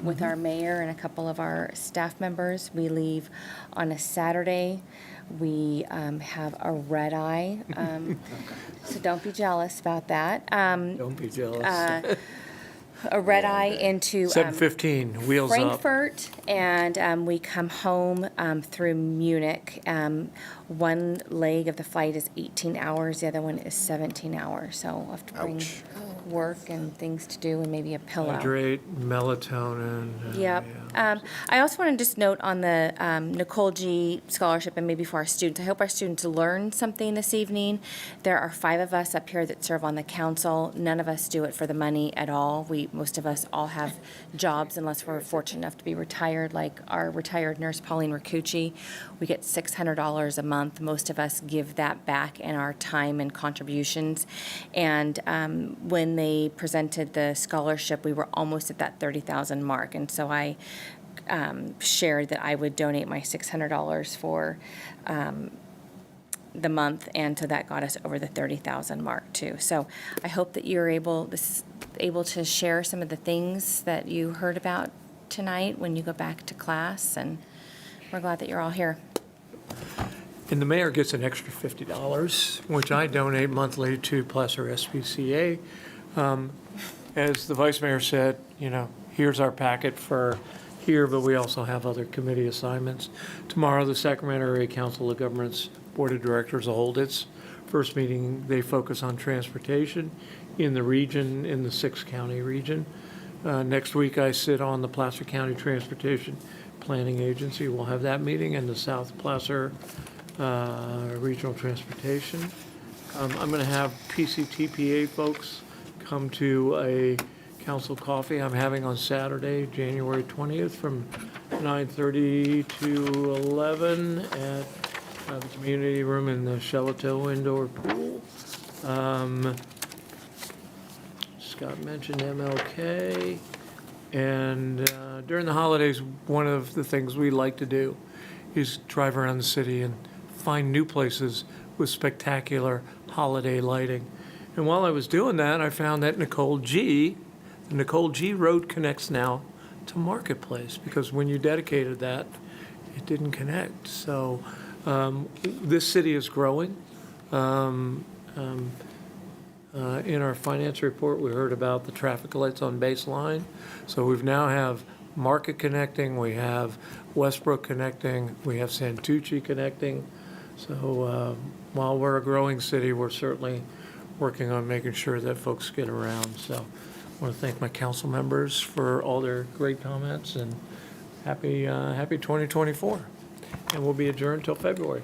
with our mayor and a couple of our staff members. We leave on a Saturday. We have a red eye, so don't be jealous about that. Don't be jealous. A red eye into 7:15, wheels up. Frankfurt, and we come home through Munich. One leg of the flight is 18 hours, the other one is 17 hours. So I'll have to bring work and things to do and maybe a pillow. Hydrate, melatonin. Yep. I also want to just note on the Nicole G. scholarship, and maybe for our students, I hope our students learn something this evening. There are 5 of us up here that serve on the council. None of us do it for the money at all. Most of us all have jobs unless we're fortunate enough to be retired, like our retired nurse, Pauline Ricucci. We get $600 a month. Most of us give that back in our time and contributions. And when they presented the scholarship, we were almost at that 30,000 mark. And so I shared that I would donate my $600 for the month, and so that got us over the 30,000 mark too. So I hope that you're able to share some of the things that you heard about tonight when you go back to class, and we're glad that you're all here. And the mayor gets an extra $50, which I donate monthly to Placer SPCA. As the vice mayor said, here's our packet for here, but we also have other committee assignments. Tomorrow, the Sacramento Area Council of Governments Board of Directors will hold its first meeting. They focus on transportation in the region, in the 6-county region. Next week, I sit on the Placer County Transportation Planning Agency. We'll have that meeting in the South Placer Regional Transportation. I'm going to have PCTPA folks come to a council coffee I'm having on Saturday, January 20th from 9:30 to 11 at the community room in the Shelateau indoor pool. Scott mentioned MLK. And during the holidays, one of the things we like to do is drive around the city and find new places with spectacular holiday lighting. And while I was doing that, I found that the Nicole G Road connects now to Marketplace, because when you dedicated that, it didn't connect. So this city is growing. In our finance report, we heard about the traffic lights on Baseline. So we now have Market connecting, we have Westbrook connecting, we have Santucci connecting. So while we're a growing city, we're certainly working on making sure that folks get around. So I want to thank my council members for all their great comments, and happy 2024. And we'll be adjourned till February.